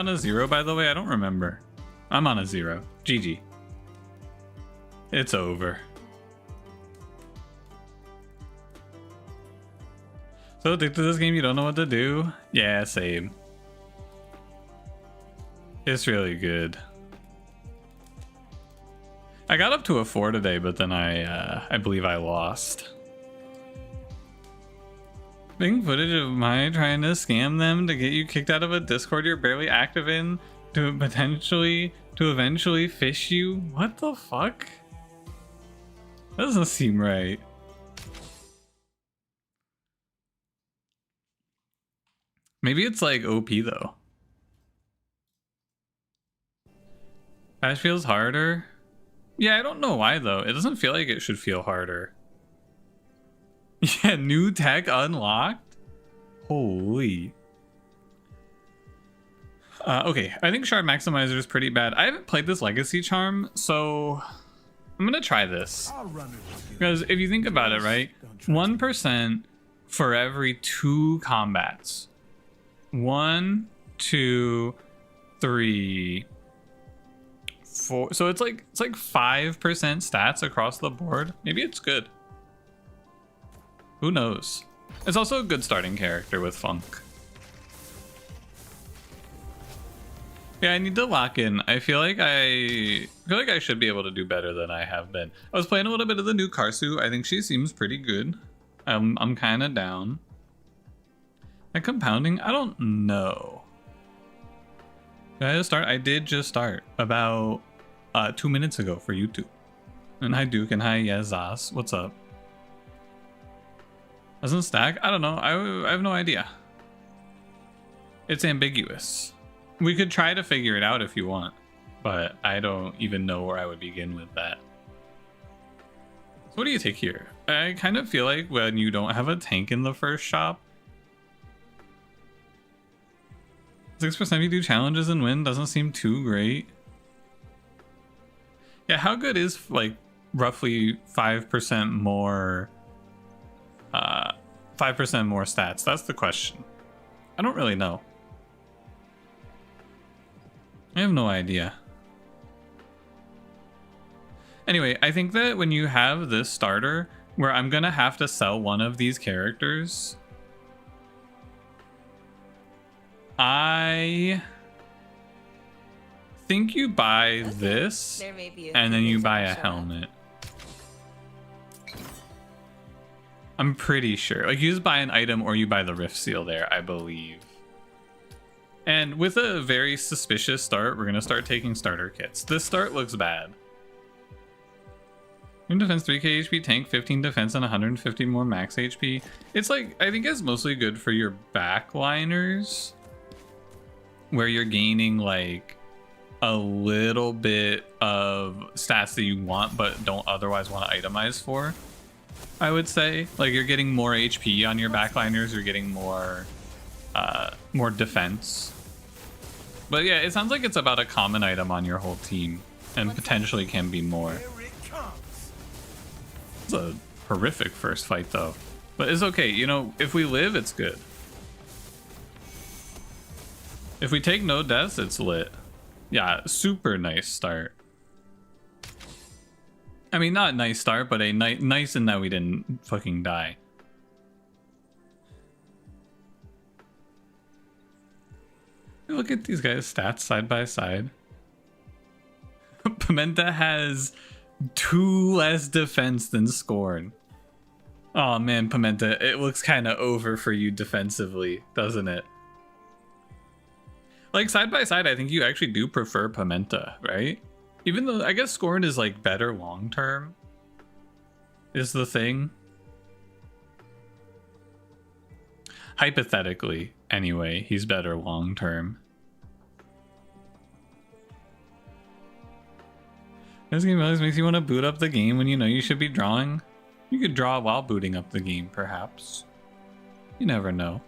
On a 0, by the way? I don't remember. I'm on a 0. GG. It's over. So addicted to this game you don't know what to do? Yeah, same. It's really good. I got up to a 4 today, but then I believe I lost. Making footage of my trying to scam them to get you kicked out of a Discord you're barely active in to eventually fish you? What the fuck? That doesn't seem right. Maybe it's like OP though. Patch feels harder. Yeah, I don't know why though. It doesn't feel like it should feel harder. Yeah, new tech unlocked? Holy. Okay, I think Shard Maximizer is pretty bad. I haven't played this Legacy Charm, so I'm gonna try this. Because if you think about it, right? 1% for every 2 combats. 1, 2, 3, 4. So it's like 5% stats across the board. Maybe it's good. Who knows? It's also a good starting character with Funk. Yeah, I need to lock in. I feel like I should be able to do better than I have been. I was playing a little bit of the new Karsu. I think she seems pretty good. I'm kind of down. And compounding, I don't know. Did I just start? I did just start about 2 minutes ago for YouTube. And hi Duke and hi Yazas. What's up? Doesn't stack? I don't know. I have no idea. It's ambiguous. We could try to figure it out if you want, but I don't even know where I would begin with that. So what do you take here? I kind of feel like when you don't have a tank in the first shop, 6% you do challenges and win doesn't seem too great. Yeah, how good is like roughly 5% more 5% more stats? That's the question. I don't really know. I have no idea. Anyway, I think that when you have this starter where I'm gonna have to sell one of these characters, I think you buy this and then you buy a helmet. I'm pretty sure. Like, you just buy an item or you buy the Rift Seal there, I believe. And with a very suspicious start, we're going to start taking starter kits. This start looks bad. Defense 3k HP, tank 15 defense and 150 more max HP. It's like, I think it's mostly good for your backliners, where you're gaining like a little bit of stats that you want but don't otherwise want to itemize for. I would say, like, you're getting more HP on your backliners, you're getting more defense. But yeah, it sounds like it's about a common item on your whole team, and potentially can be more. It's a horrific first fight though, but it's okay. You know, if we live, it's good. If we take no deaths, it's lit. Yeah, super nice start. I mean, not nice start, but a nice in that we didn't fucking die. Look at these guys' stats side by side. Pimenta has 2 less defense than Scorn. Oh man, Pimenta, it looks kind of over for you defensively, doesn't it? Like, side by side, I think you actually do prefer Pimenta, right? Even though I guess Scorn is like better long term, is the thing. Hypothetically, anyway, he's better long term. This game always makes you want to boot up the game when you know you should be drawing. You could draw while booting up the game, perhaps. You never know.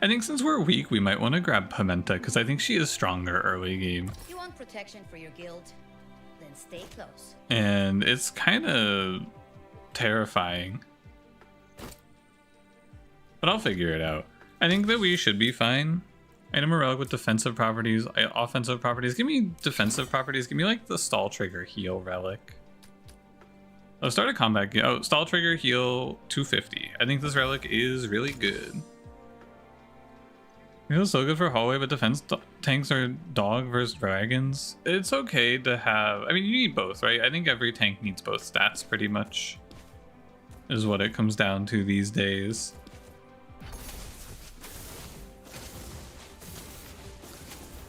I think since we're weak, we might want to grab Pimenta, because I think she is stronger early game. You want protection for your guild? Then stay close. And it's kind of terrifying. But I'll figure it out. I think that we should be fine. Item a relic with defensive properties, offensive properties. Give me defensive properties. Give me like the stall trigger heal relic. Oh, start a combat. Oh, stall trigger heal 250. I think this relic is really good. It feels so good for hallway, but defense tanks are dog versus dragons. It's okay to have. I mean, you need both, right? I think every tank needs both stats pretty much, is what it comes down to these days.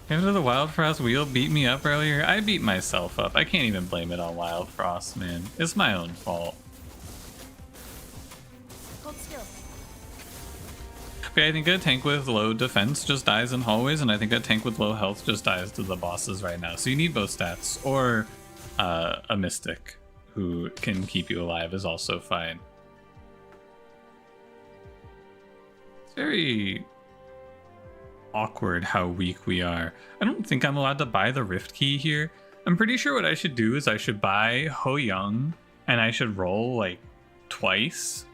Into the Wild Frost wheel beat me up earlier. I beat myself up. I can't even blame it on Wild Frost, man. It's my own fault. Hold still. Okay, I think a tank with low defense just dies in hallways, and I think a tank with low health just dies to the bosses right now. So you need both stats, or a mystic who can keep you alive is also fine. It's very awkward how weak we are. I don't think I'm allowed to buy the rift key here. I'm pretty sure what I should do is I should buy Ho Young and I should roll like twice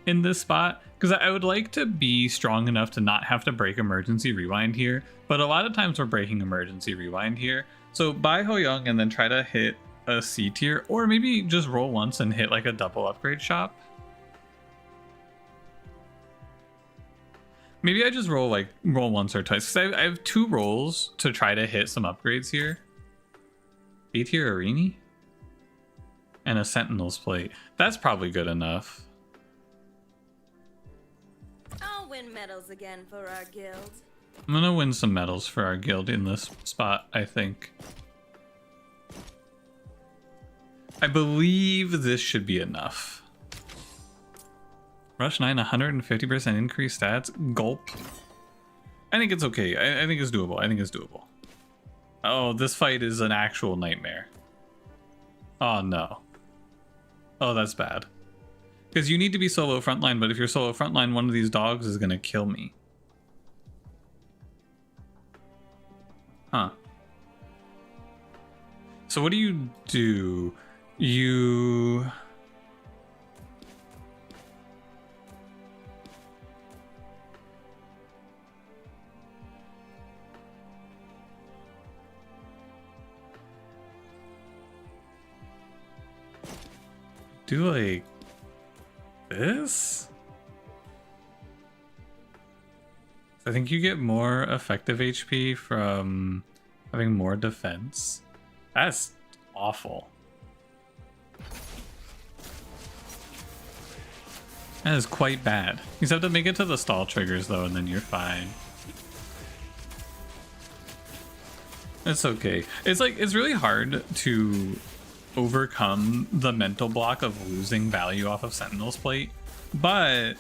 in this spot, because I would like to be strong enough to not have to break emergency rewind here, but a lot of times we're breaking emergency rewind here. So buy Ho Young and then try to hit a C tier, or maybe just roll once and hit like a double upgrade shop. Maybe I just roll once or twice, because I have 2 rolls to try to hit some upgrades here. A tier Arena and a Sentinel's plate. That's probably good enough. I'll win medals again for our guild. I'm gonna win some medals for our guild in this spot, I think. I believe this should be enough. Rush 9, 150% increased stats. Gulp. I think it's okay. I think it's doable. I think it's doable. Oh, this fight is an actual nightmare. Oh, no. Oh, that's bad. Because you need to be solo frontline, but if you're solo frontline, one of these dogs is going to kill me. Huh. So what do? You... do like this? I think you get more effective HP from having more defense. That's awful. That is quite bad. You just have to make it to the stall triggers though, and then you're fine. It's okay. It's like, it's really hard to overcome the mental block of losing value off of Sentinel's plate, but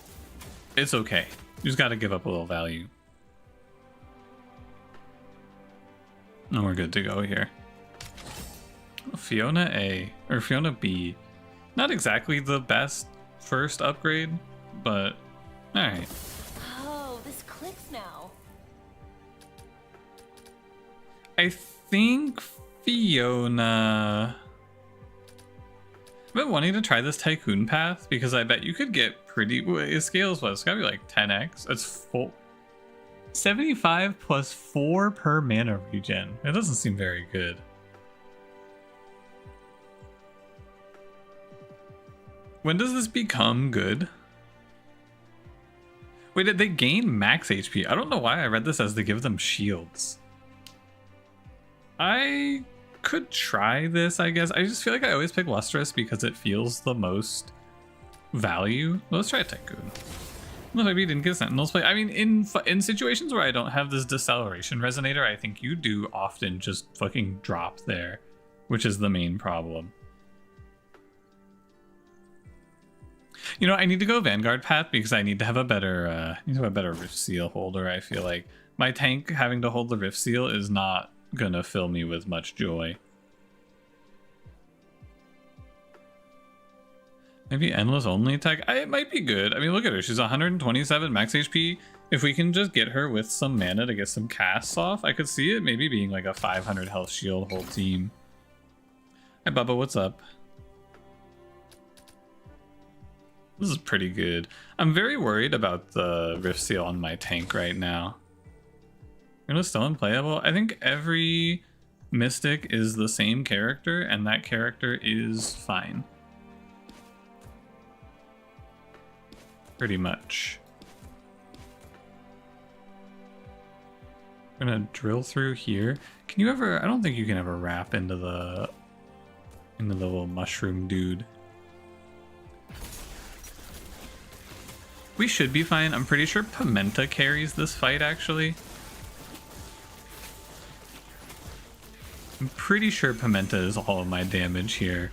it's okay. You just got to give up a little value. And we're good to go here. Fiona A, or Fiona B. Not exactly the best first upgrade, but alright. Oh, this clicks now. I think Fiona... I've been wanting to try this Tycoon path because I bet you could get pretty... It scales what? It's gotta be like 10x. It's full... 75 plus 4 per mana regen. It doesn't seem very good. When does this become good? Wait, did they gain max HP? I don't know why I read this as to give them shields. I could try this, I guess. I just feel like I always pick Lustrous because it feels the most value. Let's try Tycoon. Well, maybe you didn't get Sentinel's plate. I mean, in situations where I don't have this deceleration resonator, I think you do often just fucking drop there, which is the main problem. You know, I need to go Vanguard path because I need to have a better Rift Seal holder. I feel like my tank having to hold the Rift Seal is not gonna fill me with much joy. Maybe endless only attack. It might be good. I mean, look at her. She's 127 max HP. If we can just get her with some mana to get some casts off, I could see it maybe being like a 500 health shield whole team. Hi, Bubba. What's up? This is pretty good. I'm very worried about the Rift Seal on my tank right now. It's still unplayable. I think every Mystic is the same character, and that character is fine. Pretty much. I'm gonna drill through here. Can you ever? I don't think you can ever wrap into the little mushroom dude. We should be fine. I'm pretty sure Pimenta carries this fight, actually. I'm pretty sure Pimenta is all of my damage here.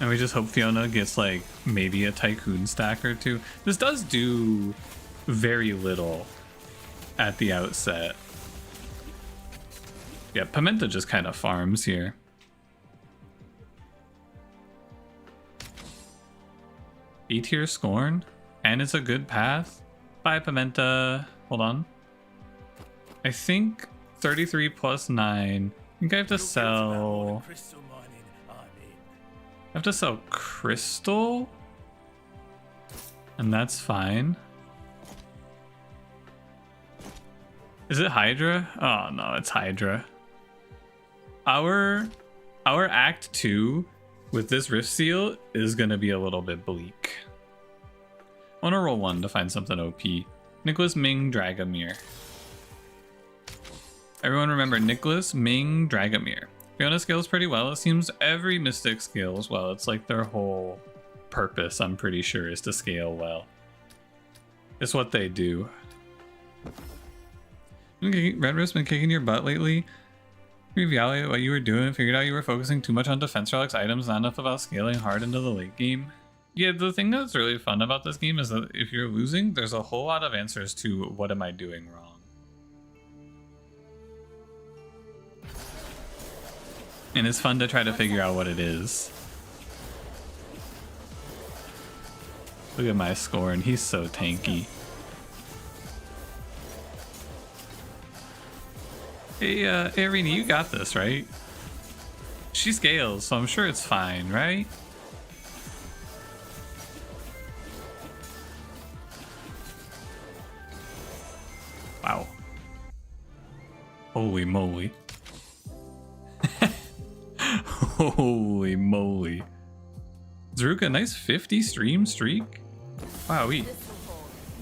And we just hope Fiona gets, like, maybe a Tycoon stack or two. This does do very little at the outset. Yeah, Pimenta just kind of farms here. B-tier Scorn, and it's a good path. Bye, Pimenta. Hold on. I think 33 plus 9. I think I have to sell... I have to sell Crystal? And that's fine. Is it Hydra? Oh no, it's Hydra. Our Act 2 with this Rift Seal is gonna be a little bit bleak. I wanna roll 1 to find something OP. Nicholas Ming Dragomir. Everyone remember Nicholas Ming Dragomir. Fiona scales pretty well. It seems every Mystic scales well. It's like their whole purpose, I'm pretty sure, is to scale well. It's what they do. Red Rift's been kicking your butt lately. Reevaluate what you were doing. Figured out you were focusing too much on defense relics items, not enough about scaling hard into the late game. Yeah, the thing that's really fun about this game is that if you're losing, there's a whole lot of answers to what am I doing wrong. And it's fun to try to figure out what it is. Look at my Scorn, he's so tanky. Hey, Irene, you got this, right? She scales, so I'm sure it's fine, right? Wow. Holy moly. Holy moly. Zeruka, nice 50 stream streak. Wowee.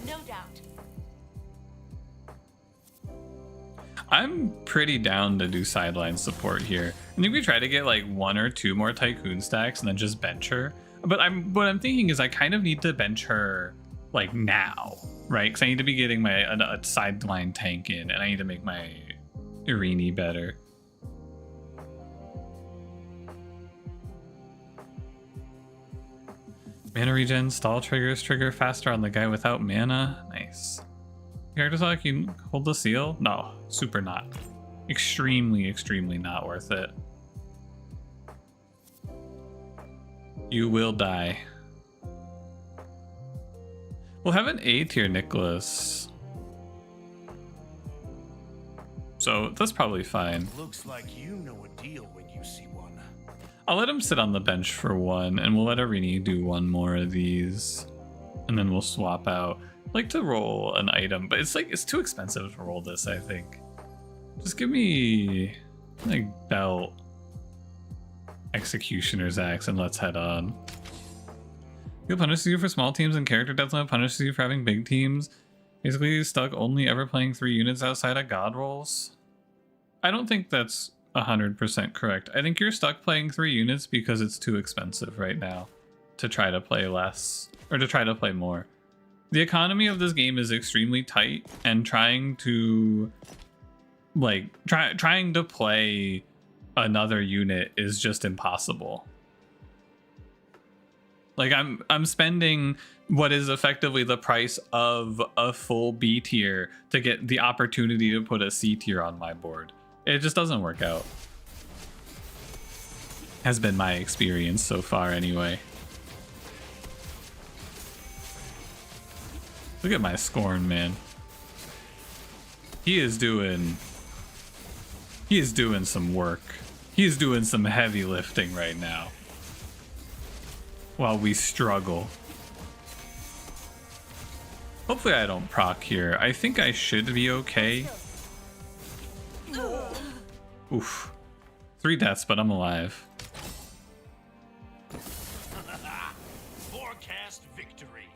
No doubt. I'm pretty down to do sideline support here. I think we try to get like 1 or 2 more Tycoon stacks and then just bench her. But what I'm thinking is I kind of need to bench her like now, right? Because I need to be getting my a sideline tank in, and I need to make my Irene better. Mana regen, stall triggers trigger faster on the guy without mana. Nice. Characters like you hold the seal? No, super not. Extremely, extremely not worth it. You will die. We'll have an A tier Nicholas. So that's probably fine. Looks like you know a deal when you see one. I'll let him sit on the bench for 1, and we'll let Irene do 1 more of these. And then we'll swap out. I'd like to roll an item, but it's too expensive to roll this, I think. Just give me like belt, executioner's axe, and let's head on. It punishes you for small teams, and character death limit punishes you for having big teams. Basically, you're stuck only ever playing 3 units outside of god rolls. I don't think that's 100% correct. I think you're stuck playing 3 units because it's too expensive right now to try to play less or to try to play more. The economy of this game is extremely tight, and trying to trying to play another unit is just impossible. Like I'm spending what is effectively the price of a full B tier to get the opportunity to put a C tier on my board. It just doesn't work out. Has been my experience so far anyway. Look at my Scorn, man. He is doing some work. He is doing some heavy lifting right now. while we struggle. Hopefully I don't proc here. I think I should be okay. Oof. 3 deaths, but I'm alive. Forecast victory.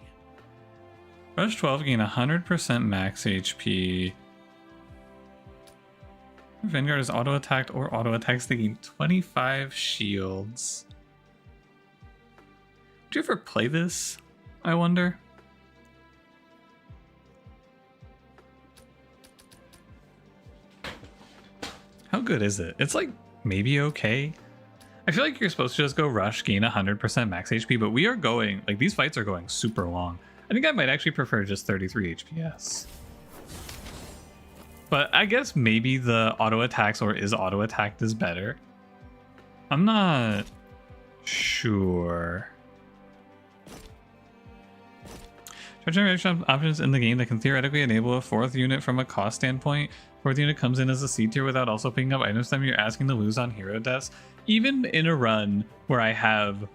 Rush 12, gain 100% max HP. Vanguard is auto attacked or auto attacks, they gain 25 shields. Would you ever play this? I wonder. How good is it? It's like maybe okay. I feel like you're supposed to just go rush, gain 100% max HP, but we are going, like these fights are going super long. I think I might actually prefer just 33 HPS. But I guess maybe the auto attacks or is auto attacked is better. I'm not sure. Charge generation options in the game that can theoretically enable a 4th unit from a cost standpoint. 4th unit comes in as a C tier without also picking up items time you're asking to lose on hero deaths. Even in a run where I have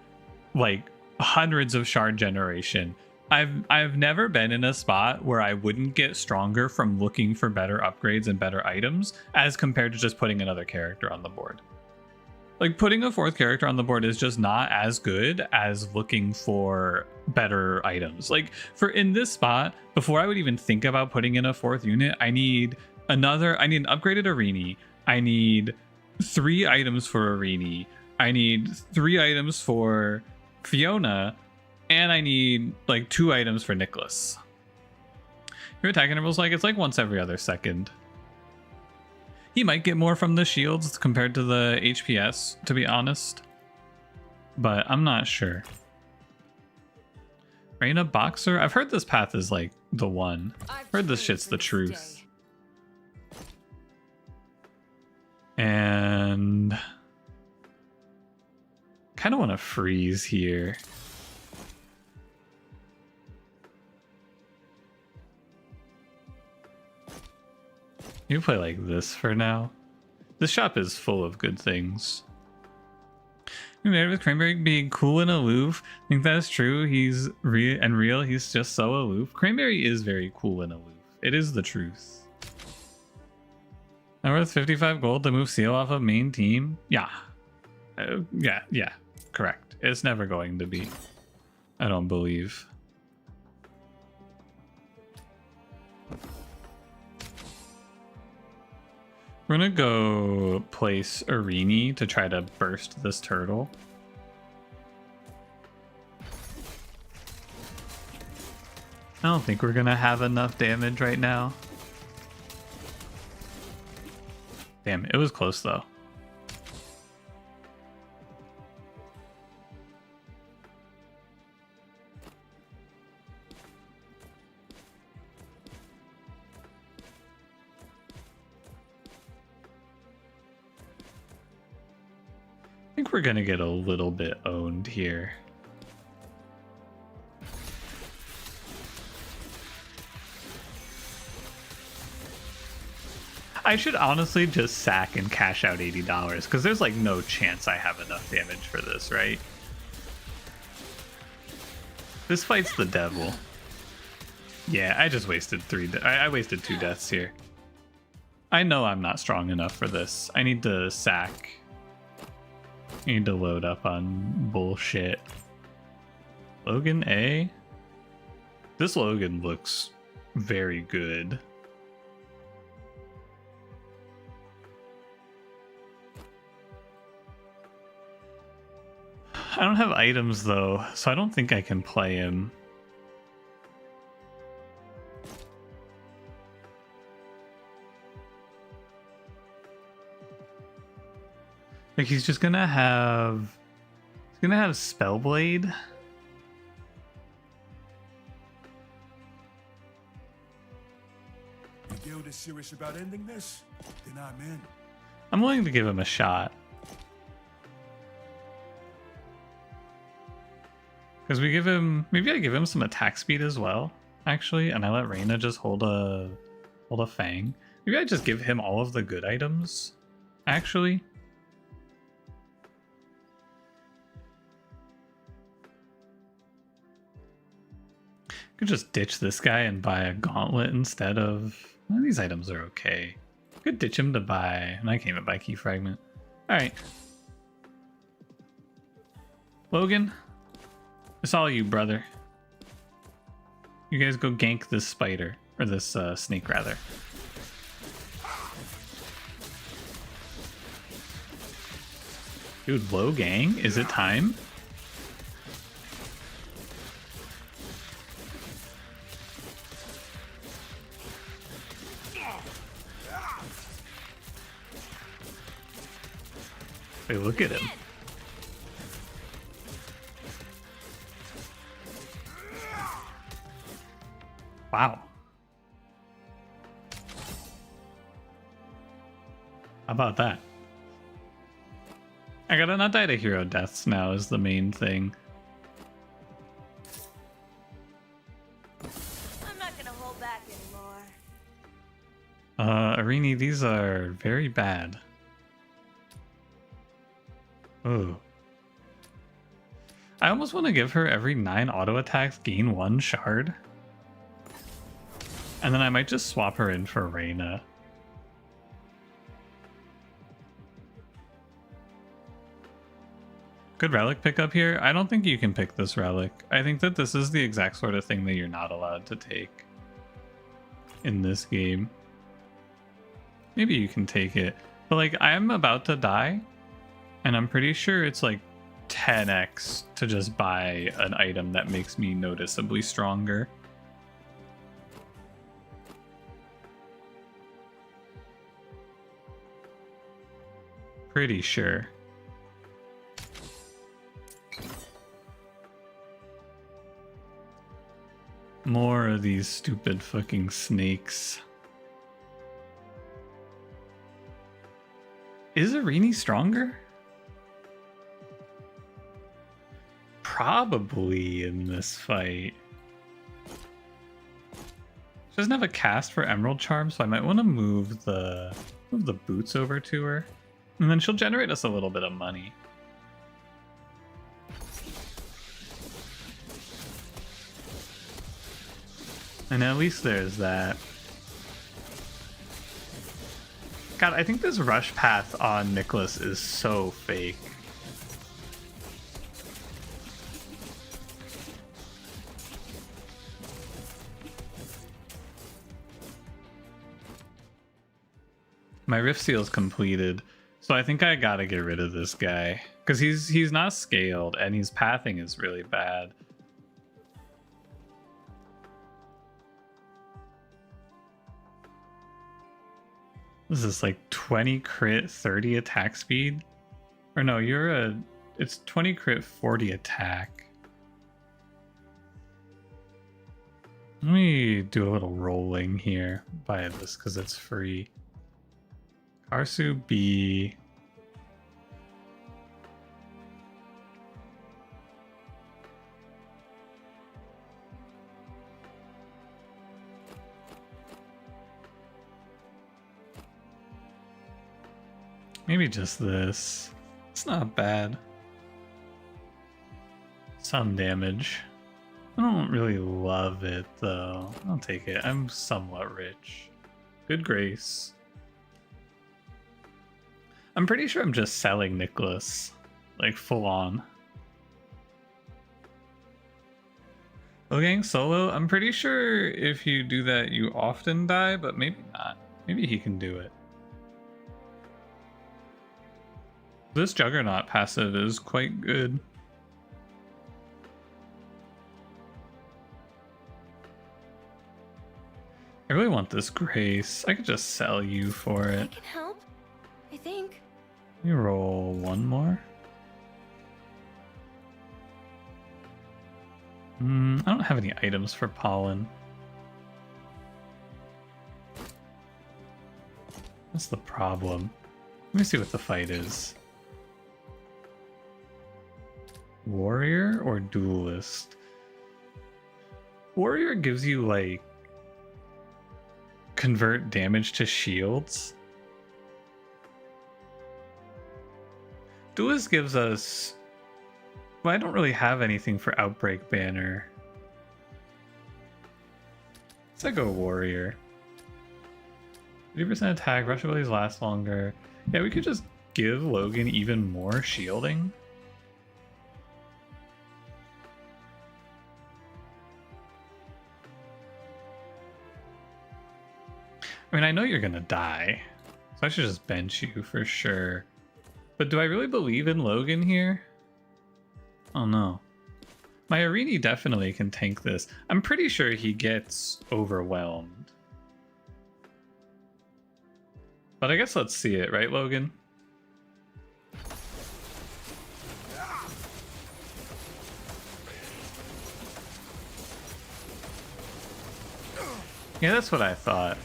like hundreds of shard generation, I've never been in a spot where I wouldn't get stronger from looking for better upgrades and better items as compared to just putting another character on the board. Like putting a 4th character on the board is just not as good as looking for better items. Like for in this spot, before I would even think about putting in a 4th unit, I need an upgraded Arini. I need 3 items for Arini. I need 3 items for Fiona, and I need like 2 items for Nicholas. Your attack interval's like, it's like once every other second. He might get more from the shields compared to the HPS, to be honest. But I'm not sure. Reina Boxer? I've heard this path is like the one. I've heard this shit's the truth. And kind of want to freeze here. You play like this for now. This shop is full of good things. You married with Cranberry being cool and aloof. I think that's true. He's real. He's just so aloof. Cranberry is very cool and aloof. It is the truth. Now worth 55 gold to move Seal off of main team? Yeah. Yeah. Correct. It's never going to be. I don't believe. We're gonna go place Arini to try to burst this turtle. I don't think we're gonna have enough damage right now. Damn, it was close though. I think we're gonna get a little bit owned here. I should honestly just sack and cash out $80 because there's like no chance I have enough damage for this, right? This fight's the devil. Yeah, I just wasted I wasted 2 deaths here. I know I'm not strong enough for this. I need to sack. I need to load up on bullshit. Logan A? This Logan looks very good. I don't have items though, so I don't think I can play him. Like he's just gonna have Spellblade. The guild is serious about ending this? Then I'm in. I'm willing to give him a shot. Because we give him, maybe I give him some attack speed as well, actually, and I let Reina just hold a Fang. Maybe I just give him all of the good items, actually. Could just ditch this guy and buy a gauntlet instead of... Well, these items are okay. Could ditch him to buy... And I can't even buy key fragment. Alright. Logan, it's all you, brother. You guys go gank this spider. Or this snake, rather. Dude, low gang? Is it time? Hey, look at him. Wow. How about that? I gotta not die to hero deaths now is the main thing. I'm not gonna hold back anymore. Arini, these are very bad. Oh. I almost want to give her every 9 auto attacks gain 1 shard. And then I might just swap her in for Reyna. Good relic pickup here. I don't think you can pick this relic. I think that this is the exact sort of thing that you're not allowed to take in this game. Maybe you can take it. But like, I'm about to die. And I'm pretty sure it's like 10x to just buy an item that makes me noticeably stronger. Pretty sure. More of these stupid fucking snakes. Is Arini stronger? Probably in this fight. She doesn't have a cast for Emerald Charm, so I might want to move the boots over to her. And then she'll generate us a little bit of money. And at least there's that. God, I think this rush path on Nicholas is so fake. My Rift Seal's completed, so I think I gotta get rid of this guy. Because he's not scaled, and his pathing is really bad. This is like 20 crit, 30 attack speed? Or no, it's 20 crit, 40 attack. Let me do a little rolling here. Buy this because it's free. Karsu B. Maybe just this. It's not bad. Some damage. I don't really love it though. I'll take it. I'm somewhat rich. Good grace. I'm pretty sure I'm just selling Nicholas. Like full on. Gang solo, I'm pretty sure if you do that you often die, but maybe not. Maybe he can do it. This Juggernaut passive is quite good. I really want this Grace. I could just sell you for it. I can help, I think. Let me roll one more. I don't have any items for Pollen. That's the problem. Let me see what the fight is. Warrior or Duelist? Warrior gives you like convert damage to shields. Duelist gives us... Well, I don't really have anything for Outbreak Banner. Let's go warrior. 30% attack, rush abilities last longer. Yeah, we could just give Logan even more shielding. I mean, I know you're gonna die, so I should just bench you for sure. But do I really believe in Logan here? Oh no. My Arini definitely can tank this. I'm pretty sure he gets overwhelmed. But I guess let's see it, right, Logan? Yeah, that's what I thought.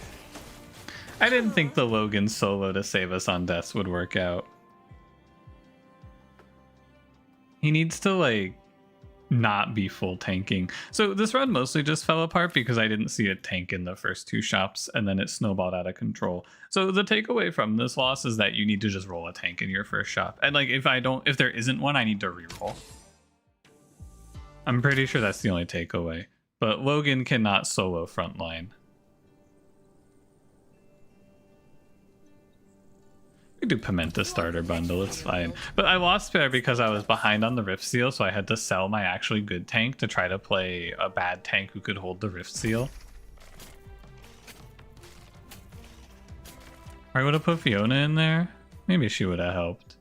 I didn't think the Logan solo to save us on deaths would work out. He needs to, like, not be full tanking. So this run mostly just fell apart because I didn't see a tank in the first two shops and then it snowballed out of control. So the takeaway from this loss is that you need to just roll a tank in your first shop. And like if there isn't one, I need to reroll. I'm pretty sure that's the only takeaway. But Logan cannot solo frontline. We do Pimenta starter bundle, it's fine. But I lost there because I was behind on the Rift Seal, so I had to sell my actually good tank to try to play a bad tank who could hold the Rift Seal. I would have put Fiona in there. Maybe she would have helped.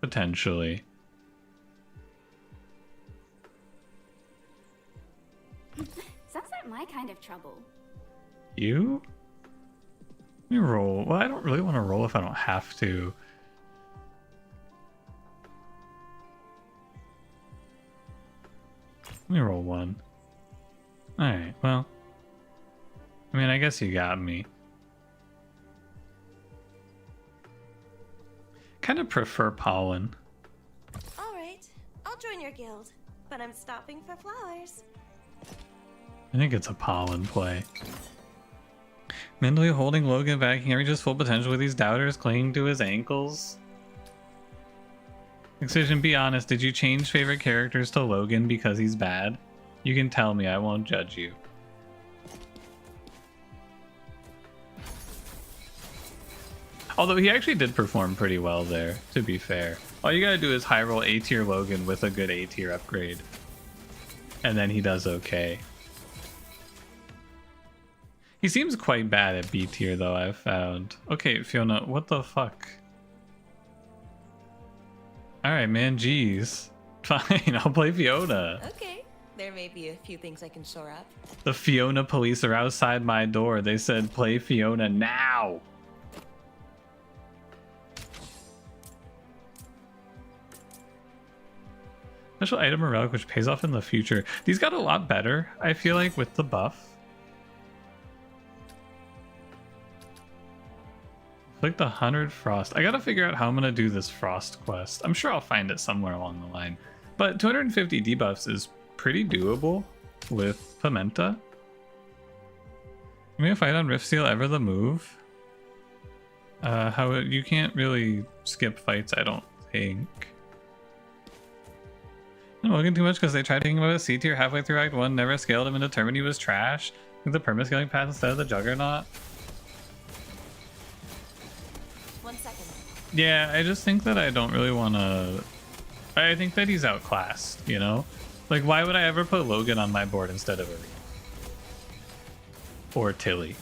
Potentially. Sounds like my kind of trouble. You? Let me roll. Well, I don't really want to roll if I don't have to. Let me roll one. Alright, well. I mean, I guess you got me. Kind of prefer pollen. Alright, I'll join your guild, but I'm stopping for flowers. I think it's a pollen play. Mentally holding Logan back, he can't reach his full potential with these doubters clinging to his ankles. Excision, be honest, did you change favorite characters to Logan because he's bad? You can tell me, I won't judge you. Although he actually did perform pretty well there, to be fair. All you gotta do is high roll A tier Logan with a good A tier upgrade. And then he does okay. He seems quite bad at B tier though, I've found. Okay, Fiona, what the fuck? Alright, man, jeez. Fine, I'll play Fiona. Okay, there may be a few things I can shore up. The Fiona police are outside my door. They said play Fiona now. Special item or relic which pays off in the future. These got a lot better, I feel like, with the buff. Like the 100 Frost. I gotta figure out how I'm gonna do this Frost quest. I'm sure I'll find it somewhere along the line. But 250 debuffs is pretty doable with Pimenta. Can we fight on Rift Seal ever the move? You can't really skip fights, I don't think. I'm looking too much because they tried taking him out of C tier halfway through Act 1, never scaled him and determined he was trash. The perma-scaling path instead of the Juggernaut. 1 second. Yeah, I just think that I don't really want to... I think that he's outclassed, you know? Like, why would I ever put Logan on my board instead of Arena? Or Tilly?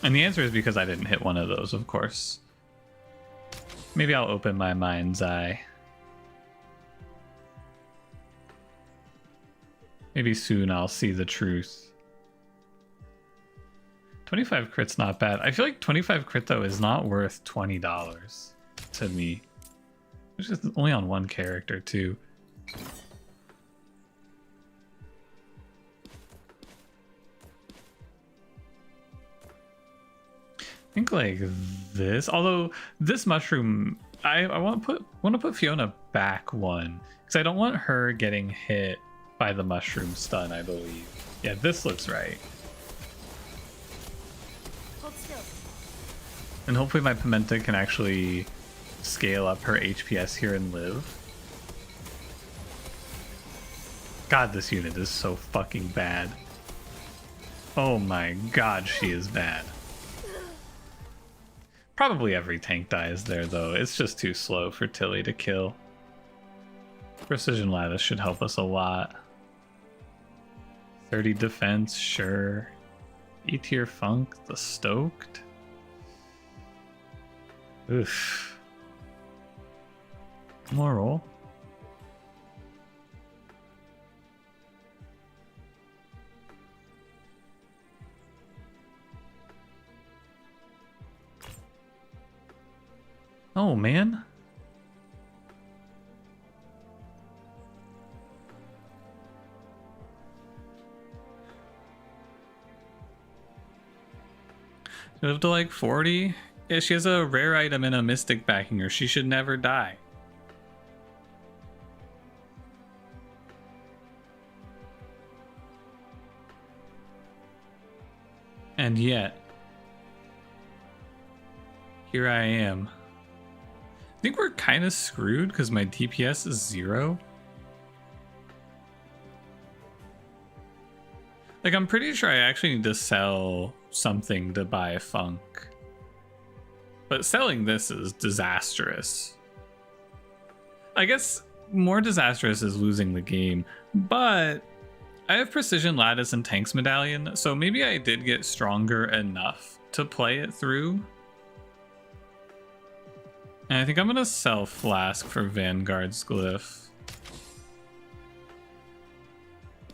And the answer is because I didn't hit one of those, of course. Maybe I'll open my mind's eye. Maybe soon I'll see the truth. 25 crit's not bad. I feel like 25 crit though is not worth $20 to me. It's just only on one character too. I think like this. Although this mushroom, I want to put Fiona back one because I don't want her getting hit by the mushroom stun. I believe. Yeah, this looks right. Hold still. And hopefully my Pimenta can actually scale up her HPS here and live. God, this unit is so fucking bad. Oh my god, she is bad. Probably every tank dies there, though. It's just too slow for Tilly to kill. Precision Lattice should help us a lot. 30 defense, sure. E-tier Funk, the Stoked. Oof. More roll. Oh, man. She lived to like 40? Yeah, she has a rare item and a mystic backing her. She should never die. And yet, here I am. I think we're kind of screwed because my DPS is 0. Like, I'm pretty sure I actually need to sell something to buy a Funk. But selling this is disastrous. I guess more disastrous is losing the game, but I have Precision Lattice and Tanks Medallion, so maybe I did get stronger enough to play it through. And I think I'm gonna sell Flask for Vanguard's Glyph.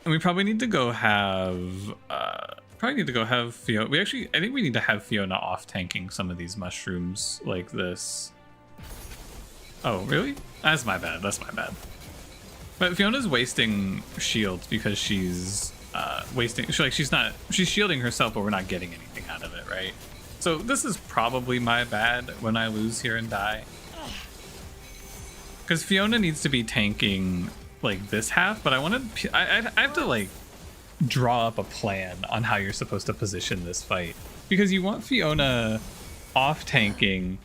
And we probably need to go have Fiona. I think we need to have Fiona off tanking some of these mushrooms like this. Oh, really? That's my bad. That's my bad. But Fiona's wasting shields because she's she's shielding herself, but we're not getting anything out of it, right? So this is probably my bad when I lose here and die. Because Fiona needs to be tanking like this half, but I have to like draw up a plan on how you're supposed to position this fight. Because you want Fiona off tanking,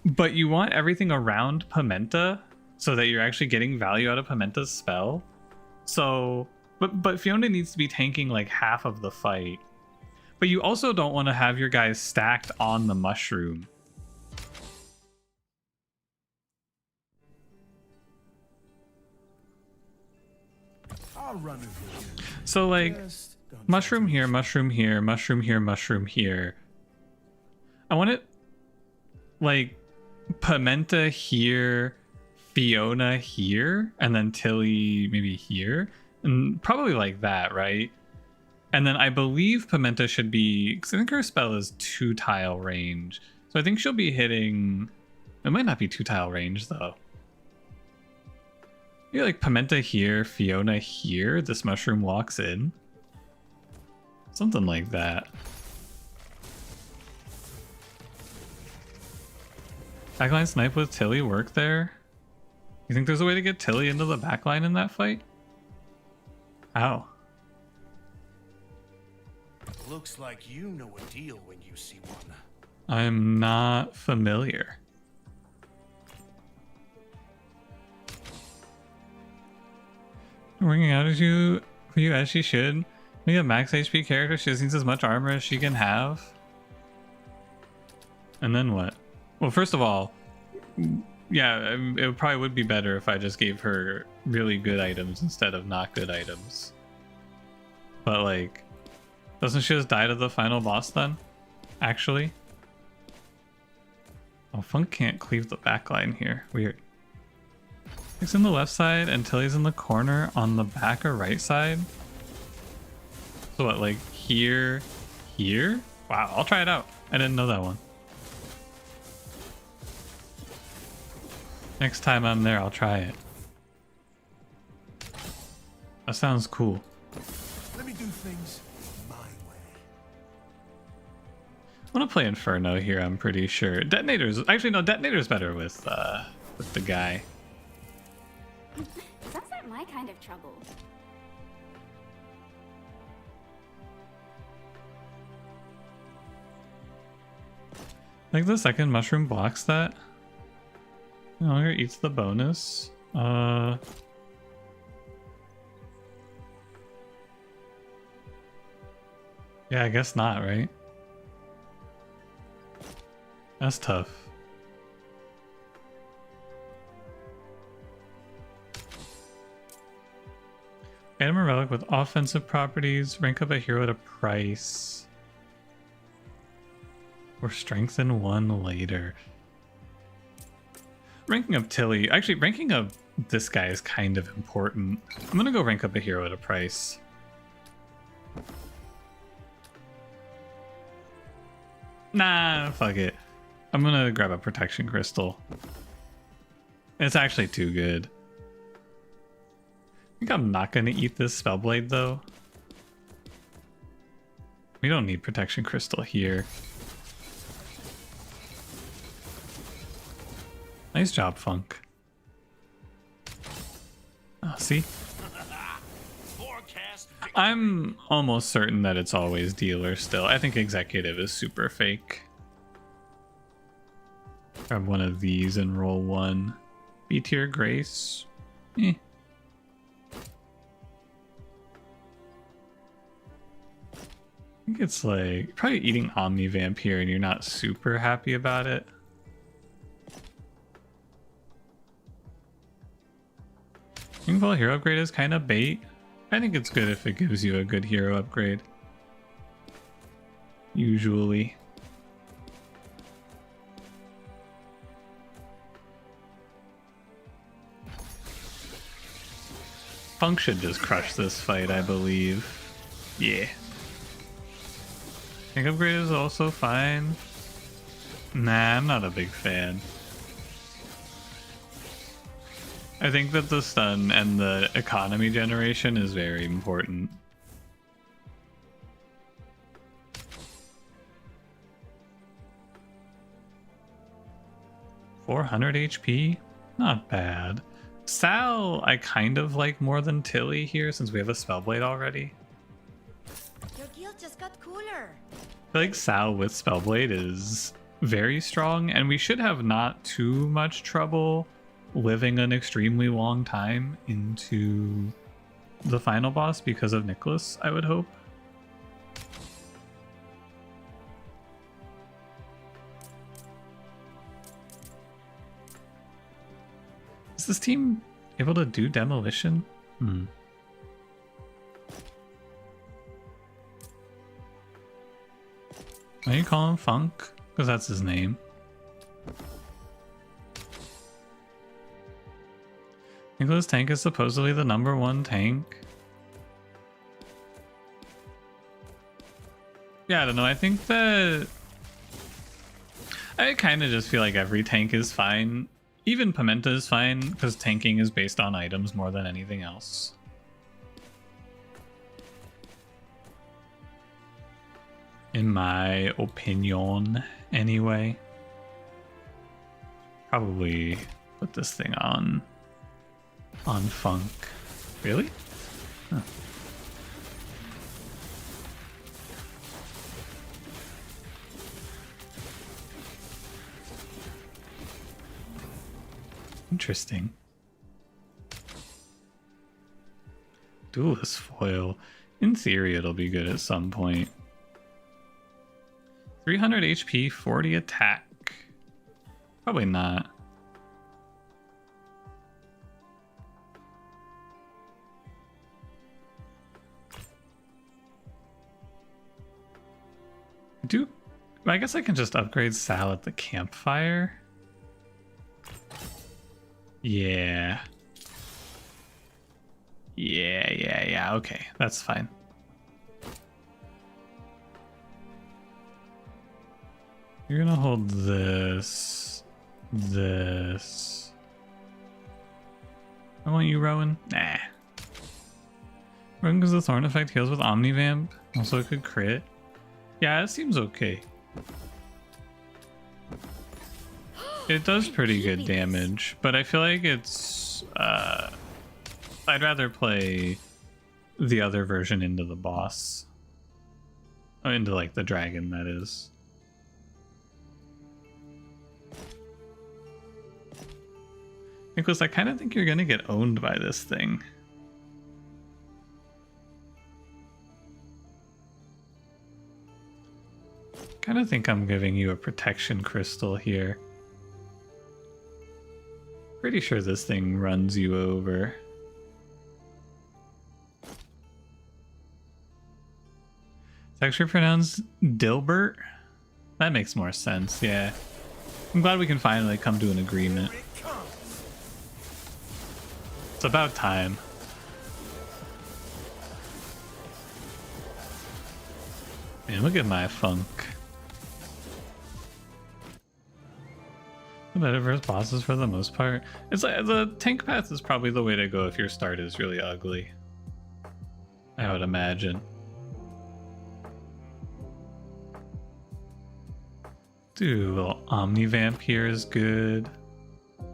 but you want everything around Pimenta so that you're actually getting value out of Pimenta's spell. So, but Fiona needs to be tanking like half of the fight. But you also don't want to have your guys stacked on the mushroom. I'll run it for you. So like, Just don't mushroom touch here, mushroom here, mushroom here, mushroom here. I want it like Pimenta here, Fiona here, and then Tilly maybe here. And probably like that, right? And then I believe Pimenta should be, because I think her spell is 2-tile range. So I think she'll be hitting, it might not be 2-tile range though. Maybe like Pimenta here, Fiona here, this mushroom walks in. Something like that. Backline snipe with Tilly work there? You think there's a way to get Tilly into the backline in that fight? Ow. Looks like you know a deal when you see one. I'm not familiar. Working out for you as she should. We have max HP character. She just needs as much armor as she can have. And then what? Well, first of all, yeah, it probably would be better if I just gave her really good items instead of not good items. But like, doesn't she just die to the final boss then? Actually? Oh, Funk can't cleave the backline here. Weird. He's in the left side and Tilly's in the corner on the back or right side. So what, like here? Wow, I'll try it out. I didn't know that one. Next time I'm there, I'll try it. That sounds cool. Let me do things my way. I want to play Inferno here, I'm pretty sure. Detonator's... Actually, no, Detonator's better with the guy. Sounds like my kind of trouble. Like the second mushroom blocks that. No longer eats the bonus. Yeah, I guess not, right? That's tough. Item or relic with offensive properties. Rank up a hero at a price. Or strengthen one later. Ranking up Tilly. Actually, ranking up this guy is kind of important. I'm gonna go rank up a hero at a price. Nah, fuck it. I'm gonna grab a protection crystal. It's actually too good. I think I'm not gonna eat this spellblade though. We don't need protection crystal here. Nice job, Funk. Oh, see? I'm almost certain that it's always dealer still. I think executive is super fake. Grab one of these and roll one. B tier grace. Eh. I think it's like probably eating Omnivamp here and you're not super happy about it. Meaningful hero upgrade is kind of bait. I think it's good if it gives you a good hero upgrade. Usually. Funk should just crush this fight, I believe. Yeah. Tank upgrade is also fine. Nah, I'm not a big fan. I think that the stun and the economy generation is very important. $400 HP? Not bad. Sal, I kind of like more than Tilly here since we have a Spellblade already. Your guild just got cooler. I feel like Sal with Spellblade is very strong, and we should have not too much trouble living an extremely long time into the final boss because of Nicholas, I would hope. Is this team able to do demolition? Why do you call him Funk? Because that's his name. Nicholas tank is supposedly the #1 tank. Yeah, I don't know. I think that I kind of just feel like every tank is fine. Even Pimenta is fine because tanking is based on items more than anything else. In my opinion, anyway. Probably put this thing on Funk. Really? Huh. Interesting. Duelist foil. In theory, it'll be good at some point. 300 HP, 40 attack. Probably not. I guess I can just upgrade Sal at the campfire. Yeah. Yeah. Okay, that's fine. You're gonna hold this. I want you, Rowan. Nah. Rowan because the Thorn effect heals with Omnivamp. Also, it could crit. Yeah, it seems okay. It does pretty good damage, but I feel like it's... I'd rather play the other version into the boss. Oh, into, like, the dragon, that is. Nicholas, I kind of think you're gonna get owned by this thing. Kind of think I'm giving you a protection crystal here. Pretty sure this thing runs you over. It's actually pronounced Dilbert. That makes more sense, yeah. I'm glad we can finally come to an agreement. It's about time. Man, look at my funk. Better versus bosses for the most part. It's like the tank path is probably the way to go if your start is really ugly. I would imagine. Dude, a little Omnivamp here is good. I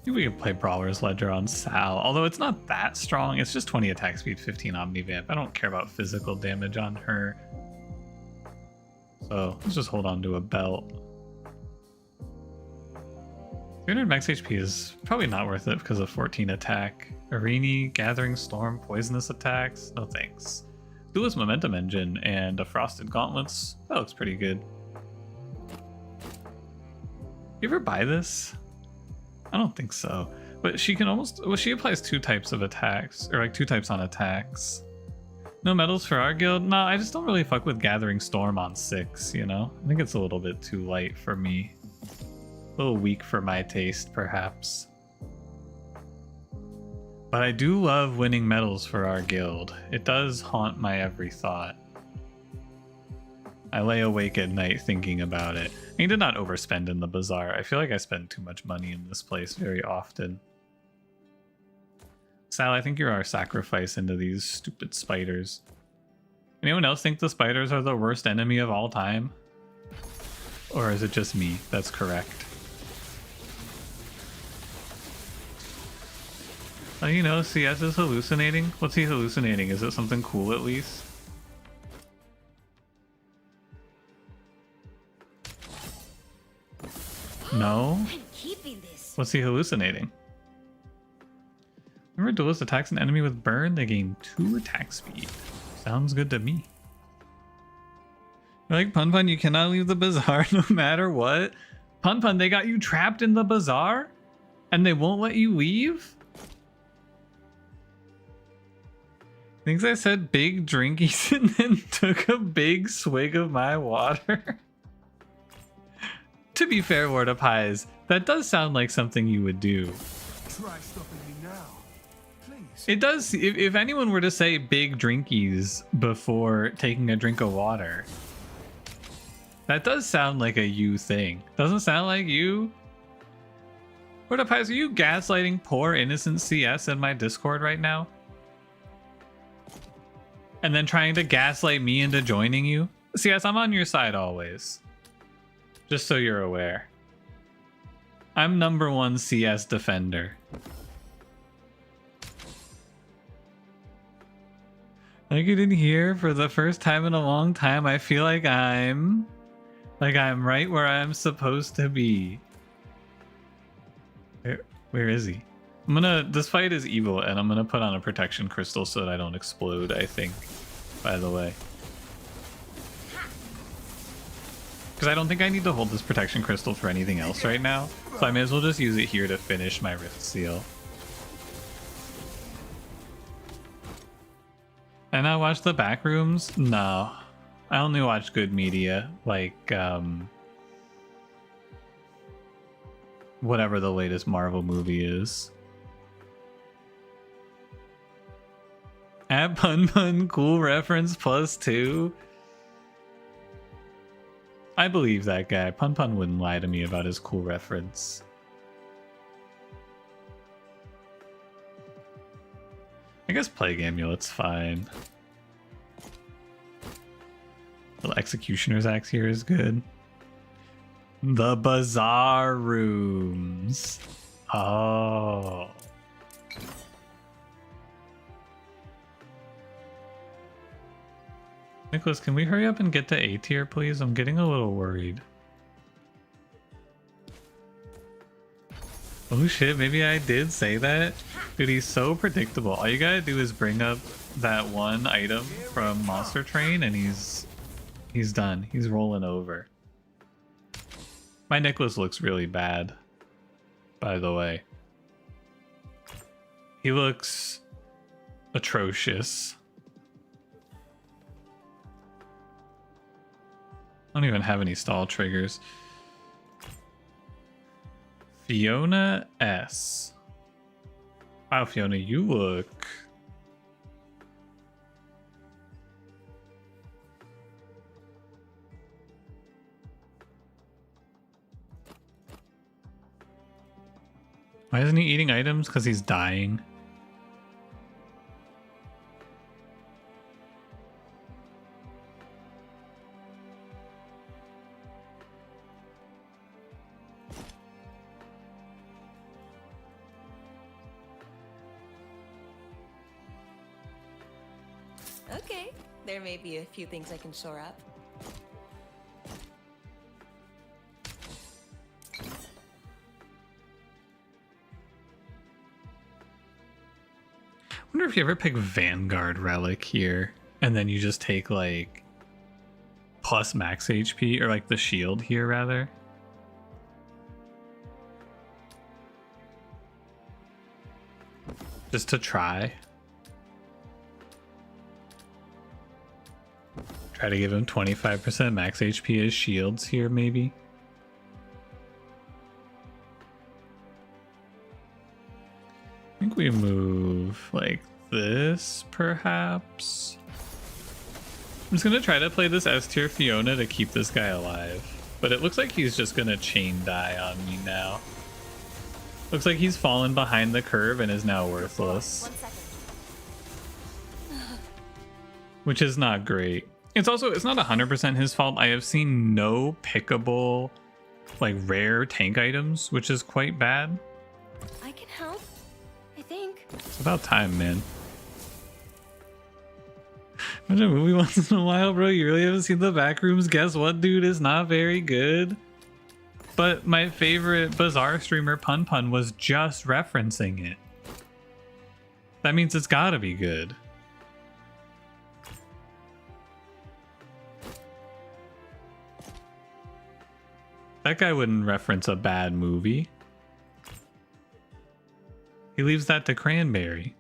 think we could play Brawler's Ledger on Sal, although it's not that strong. It's just 20 attack speed, 15 Omnivamp. I don't care about physical damage on her. So let's just hold on to a belt. 300 max HP is probably not worth it because of 14 attack. Arini, Gathering Storm, Poisonous attacks. No thanks. Duelist Momentum Engine and a Frosted Gauntlets. That looks pretty good. You ever buy this? I don't think so. But she can almost... Well, she applies 2 types of attacks. Or like 2 types on attacks. No medals for our guild? No, I just don't really fuck with Gathering Storm on 6, you know? I think it's a little bit too light for me. A little weak for my taste, perhaps. But I do love winning medals for our guild. It does haunt my every thought. I lay awake at night thinking about it. I did not overspend in the bazaar. I feel like I spend too much money in this place very often. Sal, I think you're our sacrifice into these stupid spiders. Anyone else think the spiders are the worst enemy of all time? Or is it just me that's correct? Oh, you know, CS is hallucinating? What's he hallucinating? Is it something cool at least? No? I'm keeping this. What's he hallucinating? Remember duelist attacks an enemy with burn, they gain 2 attack speed. Sounds good to me. You're like, Pun Pun, you cannot leave the bazaar no matter what? Pun Pun, they got you trapped in the bazaar? And they won't let you leave? Thinks I said big drinkies and then took a big swig of my water? To be fair, Lord of Highs, that does sound like something you would do. Try stopping me now, please. It does. If anyone were to say big drinkies before taking a drink of water, that does sound like a you thing. Doesn't sound like you? Lord of Highs, are you gaslighting poor innocent CS in my Discord right now? And then trying to gaslight me into joining you? CS, I'm on your side always. Just so you're aware. I'm #1 CS defender. Like you didn't hear, for the first time in a long time, I feel like I'm right where I'm supposed to be. Where is he? This fight is evil, and I'm gonna put on a protection crystal so that I don't explode, I think, by the way. Because I don't think I need to hold this protection crystal for anything else right now, so I may as well just use it here to finish my Rift Seal. And I watch the back rooms? No. I only watch good media, like, whatever the latest Marvel movie is. At Pun Pun, cool reference +2. I believe that guy. Pun Pun wouldn't lie to me about his cool reference. I guess Plague Amulet's fine. The Executioner's Axe here is good. The Bazaar Rooms. Oh. Nicholas, can we hurry up and get to A tier, please? I'm getting a little worried. Oh shit, maybe I did say that? Dude, he's so predictable. All you gotta do is bring up that one item from Monster Train and he's He's done. He's rolling over. My necklace looks really bad, by the way. He looks atrocious. I don't even have any stall triggers. Fiona S. Wow, Fiona, you look... Why isn't he eating items? Because he's dying. Okay, there may be a few things I can shore up. I wonder if you ever pick Vanguard Relic here, and then you just take like plus max HP, or like the shield here rather. Just to try. Try to give him 25% max HP as shields here, maybe. I think we move like this, perhaps. I'm just gonna try to play this S tier Fiona to keep this guy alive. But it looks like he's just gonna chain die on me now. Looks like he's fallen behind the curve and is now worthless. 1 second. Which is not great. It's not 100% his fault. I have seen no pickable, like, rare tank items, which is quite bad. I can help. I think. It's about time, man. Watch a movie once in a while, bro. You really haven't seen the Backrooms? Guess what, dude? Is not very good. But my favorite Bazaar streamer, Pun Pun, was just referencing it. That means it's gotta be good. That guy wouldn't reference a bad movie. He leaves that to Cranberry.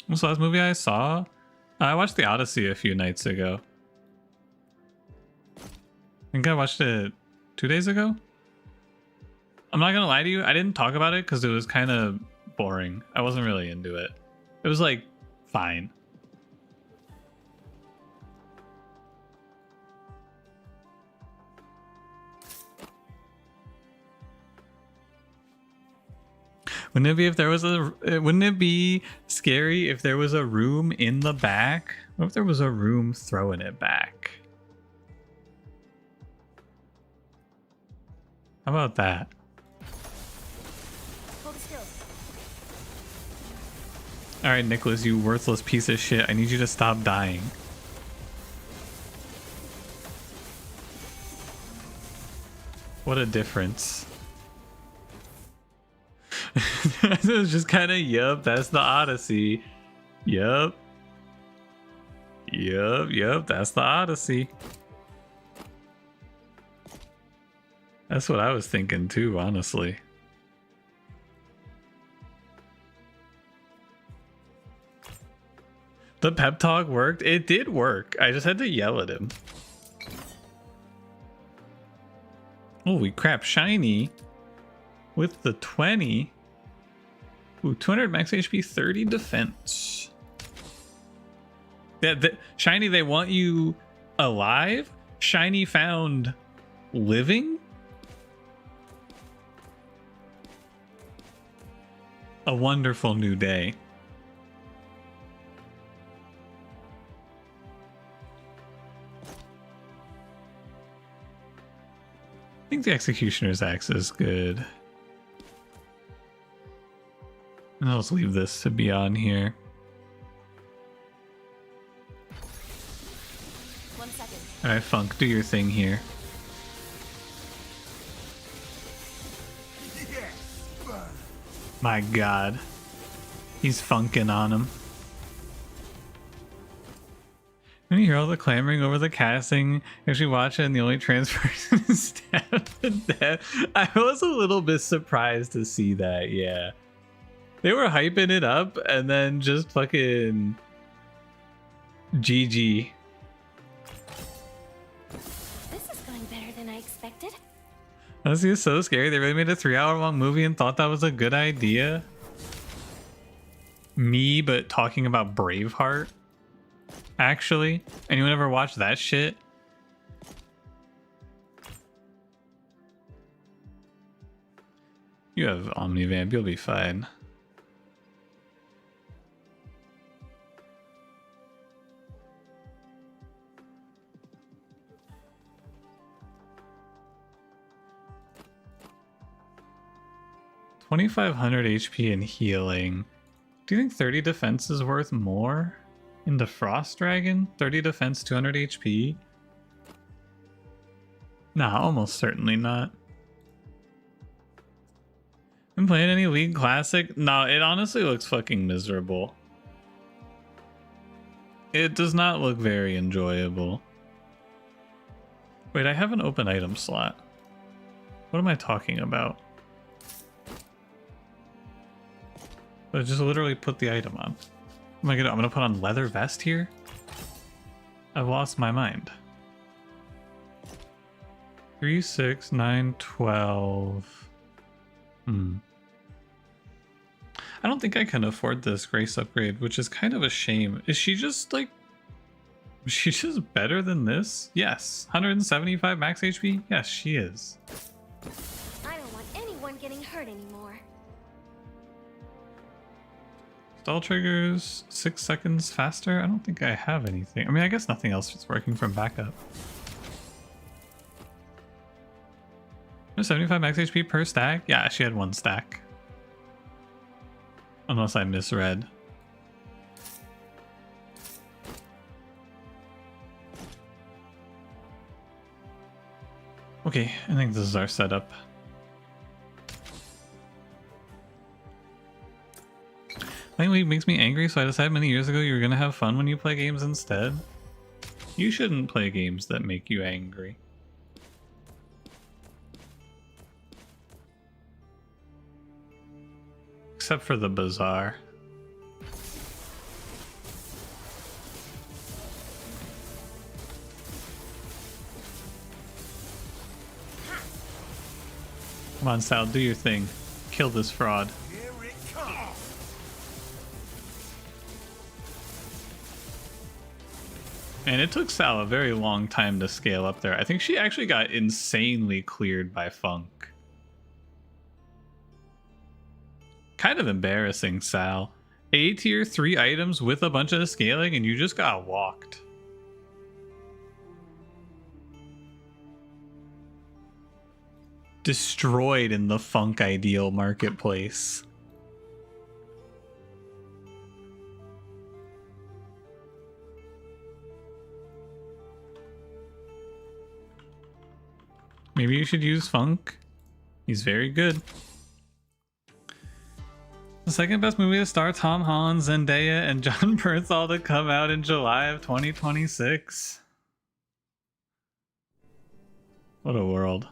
What's the last movie I saw? I watched The Odyssey a few nights ago. I think I watched it 2 days ago. I'm not gonna lie to you, I didn't talk about it because it was kind of boring. I wasn't really into it. It was like fine. Wouldn't it be scary if there was a room in the back? What if there was a room throwing it back? How about that? Hold still. All right, Nicholas, you worthless piece of shit. I need you to stop dying. What a difference. It was just kind of, yup, that's the Odyssey. Yup. Yup, that's the Odyssey. That's what I was thinking too, honestly. The pep talk worked. It did work. I just had to yell at him. Holy crap, shiny with the 20. Ooh, 200 max HP, 30 defense. Yeah, shiny, they want you alive. Shiny found living. A wonderful new day. I think the Executioner's Axe is good. And I'll just leave this to be on here. 1 second. Alright, Funk, do your thing here. My god. He's funking on him. When you hear all the clamoring over the casting, actually watch it and the only trans person is stabbed to death. I was a little bit surprised to see that, yeah. They were hyping it up and then just fucking GG. This is going better than I expected. Honestly, it's so scary. They really made a 3-hour-long movie and thought that was a good idea. Me, but talking about Braveheart. Actually, anyone ever watch that shit? You have Omnivamp, you'll be fine. $2,500 HP and healing. Do you think 30 defense is worth more? Into Frost Dragon? 30 defense, 200 HP? Nah, almost certainly not. Been playing any League Classic? No, it honestly looks fucking miserable. It does not look very enjoyable. Wait, I have an open item slot. What am I talking about? I just literally put the item on. Oh my god, I'm gonna put on leather vest here? I've lost my mind. 3, 6, 9, 12. I don't think I can afford this Grace upgrade, which is kind of a shame. Is she just like... is she just better than this? Yes. 175 max HP? Yes, she is. I don't want anyone getting hurt anymore. Stall triggers 6 seconds faster? I don't think I have anything. I mean, I guess nothing else is working from backup. 75 max HP per stack? Yeah, she had 1 stack. Unless I misread. Okay, I think this is our setup. Playing League makes me angry, so I decided many years ago you were gonna have fun when you play games instead. You shouldn't play games that make you angry. Except for the bazaar. Come on, Sal, do your thing. Kill this fraud. Here it comes. And it took Sal a very long time to scale up there. I think she actually got insanely cleared by Funk. Kind of embarrassing, Sal. A tier 3 items with a bunch of scaling and you just got walked. Destroyed in the Funk Ideal marketplace. Maybe you should use Funk. He's very good. The second best movie to star Tom Holland, Zendaya, and John Bernthal to come out in July of 2026. What a world.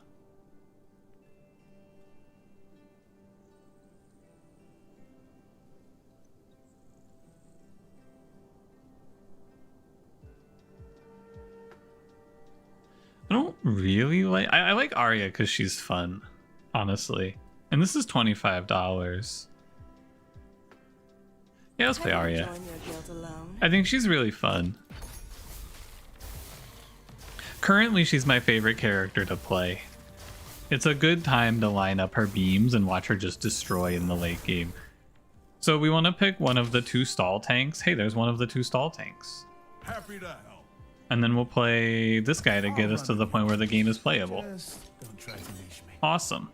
I don't really like... I like Arya because she's fun, honestly. And this is $25. Yeah, let's play Arya. Join your guild alone. I think she's really fun. Currently, she's my favorite character to play. It's a good time to line up her beams and watch her just destroy in the late game. So we want to pick one of the 2 stall tanks. Hey, there's one of the 2 stall tanks. Happy to help. And then we'll play this guy to get us to the point where the game is playable. Just don't try to leash me. Awesome.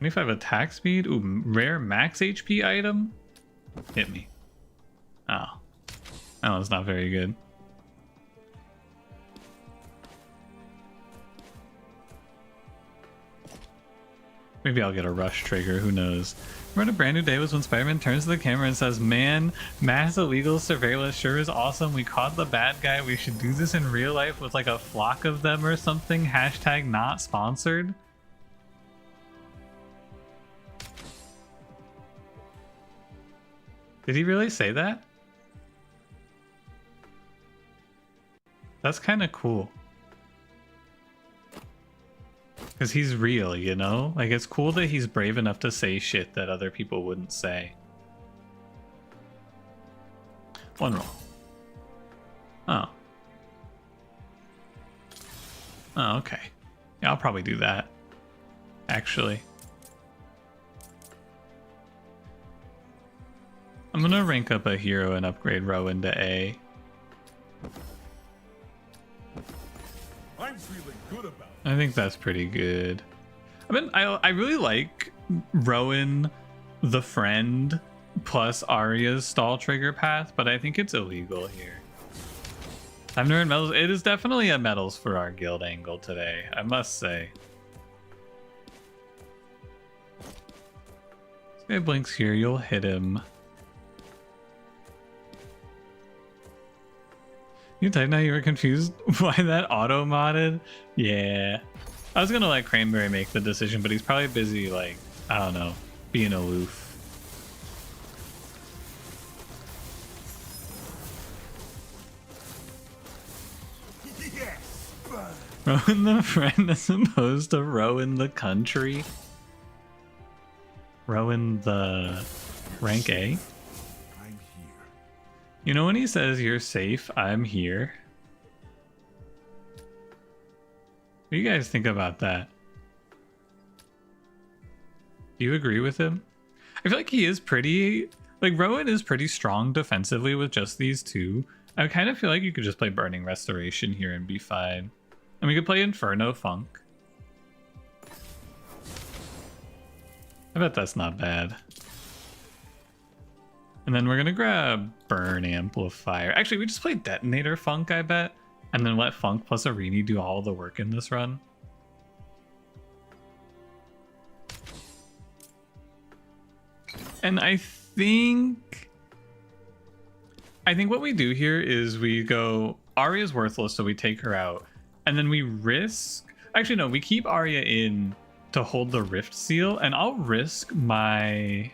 25 attack speed. Ooh, rare max HP item. Hit me. Oh. That one's not very good. Maybe I'll get a rush trigger, who knows. Remember, a brand new day was when Spider-Man turns to the camera and says, "Man, mass illegal surveillance sure is awesome. We caught the bad guy. We should do this in real life with like a flock of them or something. Hashtag not sponsored." Did he really say that? That's kind of cool. Because he's real, you know? Like, it's cool that he's brave enough to say shit that other people wouldn't say. One roll. Oh. Oh, okay. Yeah, I'll probably do that. Actually. I'm gonna rank up a hero and upgrade Rowan to A. I'm feeling good about it. I think that's pretty good. I mean, I really like Rowan, the friend, plus Arya's stall trigger path, but I think it's illegal here. I've never medals. It is definitely a medals for our guild angle today, I must say. This guy blinks here, you'll hit him. You type now you were confused why that auto modded? Yeah. I was gonna let Cranberry make the decision, but he's probably busy, like, I don't know, being aloof. Yes. Rowan the friend as opposed to Rowan the country. Rowan the rank A. I'm here. You know when he says you're safe, I'm here? What do you guys think about that? Do you agree with him? I feel like he is pretty... Like, Rowan is pretty strong defensively with just these two. I kind of feel like you could just play Burning Restoration here and be fine. And we could play Inferno Funk. I bet that's not bad. And then we're gonna grab Burn Amplifier. Actually, we just play Detonator Funk, I bet. And then let Funk plus Arini do all the work in this run. And I think what we do here is we go, Arya's worthless, so we take her out. And then we risk... Actually, no, we keep Arya in to hold the Rift Seal. And I'll risk my...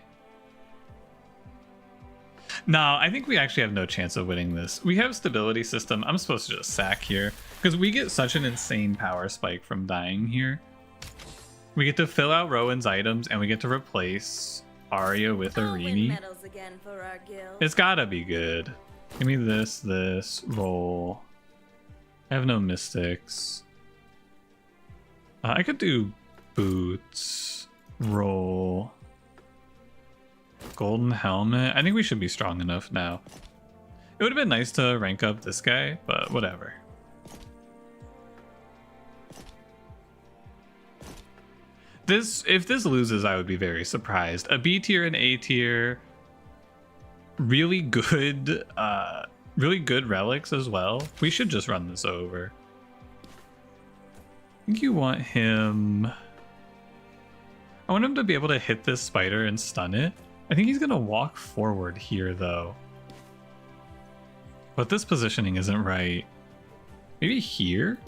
No, I think we actually have no chance of winning this. We have stability system. I'm supposed to just sack here because we get such an insane power spike from dying here. We get to fill out Rowan's items and we get to replace Arya with Arini. Medals again for our guild. It's gotta be good. Give me this, roll. I have no mystics. I could do boots, roll. Golden helmet. I think we should be strong enough now. It would have been nice to rank up this guy, but whatever. If this loses, I would be very surprised. A B tier and A tier, really good relics as well. We should just run this over. I think you want him... I want him to be able to hit this spider and stun it. I think he's gonna walk forward here though. But this positioning isn't right. Maybe here?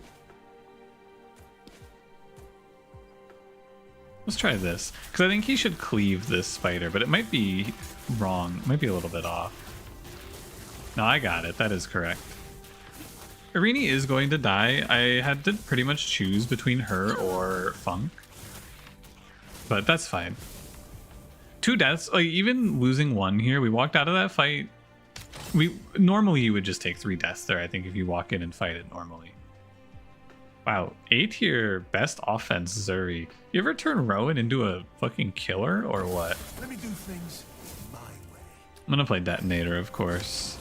Let's try this. Because I think he should cleave this spider, but it might be wrong. It might be a little bit off. No, I got it. That is correct. Arini is going to die. I had to pretty much choose between her or Funk. But that's fine. 2 deaths, like even losing 1 here, we walked out of that fight. Normally you would just take 3 deaths there, I think, if you walk in and fight it normally. Wow, A tier best offense, Zuri. You ever turn Rowan into a fucking killer or what? Let me do things my way. I'm gonna play Detonator, of course.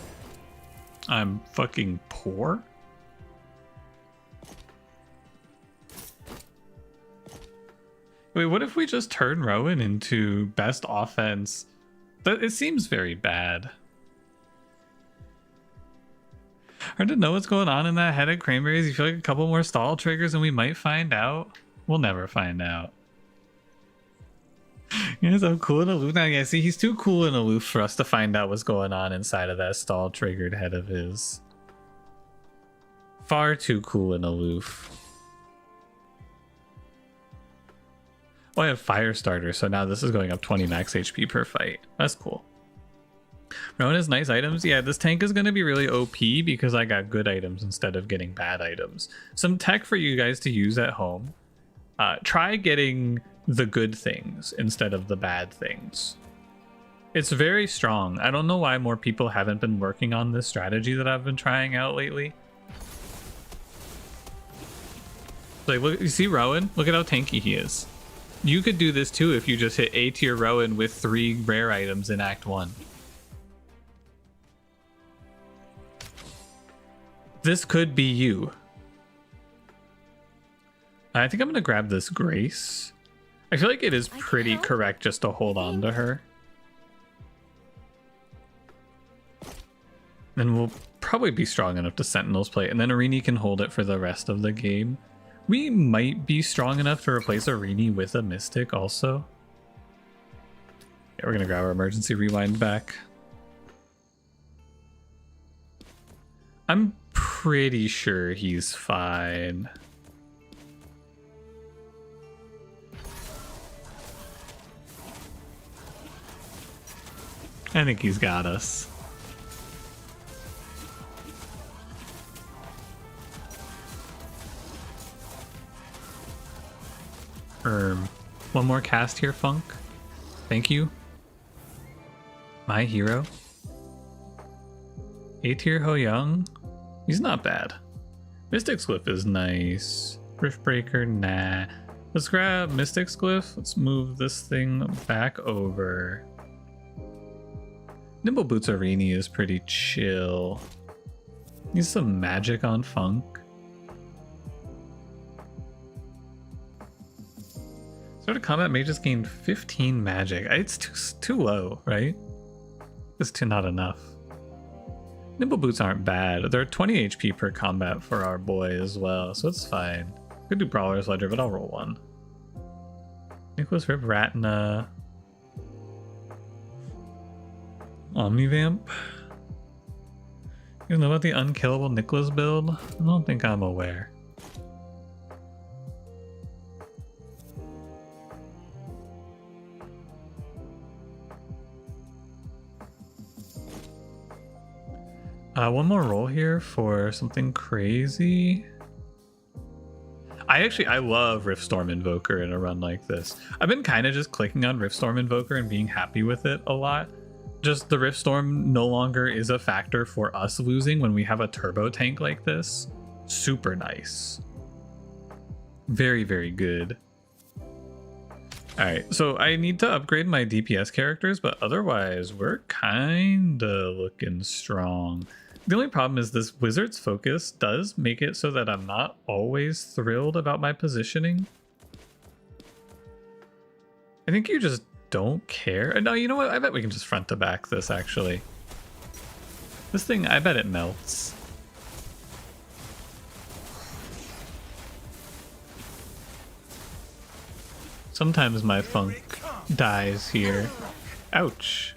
I'm fucking poor. Wait, what if we just turn Rowan into best offense? It seems very bad. Hard to know what's going on in that head of Cranberries. You feel like a couple more stall triggers and we might find out? We'll never find out. He's so cool and aloof now. Yeah, see, he's too cool and aloof for us to find out what's going on inside of that stall triggered head of his. Far too cool and aloof. Oh, I have fire starter, so now this is going up 20 max HP per fight. That's cool. Rowan has nice items. Yeah, this tank is going to be really OP because I got good items instead of getting bad items. Some tech for you guys to use at home. Try getting the good things instead of the bad things. It's very strong. I don't know why more people haven't been working on this strategy that I've been trying out lately. Like, look, you see Rowan? Look at how tanky he is. You could do this too if you just hit A tier Rowan with 3 rare items in Act 1. This could be you. I think I'm gonna grab this Grace. I feel like it is pretty correct just to hold on to her. Then we'll probably be strong enough to Sentinel's plate, and then Arini can hold it for the rest of the game. We might be strong enough to replace Arini with a Mystic also. Yeah, we're gonna grab our emergency rewind back. I'm pretty sure he's fine. I think he's got us. One more cast here, Funk. Thank you. My hero. A tier Ho Young. He's not bad. Mystic Glyph is nice. Riftbreaker, nah. Let's grab Mystic Glyph. Let's move this thing back over. Nimble Boots Arini is pretty chill. Needs some magic on Funk. Start of combat may just gain 15 magic. It's too low, right? It's not enough. Nimble Boots aren't bad. They're 20 HP per combat for our boy as well, so it's fine. Could do Brawler's Ledger, but I'll roll one. Nicholas Rip Ratna. Omnivamp. You know about the unkillable Nicholas build? I don't think I'm aware. One more roll here for something crazy. I love Riftstorm Invoker in a run like this. I've been kind of just clicking on Riftstorm Invoker and being happy with it a lot. Just the Riftstorm no longer is a factor for us losing when we have a turbo tank like this. Super nice. Very, very good. Alright, so I need to upgrade my DPS characters, but otherwise we're kinda looking strong. The only problem is this Wizard's Focus does make it so that I'm not always thrilled about my positioning. I think you just don't care. No, you know what? I bet we can just front to back this, actually. This thing, I bet it melts. Sometimes my Funk dies here. Ouch.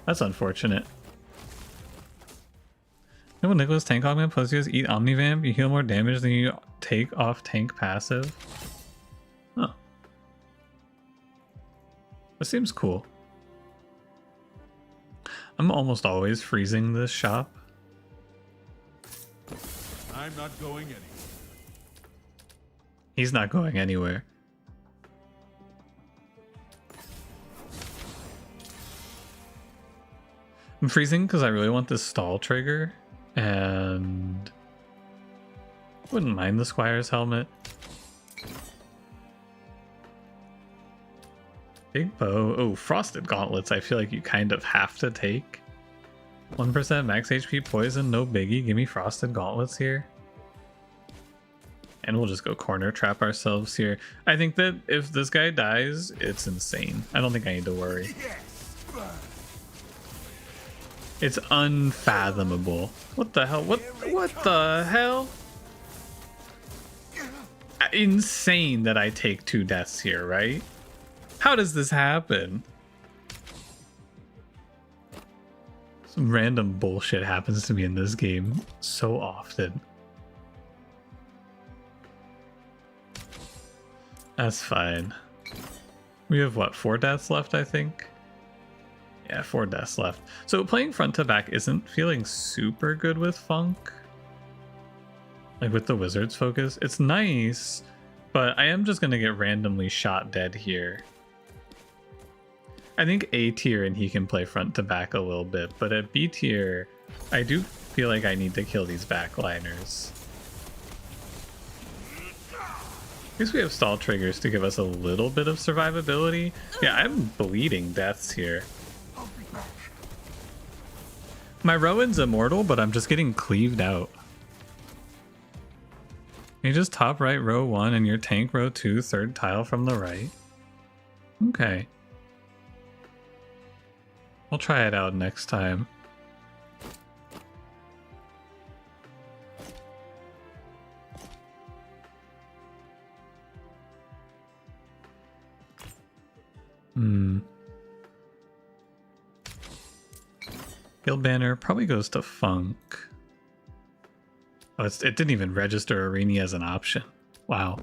That's unfortunate. You know what Nicholas Tank Augment plus you guys eat Omnivamp? You heal more damage than you take off tank passive. Huh. That seems cool. I'm almost always freezing this shop. I'm not going anywhere. He's not going anywhere. I'm freezing because I really want this stall trigger. And wouldn't mind the Squire's helmet. Big bow. Oh, frosted gauntlets. I feel like you kind of have to take. 1% max HP poison, no biggie. Give me frosted gauntlets here. And we'll just go corner trap ourselves here. I think that if this guy dies, it's insane. I don't think I need to worry. It's unfathomable. What the hell? What the hell? Insane that I take 2 deaths here, right? How does this happen? Some random bullshit happens to me in this game so often. That's fine. We have what, 4 deaths left, I think? Yeah, 4 deaths left. So playing front to back isn't feeling super good with Funk. Like with the Wizard's focus. It's nice, but I am just gonna get randomly shot dead here. I think A tier and he can play front to back a little bit, but at B tier, I do feel like I need to kill these backliners. At least we have stall triggers to give us a little bit of survivability. Yeah, I'm bleeding deaths here. My Rowan's immortal, but I'm just getting cleaved out. You just top right row 1 and your tank row 2, 3rd tile from the right. Okay. I'll try it out next time. Guild banner probably goes to Funk. Oh, it didn't even register Arini as an option. Wow.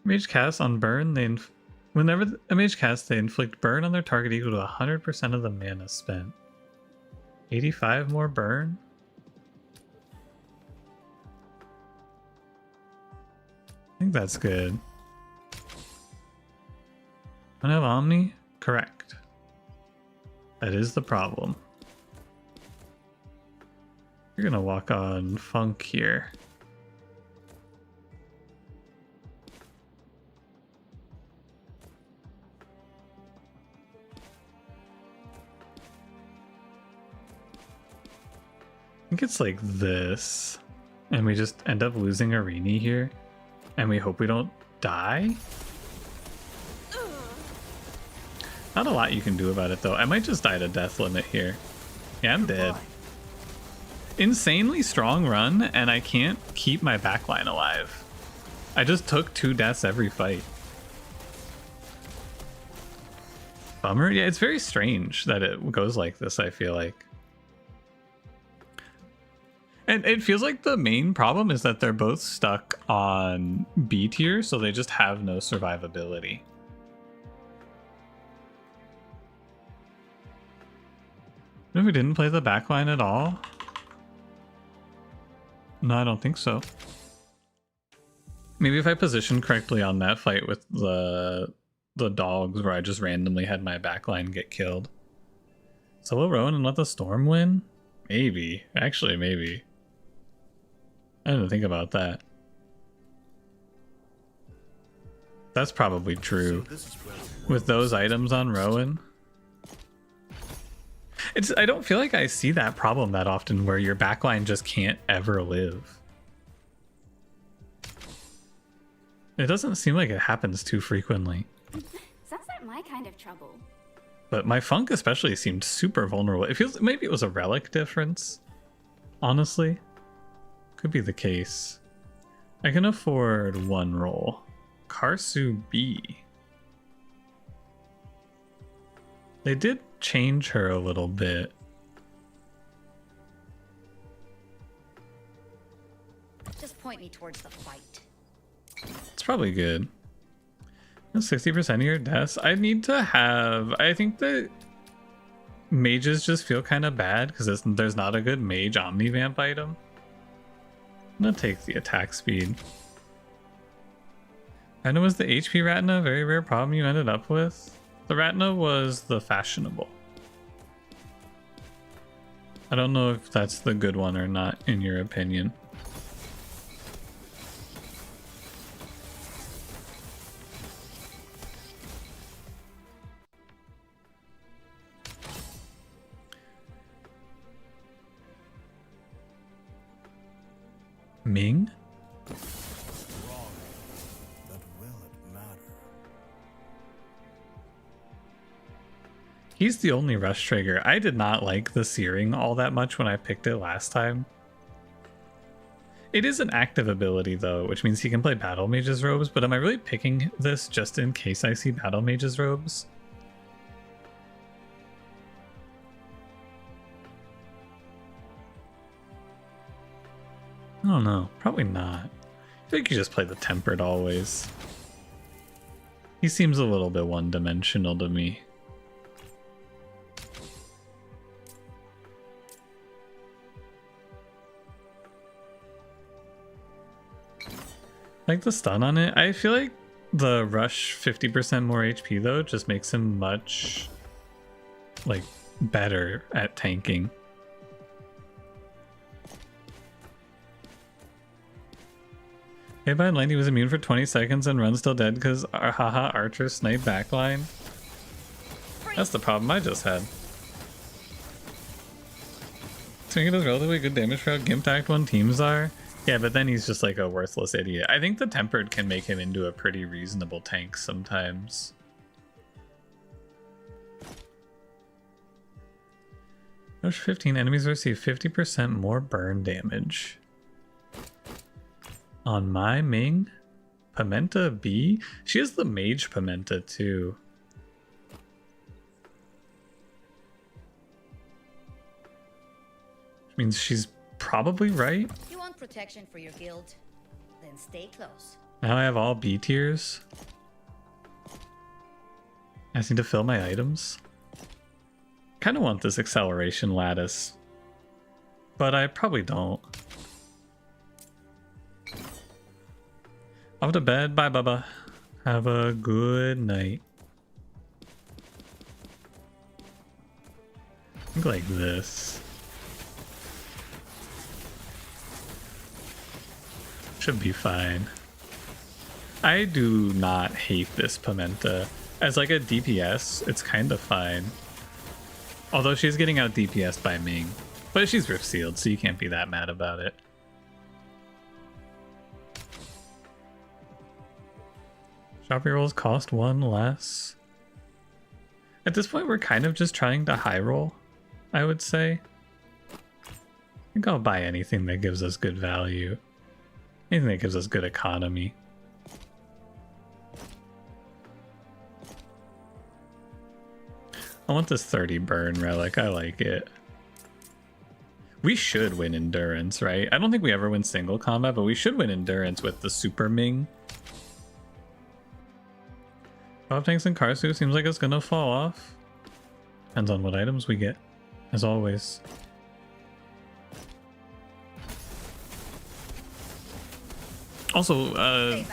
Mage cast on burn, whenever a mage casts, they inflict burn on their target equal to 100% of the mana spent. 85 more burn? I think that's good. I have Omni? Correct. That is the problem. You're gonna walk on Funk here. I think it's like this, and we just end up losing Arini here, and we hope we don't die. Not a lot you can do about it though. I might just die to death limit here. Yeah, I'm dead. Insanely strong run, and I can't keep my backline alive. I just took 2 deaths every fight. Bummer. Yeah, it's very strange that it goes like this, I feel like. And it feels like the main problem is that they're both stuck on B tier, so they just have no survivability. If we didn't play the backline at all? No, I don't think so. Maybe if I positioned correctly on that fight with the dogs where I just randomly had my backline get killed. Solo Rowan and let the storm win? Maybe. Actually, maybe. I didn't think about that. That's probably true. With those items on Rowan. I don't feel like I see that problem that often where your backline just can't ever live. It doesn't seem like it happens too frequently. Sounds like my kind of trouble. But my Funk especially seemed super vulnerable. It feels maybe it was a relic difference. Honestly. Could be the case. I can afford 1 roll. Karsu B. They did change her a little bit. Just point me towards the fight. It's probably good. 60% of your deaths. I need to have... I think that mages just feel kind of bad because there's not a good mage Omnivamp item. I'm gonna take the attack speed. And it was the HP Ratna, very rare problem you ended up with. The Ratna was the fashionable. I don't know if that's the good one or not, in your opinion. Ming? Wrong. But will it matter? He's the only rush trigger. I did not like the searing all that much when I picked it last time. It is an active ability though, which means he can play Battle Mage's Robes, but am I really picking this just in case I see Battle Mage's Robes? I don't know, probably not. I think you just play the Tempered always. He seems a little bit one-dimensional to me. Like the stun on it, I feel like the rush 50% more HP though just makes him much like better at tanking. Hey, by lane, he was immune for 20 seconds and runs still dead because haha archer snipe backline. That's the problem I just had. Swinging does relatively good damage for how gimped Act 1 teams are. Yeah, but then he's just like a worthless idiot. I think the Tempered can make him into a pretty reasonable tank sometimes. Rush 15 enemies receive 50% more burn damage. On my Ming? Pimenta B? She has the Mage Pimenta too. Which means she's probably right. You want protection for your guild? Then stay close. Now I have all B tiers. I just need to fill my items. Kind of want this acceleration lattice, but I probably don't. Off to bed. Bye, Bubba. Have a good night. Think like this. Should be fine. I do not hate this Pimenta. As like a DPS, it's kind of fine. Although she's getting out DPS by Ming. But she's Rift Sealed, so you can't be that mad about it. Shop rolls cost 1 less. At this point, we're kind of just trying to high roll, I would say. I think I'll buy anything that gives us good value. Anything that gives us good economy. I want this 30 burn relic. I like it. We should win endurance, right? I don't think we ever win single combat, but we should win endurance with the Super Ming. Top tanks and Karsu seems like it's gonna fall off. Depends on what items we get, as always. Also, I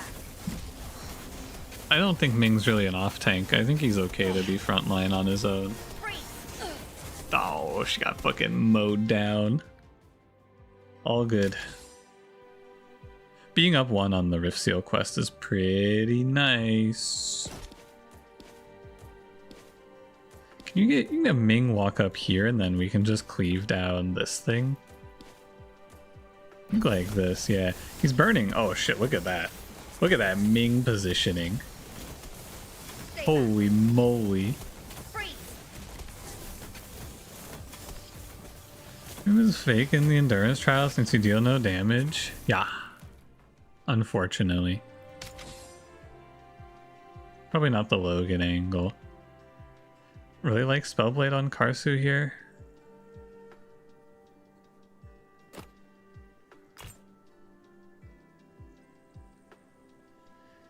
don't think Ming's really an off tank. I think he's okay to be frontline on his own. Oh, she got fucking mowed down. All good. Being up 1 on the Rift Seal quest is pretty nice. Can you get Ming walk up here and then we can just cleave down this thing? Look like this, yeah. He's burning. Oh shit, look at that. Look at that Ming positioning. Holy moly. It was fake in the endurance trial since you deal no damage. Yeah. Unfortunately. Probably not the Logan angle. Really like Spellblade on Karsu here.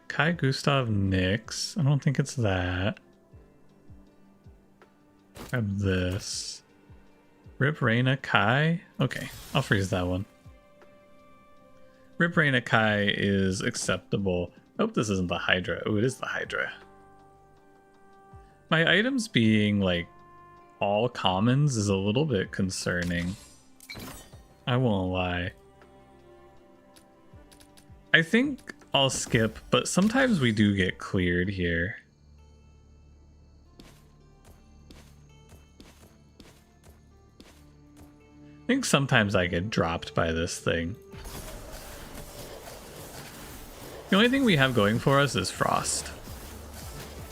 Kai Gustav Nix. I don't think it's that. Grab this. Rip Reina Kai. Okay, I'll freeze that one. Rip Reina Kai is acceptable. I hope this isn't the Hydra. Oh, it is the Hydra. My items being like all commons is a little bit concerning. I won't lie. I think I'll skip, but sometimes we do get cleared here. I think sometimes I get dropped by this thing. The only thing we have going for us is Frost.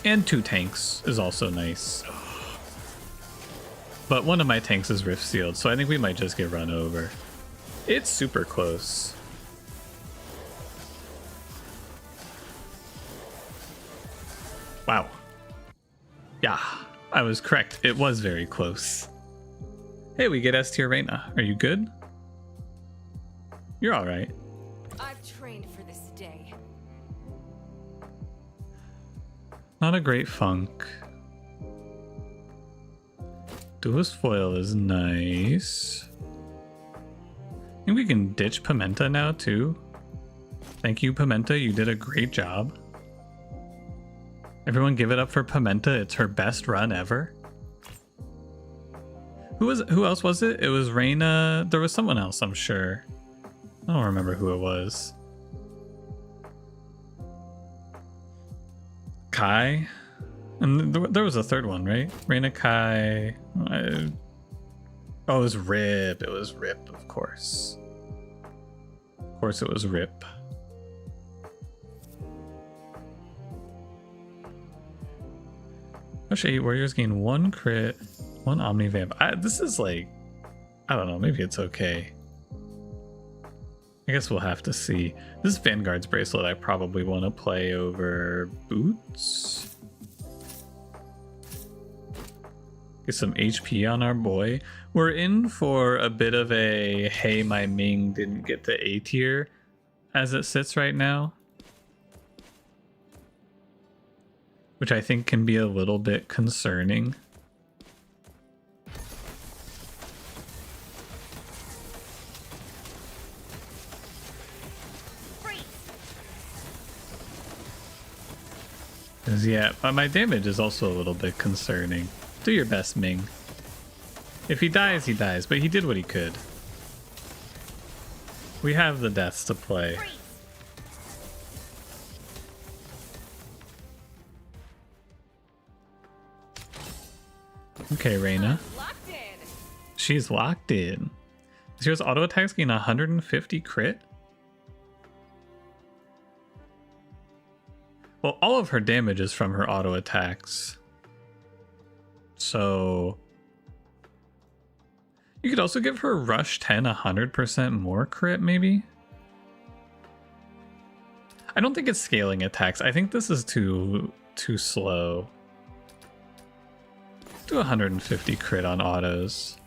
And 2 tanks is also nice. But one of my tanks is Rift Sealed, so I think we might just get run over. It's super close. Wow. Yeah, I was correct. It was very close. Hey, we get S tier Reina. Are you good? You're alright. I've trained for this day. Not a great funk. Duelist foil is nice. I think we can ditch Pimenta now too. Thank you, Pimenta. You did a great job. Everyone give it up for Pimenta. It's her best run ever. Who else was it? It was Reina. There was someone else, I'm sure. I don't remember who it was. Kai? And there was a third one, right? Reina, Kai. Oh, it was Rip. It was Rip, of course. Of course, it was Rip. Rush 8 Warriors gain 1 crit, 1 Omnivamp. This is like, I don't know, maybe it's okay. I guess we'll have to see. This Vanguard's bracelet I probably want to play over Boots. Get some HP on our boy. We're in for a bit of a, hey, my Ming didn't get the A tier as it sits right now. Which I think can be a little bit concerning. Because yeah, my damage is also a little bit concerning. Do your best, Ming. If he dies, he dies, but he did what he could. We have the deaths to play. Okay, Reina. Locked in. She's locked in. Zero's auto attacks gain 150 crit. Well, all of her damage is from her auto attacks. So you could also give her Rush 10 100% more crit, maybe? I don't think it's scaling attacks. I think this is too slow. Do 150 crit on autos.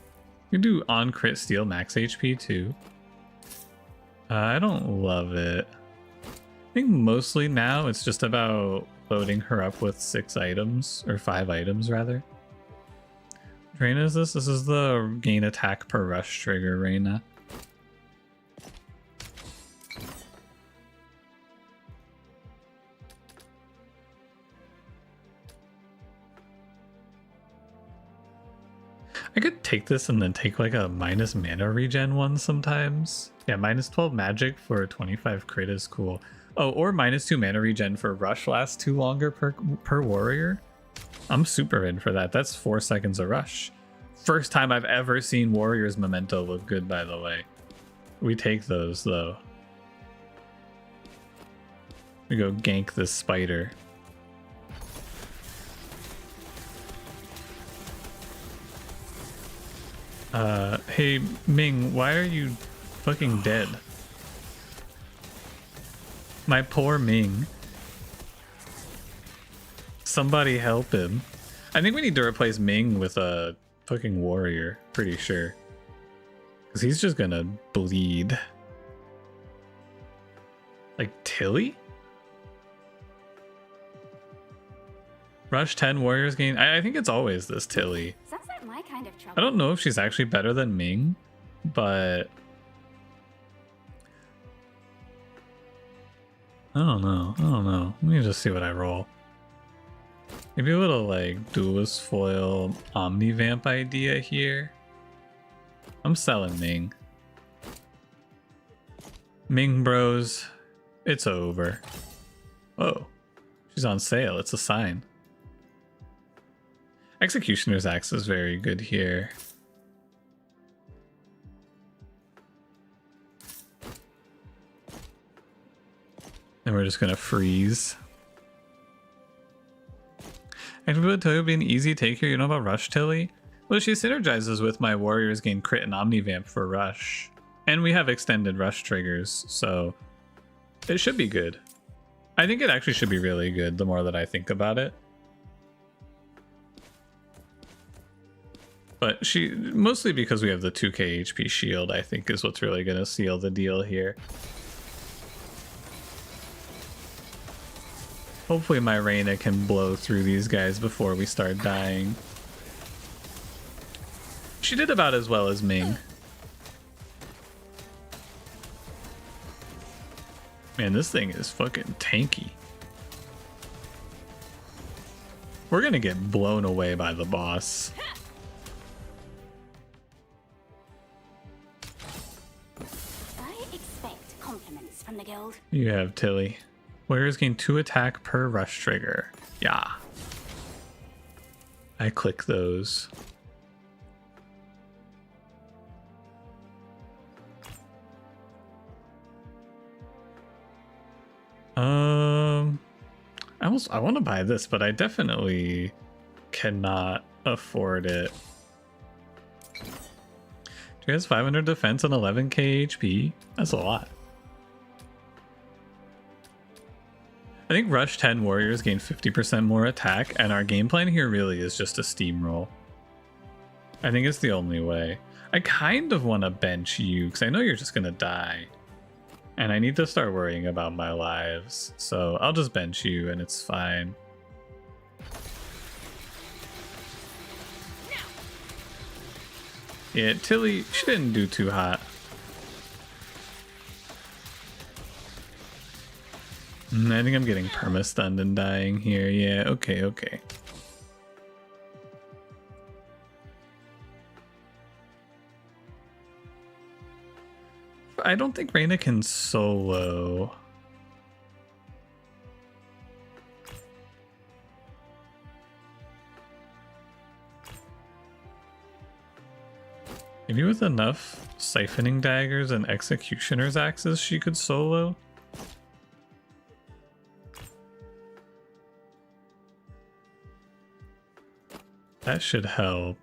You can do on crit steal max HP too. I don't love it. I think mostly now it's just about loading her up with 6 items, or 5 items rather. What Reina is this? This is the gain attack per rush trigger, Reina. I could take this and then take like a minus mana regen one sometimes. Yeah, minus 12 magic for 25 crit is cool. Oh, or minus 2 mana regen for rush lasts 2 longer per warrior. I'm super in for that. That's 4 seconds of rush. First time I've ever seen Warrior's Memento look good, by the way. We take those though. We go gank this spider. Hey, Ming, why are you fucking dead? My poor Ming. Somebody help him. I think we need to replace Ming with a fucking warrior, pretty sure. Because he's just gonna bleed. Like Tilly? Rush 10 warriors gain. I think it's always this Tilly. Sounds like my kind of trouble. I don't know if she's actually better than Ming, but I don't know. Let me just see what I roll. Maybe a little like duelist foil omnivamp idea here. I'm selling Ming. Ming bros, it's over. Oh, she's on sale. It's a sign. Executioner's Axe is very good here. And we're just gonna freeze. And would Tilly be an easy take here? You know about Rush Tilly? Well, she synergizes with my warriors gain crit and omnivamp for rush. And we have extended rush triggers, so it should be good. I think it actually should be really good the more that I think about it. But she, mostly because we have the 2k HP shield, I think is what's really going to seal the deal here. Hopefully my Reyna can blow through these guys before we start dying. She did about as well as Ming. Man, this thing is fucking tanky. We're gonna get blown away by the boss. I expect compliments from the guild. You have Tilly. Warriors gain 2 attack per rush trigger. Yeah. I click those. I want to buy this, but I definitely cannot afford it. She has 500 defense and 11k HP. That's a lot. I think Rush 10 Warriors gain 50% more attack, and our game plan here really is just a steamroll. I think it's the only way. I kind of want to bench you, because I know you're just going to die. And I need to start worrying about my lives. So I'll just bench you, and it's fine. Yeah, Tilly, she didn't do too hot. I think I'm getting perma-stunned and dying here. Yeah, okay. I don't think Reyna can solo. Maybe with enough siphoning daggers and executioner's axes she could solo. That should help.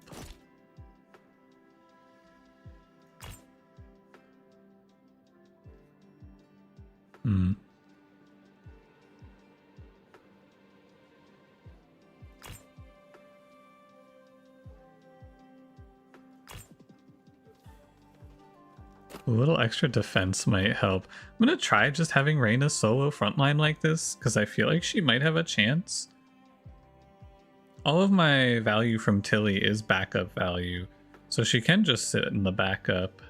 A little extra defense might help. I'm gonna try just having Reyna solo frontline like this, because I feel like she might have a chance. All of my value from Tilly is backup value, so she can just sit in the backup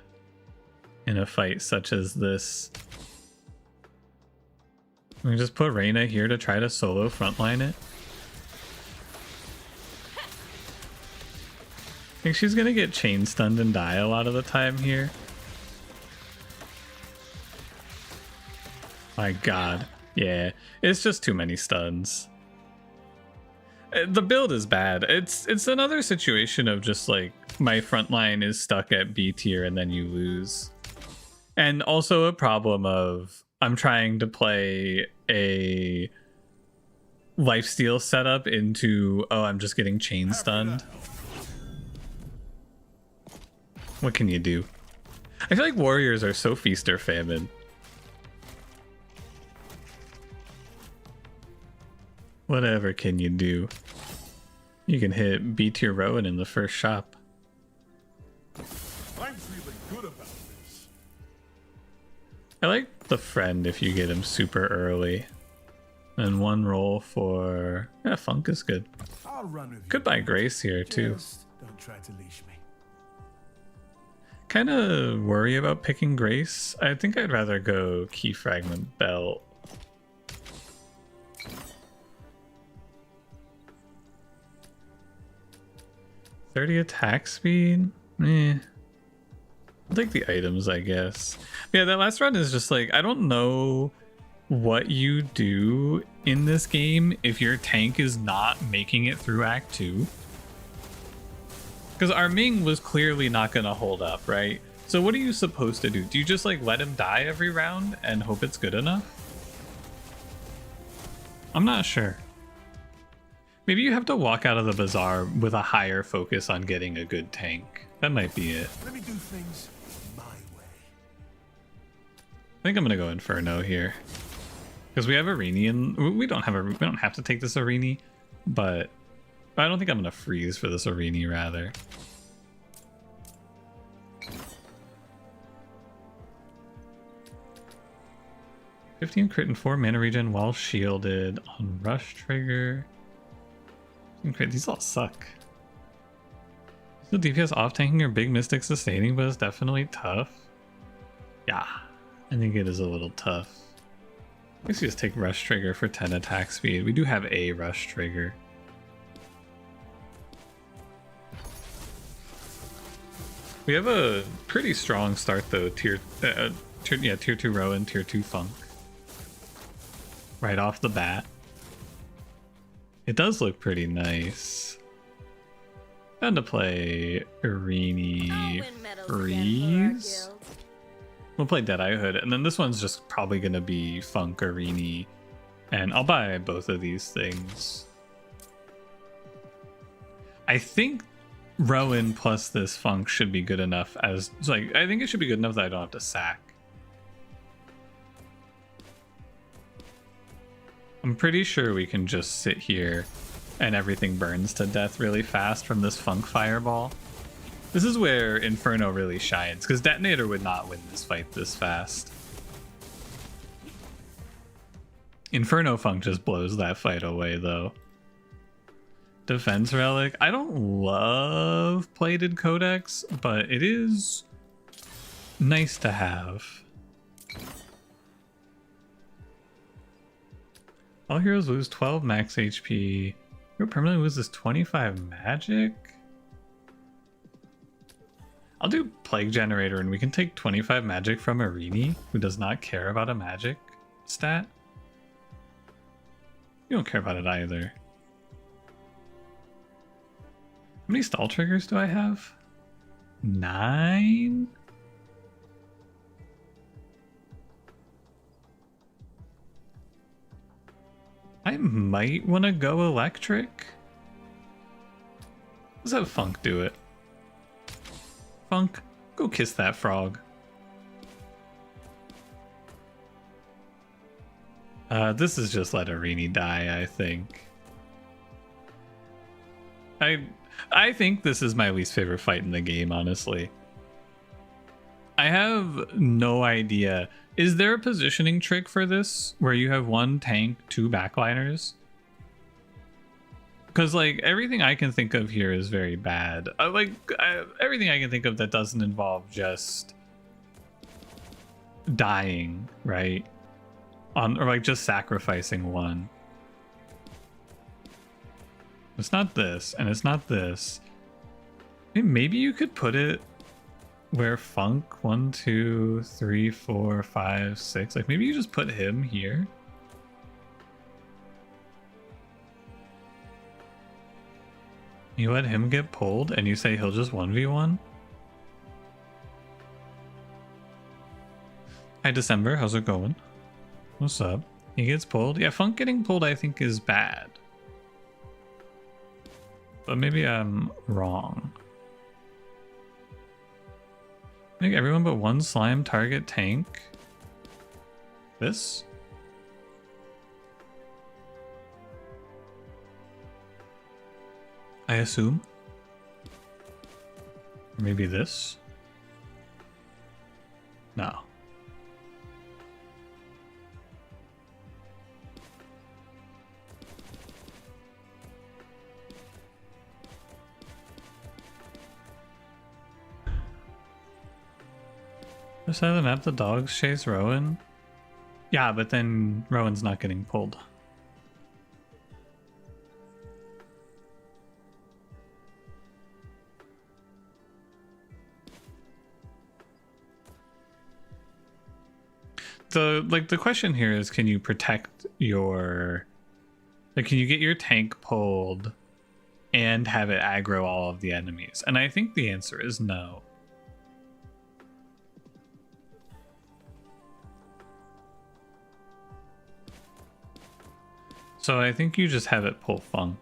in a fight such as this. We just put Reyna here to try to solo frontline it. I think she's gonna get chain stunned and die a lot of the time here. My god. Yeah, it's just too many stuns. The build is bad. It's another situation of just like my frontline is stuck at B tier and then you lose. And also a problem of I'm trying to play a lifesteal setup into, oh, I'm just getting chain stunned. What can you do? I feel like warriors are so feast or famine. Whatever can you do? You can hit B tier Rowan in the first shop. I'm feeling good about this. I like the friend if you get him super early. And one roll for... yeah, Funk is good. I'll run with you. Could buy Grace here too. Just don't try to leash me. Kind of worry about picking Grace. I think I'd rather go Key Fragment Belt. $30 attack speed? Eh. I'll take the items, I guess. Yeah, that last run is just like, I don't know what you do in this game if your tank is not making it through Act 2. Because our Ming was clearly not going to hold up, right? So what are you supposed to do? Do you just like let him die every round and hope it's good enough? I'm not sure. Maybe you have to walk out of the bazaar with a higher focus on getting a good tank. That might be it. Let me do things my way. I think I'm gonna go Inferno here. Because we have Arini and we don't have to take this Arini, but I don't think I'm gonna freeze for this Arini rather. 15 crit and 4 mana regen while shielded on rush trigger. These all suck. The DPS off tanking or big mystic sustaining, but it's definitely tough. Yeah, I think it is a little tough. I guess you just take rush trigger for 10 attack speed. We do have a rush trigger. We have a pretty strong start though. Tier 2 Rowan, tier 2 Funk. Right off the bat. It does look pretty nice. Time to play Irini Freeze. We'll play Deadeye Hood, and then this one's just probably gonna be Funk Irini. And I'll buy both of these things. I think Rowan plus this Funk should be good enough as like I think it should be good enough that I don't have to sack. I'm pretty sure we can just sit here and everything burns to death really fast from this Funk Fireball. This is where Inferno really shines, because Detonator would not win this fight this fast. Inferno Funk just blows that fight away though. Defense Relic. I don't love Plated Codex, but it is nice to have. All heroes lose 12 max HP. Hero permanently loses 25 magic? I'll do Plague Generator and we can take 25 magic from Irini, who does not care about a magic stat. You don't care about it either. How many stall triggers do I have? 9? I might want to go electric. Let's have Funk do it. Funk, go kiss that frog. This is just let Irini die, I think. I think this is my least favorite fight in the game, honestly. I have no idea. Is there a positioning trick for this where you have 1 tank, 2 backliners? Because like everything I can think of here is very bad. Everything I can think of that doesn't involve just dying, right? Or like just sacrificing 1. It's not this, and it's not this. Maybe you could put it where Funk 1, 2, 3, 4, 5, 6. Like maybe you just put him here. You let him get pulled and you say he'll just 1v1? Hi December, how's it going? What's up? He gets pulled. Yeah, Funk getting pulled I think is bad. But maybe I'm wrong. Make everyone but 1 slime target tank. This? I assume. Or maybe this? No. Other side of the map, the dogs chase Rowan. Yeah, but then Rowan's not getting pulled. The question here is, can you protect your, like, can you get your tank pulled and have it aggro all of the enemies? And I think the answer is no. So I think you just have it pull Funk.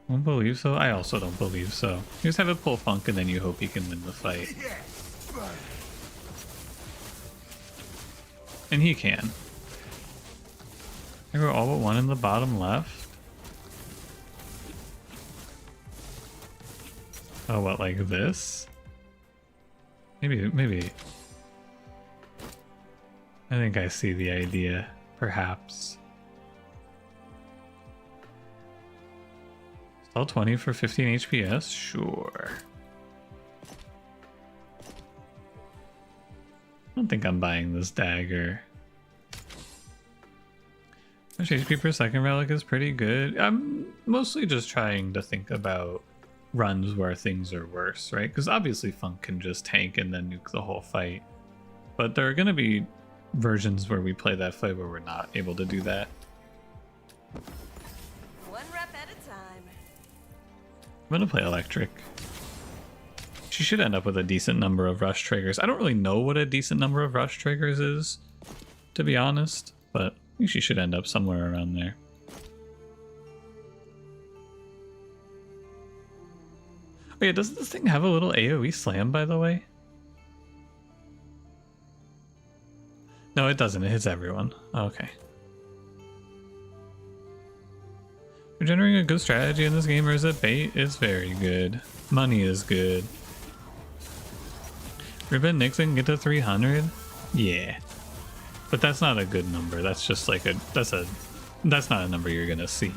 Don't believe so? I also don't believe so. You just have it pull Funk and then you hope he can win the fight. And he can. I go all but 1 in the bottom left. Oh, what, like this? Maybe. I think I see the idea, perhaps. Stall 20 for 15 HPS? Sure. I don't think I'm buying this dagger. How much HP per second relic is pretty good. I'm mostly just trying to think about runs where things are worse, right? Because obviously Funk can just tank and then nuke the whole fight. But there are going to be versions where we play that fight where we're not able to do that. One rep at a time. I'm going to play Electric. She should end up with a decent number of rush triggers. I don't really know what a decent number of rush triggers is, to be honest, but I think she should end up somewhere around there. Oh yeah, doesn't this thing have a little AoE slam, by the way? No, it doesn't. It hits everyone. Okay. We're generating a good strategy in this game, or is it bait? It's very good. Money is good. Ribbon Nixon get to 300? Yeah. But that's not a good number. That's just like that's not a number you're gonna see.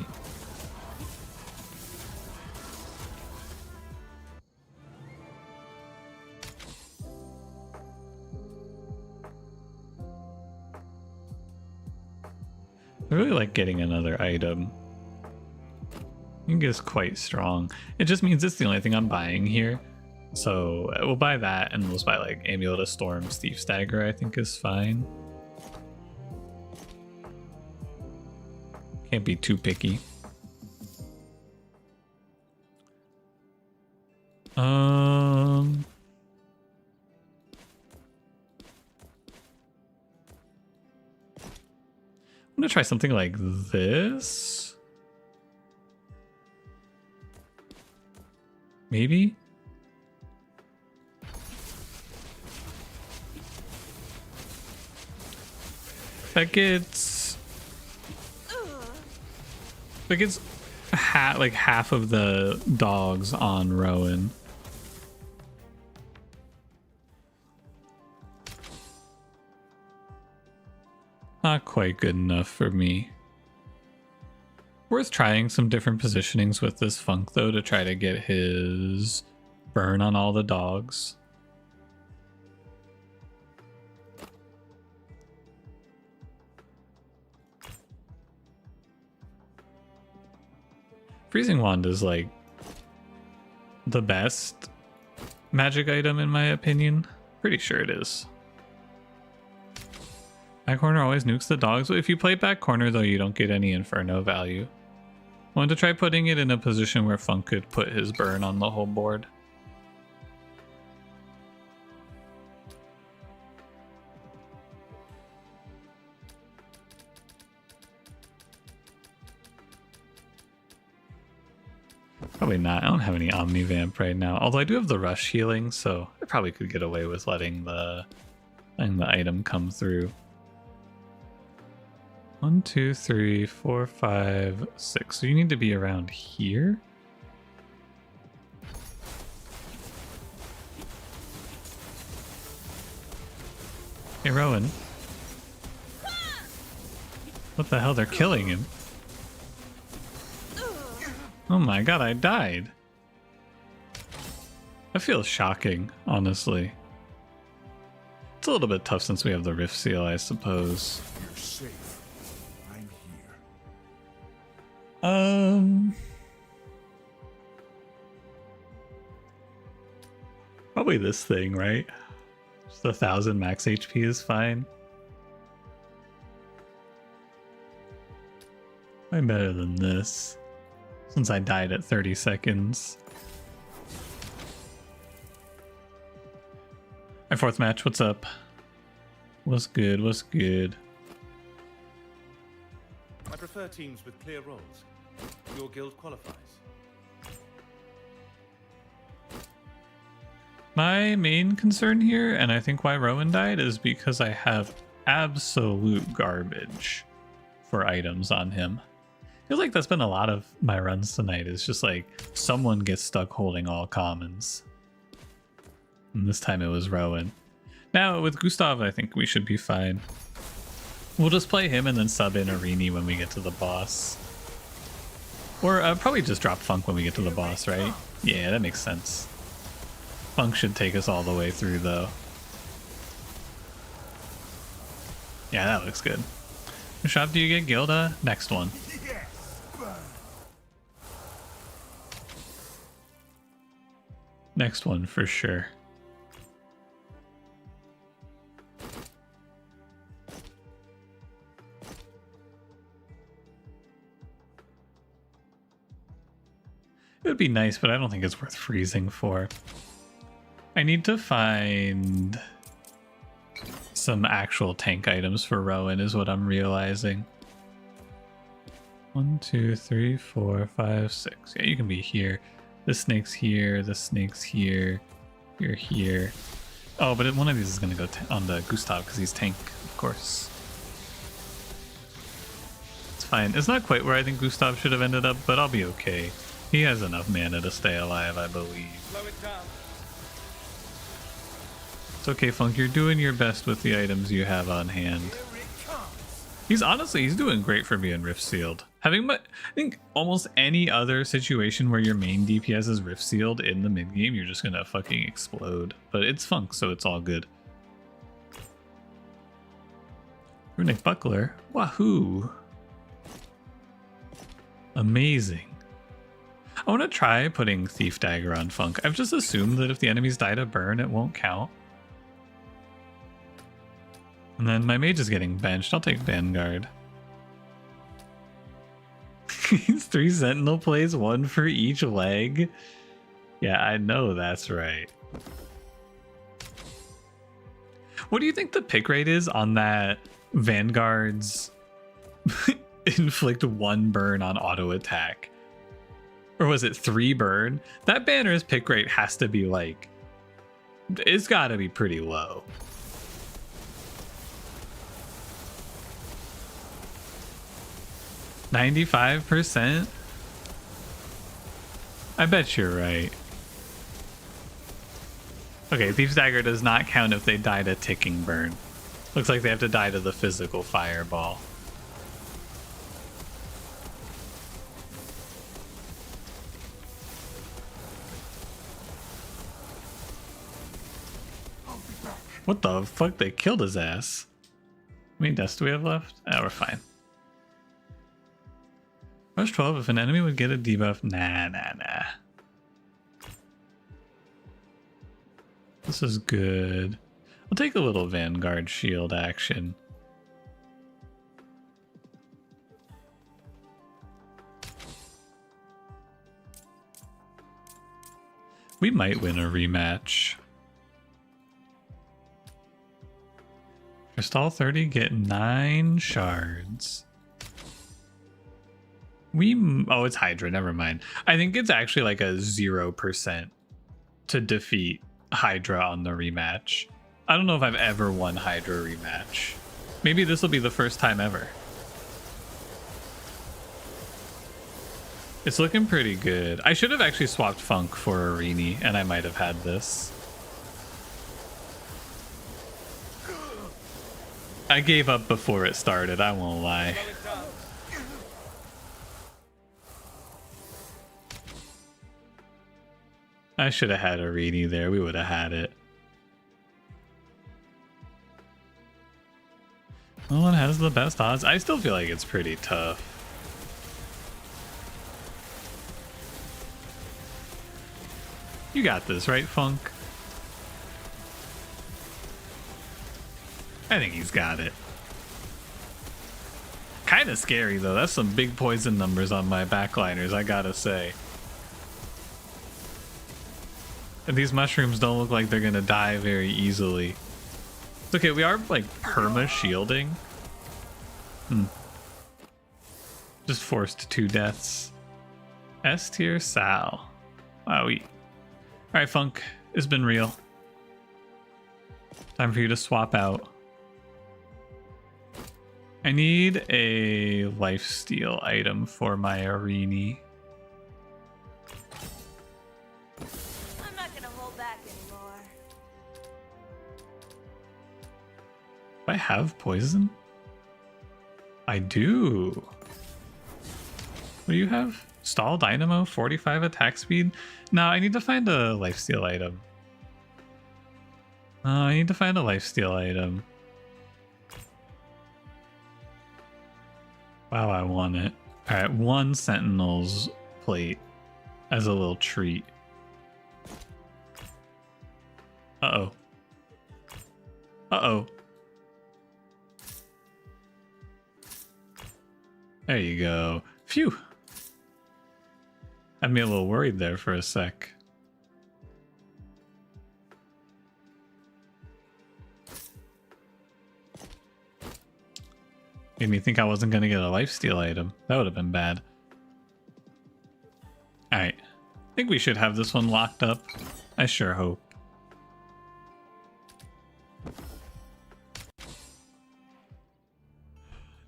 I really like getting another item. I think it's quite strong. It just means it's the only thing I'm buying here. So we'll buy that, and we'll buy like Amulet of Storms, Thief's Dagger, I think is fine. Can't be too picky. I'm gonna try something like this. Maybe? That gets like half of the dogs on Rowan. Not quite good enough for me. Worth trying some different positionings with this Funk though to try to get his burn on all the dogs. Freezing Wand is like the best magic item in my opinion. Pretty sure it is. Back corner always nukes the dogs. If you play back corner though, you don't get any Inferno value. I wanted to try putting it in a position where Funk could put his burn on the whole board. Probably not. I don't have any Omnivamp right now. Although I do have the rush healing, so I probably could get away with letting the item come through. 1, 2, 3, 4, 5, 6. So you need to be around here. Hey, Rowan. What the hell? They're killing him. Oh my god, I died. That feels shocking, honestly. It's a little bit tough since we have the Rift Seal, I suppose. You're safe. I'm here. Probably this thing, right? Just 1,000 max HP is fine. I'm better than this. Since I died at 30 seconds. My fourth match, what's up? What's good, what's good? I prefer teams with clear roles. Your guild qualifies. My main concern here, and I think why Rowan died, is because I have absolute garbage for items on him. I feel like that's been a lot of my runs tonight. It's just like someone gets stuck holding all commons. And this time it was Rowan. Now with Gustav, I think we should be fine. We'll just play him and then sub in Arini when we get to the boss. Or probably just drop Funk when we get to the boss, right? Yeah, that makes sense. Funk should take us all the way through, though. Yeah, that looks good. Which shop do you get, Gilda? Next one. Next one for sure. It would be nice, but I don't think it's worth freezing for. I need to find some actual tank items for Rowan is what I'm realizing. 1, 2, 3, 4, 5, 6. Yeah, you can be here. The snake's here, the snake's here. You're here. Oh, but one of these is going to go on the Gustav because he's tank, of course. It's fine. It's not quite where I think Gustav should have ended up, but I'll be okay. He has enough mana to stay alive, I believe. Slow it down. It's okay, Funk. You're doing your best with the items you have on hand. Here it comes. He's doing great for being Rift Sealed. I think almost any other situation where your main DPS is Rift Sealed in the mid game, you're just gonna fucking explode. But it's Funk, so it's all good. Runic Buckler. Wahoo! Amazing. I want to try putting Thief Dagger on Funk. I've just assumed that if the enemies die to burn, it won't count. And then my mage is getting benched. I'll take Vanguard. He's 3 sentinel plays, 1 for each leg. Yeah, I know that's right. What do you think the pick rate is on that Vanguard's inflict 1 burn on auto attack? Or was it 3 burn? That banner's pick rate has to be like... It's gotta be pretty low. %95%? I bet you're right. Okay, Thief's Dagger does not count if they die to ticking burn. Looks like they have to die to the physical fireball. What the fuck? They killed his ass. How many deaths do we have left? Oh, we're fine. Rush 12, if an enemy would get a debuff. Nah. This is good. I'll take a little Vanguard shield action. We might win a rematch. Crystal 30, get 9 shards. Oh, it's Hydra, never mind. I think it's actually like a 0% to defeat Hydra on the rematch. I don't know if I've ever won Hydra rematch. Maybe this will be the first time ever. It's looking pretty good. I should have actually swapped Funk for Arini, and I might have had this. I gave up before it started, I won't lie. I should have had Arini there, we would have had it. No one has the best odds. I still feel like it's pretty tough. You got this, right, Funk? I think he's got it. Kind of scary, though. That's some big poison numbers on my backliners, I gotta say. And these mushrooms don't look like they're gonna die very easily. It's okay, we are, like, perma-shielding. Just forced 2 deaths. S tier Sal. Wowie. Alright, Funk. It's been real. Time for you to swap out. I need a lifesteal item for my Arini. I'm not gonna hold back anymore. I have poison? I do. What do you have? Stall Dynamo, 45 attack speed? No, I need to find a lifesteal item. I need to find a lifesteal item. Wow, I want it. Alright, 1 Sentinel's plate as a little treat. Uh-oh. Uh-oh. There you go. Phew. Had me a little worried there for a sec. Made me think I wasn't going to get a lifesteal item. That would have been bad. Alright. I think we should have this one locked up. I sure hope.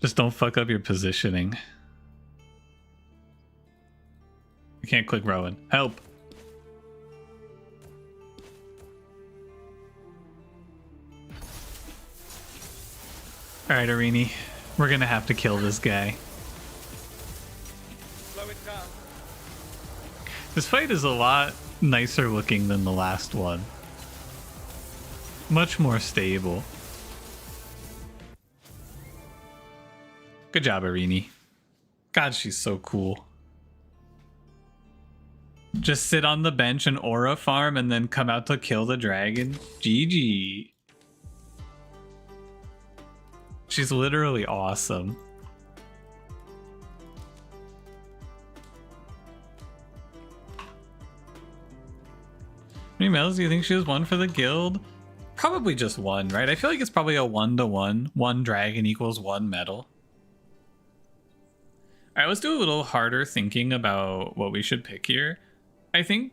Just don't fuck up your positioning. I can't click Rowan. Help! Alright, Arini. We're gonna have to kill this guy. Slow it down. This fight is a lot nicer looking than the last one. Much more stable. Good job, Arini. God, she's so cool. Just sit on the bench and aura farm and then come out to kill the dragon. GG. She's literally awesome. How many medals do you think she has won for the guild? Probably just one, right? I feel like it's probably a 1-to-1. 1 dragon equals 1 medal. Alright, let's do a little harder thinking about what we should pick here. I think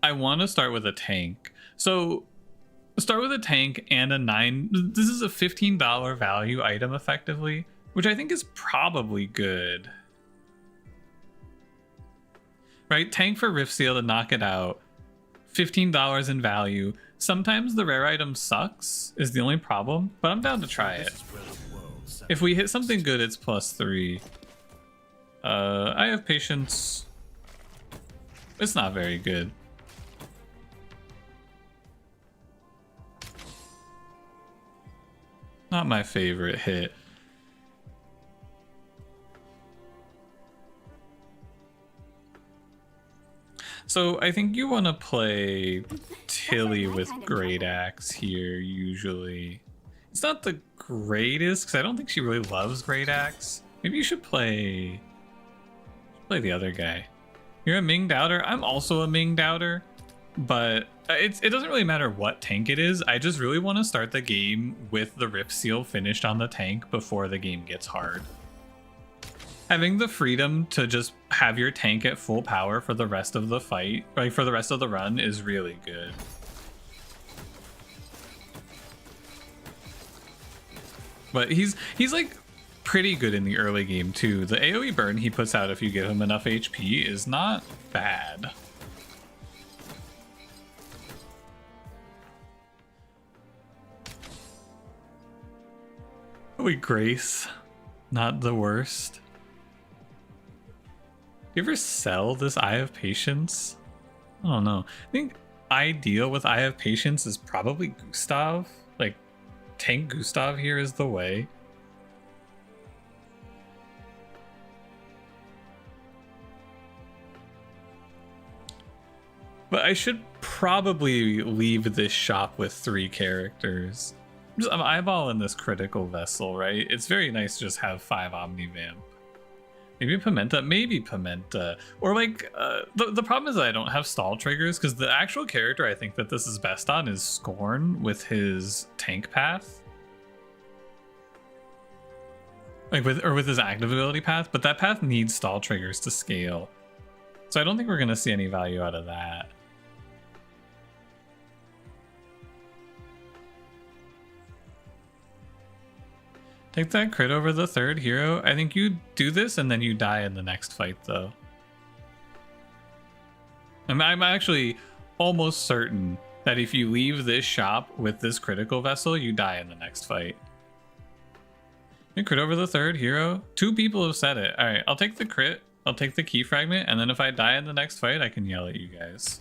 I want to start with a tank. So start with a tank and a 9. This is a $15 value item effectively, which I think is probably good. Right? Tank for Rift Seal to knock it out. $15 in value. Sometimes the rare item sucks is the only problem, but I'm down to try it. If we hit something good, it's +3. I have patience. It's not very good. Not my favorite hit. So I think you want to play Tilly with Great Axe here usually. It's not the greatest because I don't think she really loves Great Axe. Maybe you should play the other guy. You're a Ming Doubter. I'm also a Ming Doubter, but it doesn't really matter what tank it is. I just really want to start the game with the Rift Seal finished on the tank before the game gets hard. Having the freedom to just have your tank at full power for the rest of the fight, like for the rest of the run, is really good. But he's like pretty good in the early game too. The AoE burn he puts out if you give him enough HP is not bad. Grace, not the worst. Do you ever sell this Eye of Patience? I don't know. I think ideal with Eye of Patience is probably Gustav. Like, tank Gustav here is the way. But I should probably leave this shop with 3 characters. I'm eyeballing this critical vessel, right? It's very nice to just have 5 Omnivamp. Maybe Pimenta. Or like, the problem is that I don't have stall triggers, because the actual character I think that this is best on is Scorn with his tank path. Like with his active ability path, but that path needs stall triggers to scale. So I don't think we're gonna see any value out of that. Take that crit over the 3rd hero. I think you do this and then you die in the next fight though. I'm actually almost certain that if you leave this shop with this critical vessel, you die in the next fight. You crit over the third hero. 2 people have said it. All right, I'll take the crit. I'll take the key fragment, and then if I die in the next fight, I can yell at you guys.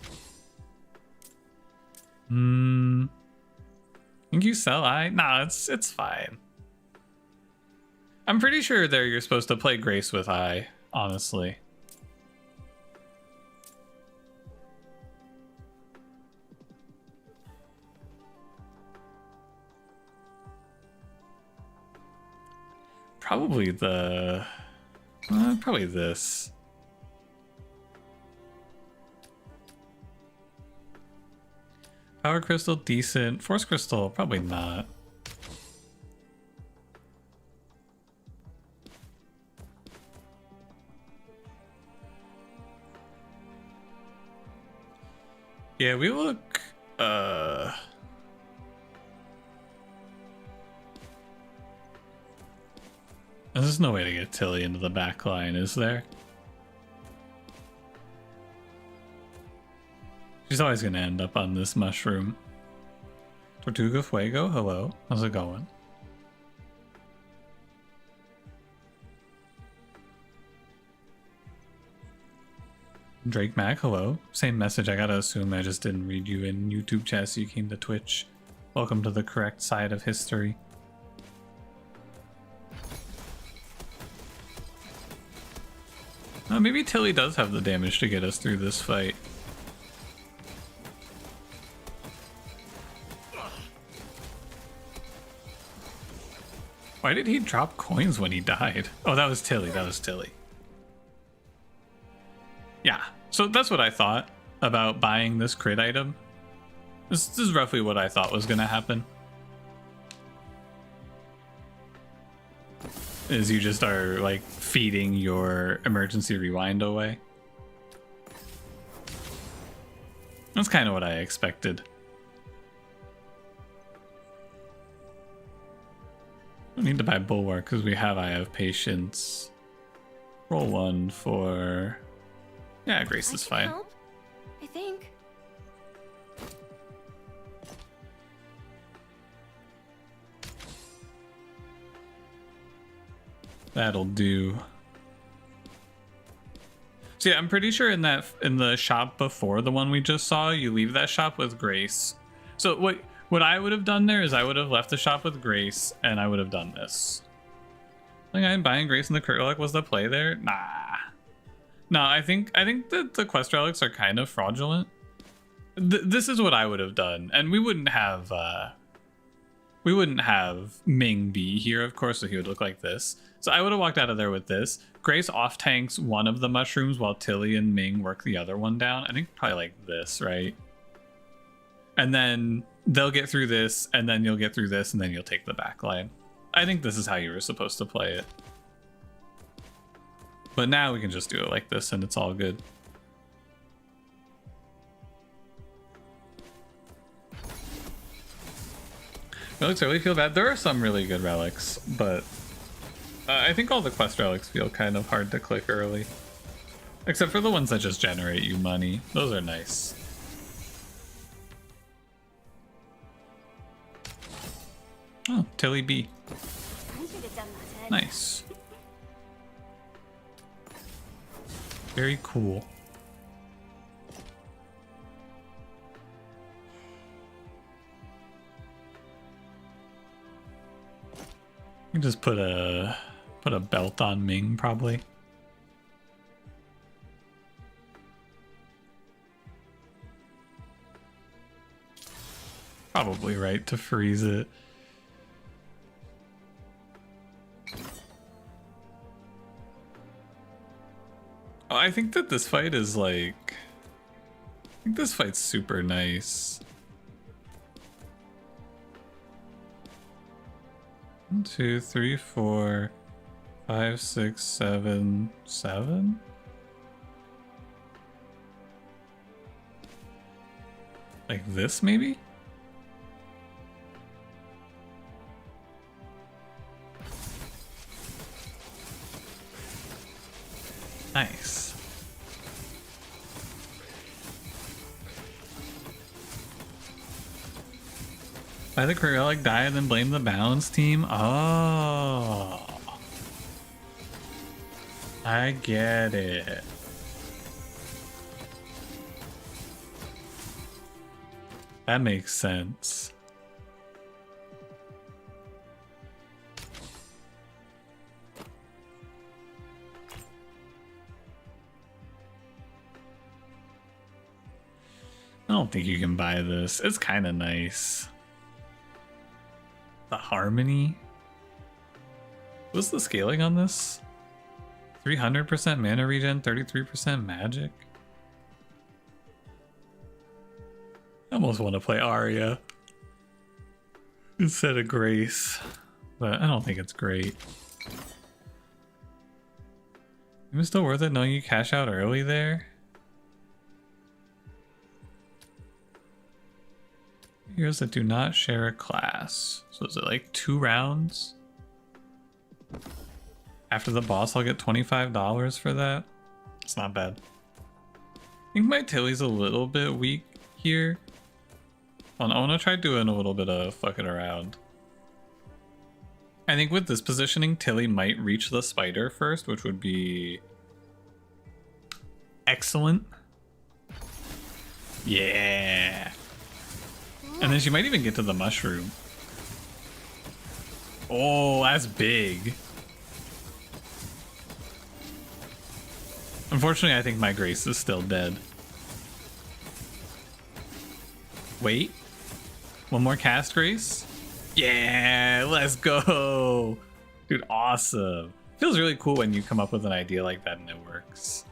Think you sell eye? Nah, it's fine. I'm pretty sure there you're supposed to play Grace with eye, honestly. Probably probably this. Power crystal, decent. Force crystal, probably not. Yeah, we look, there's no way to get Tilly into the back line, is there? She's always gonna end up on this mushroom. Tortuga Fuego, hello. How's it going? Drake Mac, hello. Same message. I gotta assume I just didn't read you in YouTube chat, so you came to Twitch. Welcome to the correct side of history. Maybe Tilly does have the damage to get us through this fight. Why did he drop coins when he died? Oh, that was Tilly. That was Tilly. Yeah, so that's what I thought about buying this crit item. This is roughly what I thought was going to happen. Is you just are like feeding your emergency rewind away. That's kind of what I expected. I need to buy Bulwark because we have Eye of Patience. Roll 1 for... Yeah, Grace is fine. Help? I think. That'll do. So yeah, I'm pretty sure in the shop before the one we just saw, you leave that shop with Grace. So what I would have done there is I would have left the shop with Grace and I would have done this. Like I'm buying Grace in the crit relic was the play there? Nah. No, I think that the quest relics are kind of fraudulent. This is what I would have done, and we wouldn't have Ming be here, of course, so he would look like this. So I would have walked out of there with this. Grace off tanks one of the mushrooms while Tilly and Ming work the other one down. I think probably like this, right? And then they'll get through this, and then you'll get through this, and then you'll take the back line. I think this is how you were supposed to play it. But now we can just do it like this and it's all good. Relics really feel bad. There are some really good relics, but I think all the quest relics feel kind of hard to click early. Except for the ones that just generate you money. Those are nice. Oh, Tilly B. I should have done that. Nice. Very cool. You can just put a belt on Ming probably. Probably right to freeze it. Oh, I think that this fight is like... I think this fight's super nice. 1, 2, 3, 4, 5, 6, 7, 7? Like this, maybe? Nice. Buy the crit relic, die, and then blame the balance team? Oh. I get it. That makes sense. I don't think you can buy this. It's kind of nice. The harmony. What's the scaling on this? 300% mana regen, 33% magic. I almost want to play Arya instead of Grace, but I don't think it's great. It was still worth it knowing you cash out early there. Heroes that do not share a class. So is it like 2 rounds? After the boss, I'll get $25 for that. It's not bad. I think my Tilly's a little bit weak here. I want to try doing a little bit of fucking around. I think with this positioning, Tilly might reach the spider first, which would be excellent. Yeah. And then she might even get to the mushroom. Oh, that's big. Unfortunately, I think my Grace is still dead. Wait. One more cast, Grace? Yeah, let's go. Dude, awesome. Feels really cool when you come up with an idea like that and it works.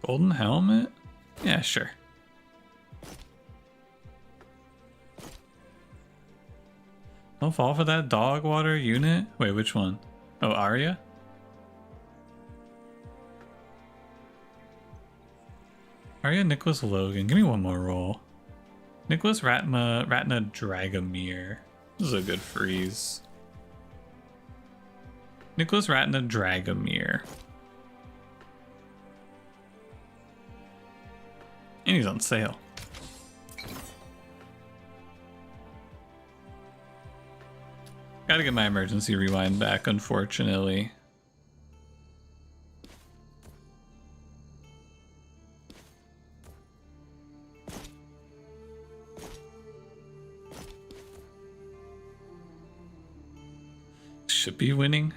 Golden helmet? Yeah, sure. Don't fall for that dog water unit? Wait, which one? Oh, Arya? Arya, Nicholas, Logan. Give me one more roll. Nicholas, Ratna, Dragomir. This is a good freeze. Nicholas, Ratna, Dragomir. And he's on sale. Gotta get my emergency rewind back, unfortunately. Should be winning.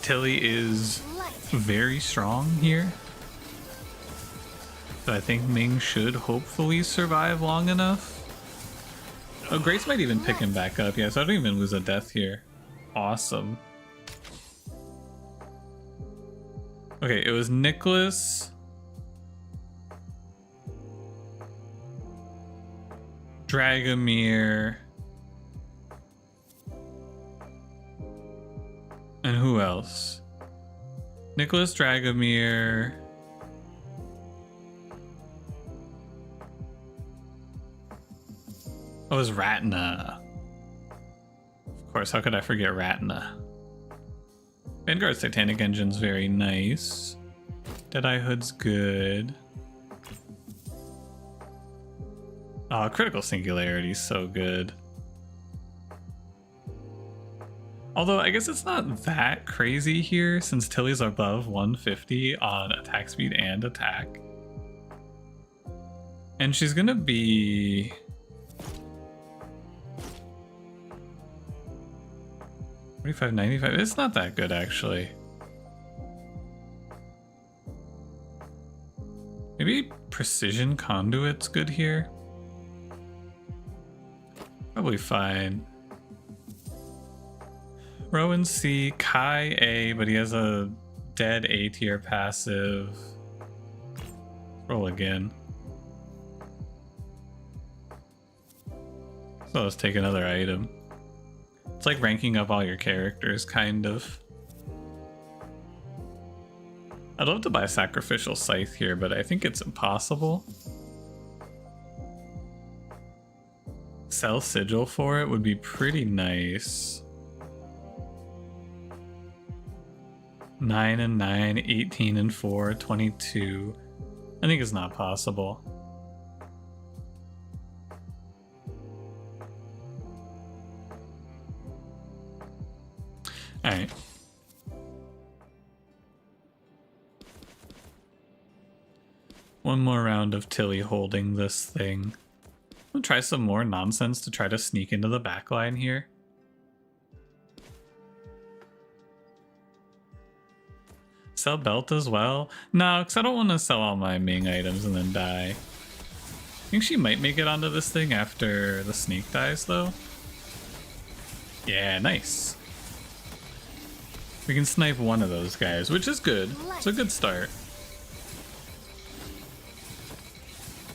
Tilly is very strong here. So I think Ming should hopefully survive long enough. Oh, Grace might even pick him back up. Yeah, so I don't even lose a death here. Awesome. Okay, it was Nicholas, Dragomir, and who else? Nicholas, Dragomir. Oh, it was Ratna. Of course, how could I forget Ratna? Vanguard's Titanic Engine's very nice. Deadeye Hood's good. Oh, Critical Singularity's so good. Although, I guess it's not that crazy here, since Tilly's above 150 on attack speed and attack. And she's gonna be... $45.95. It's not that good, actually. Maybe Precision Conduit's good here. Probably fine. Rowan C, Kai A, but he has a dead A tier passive. Roll again. So let's take another item. It's like ranking up all your characters, kind of. I'd love to buy Sacrificial Scythe here, but I think it's impossible. Sell Sigil for it would be pretty nice. 9 and 9, 18 and 4, 22. I think it's not possible. Alright. One more round of Tilly holding this thing. I'm gonna try some more nonsense to try to sneak into the back line here. Sell belt as well? No, because I don't want to sell all my Ming items and then die. I think she might make it onto this thing after the sneak dies, though. Yeah, nice. We can snipe one of those guys, which is good. It's a good start.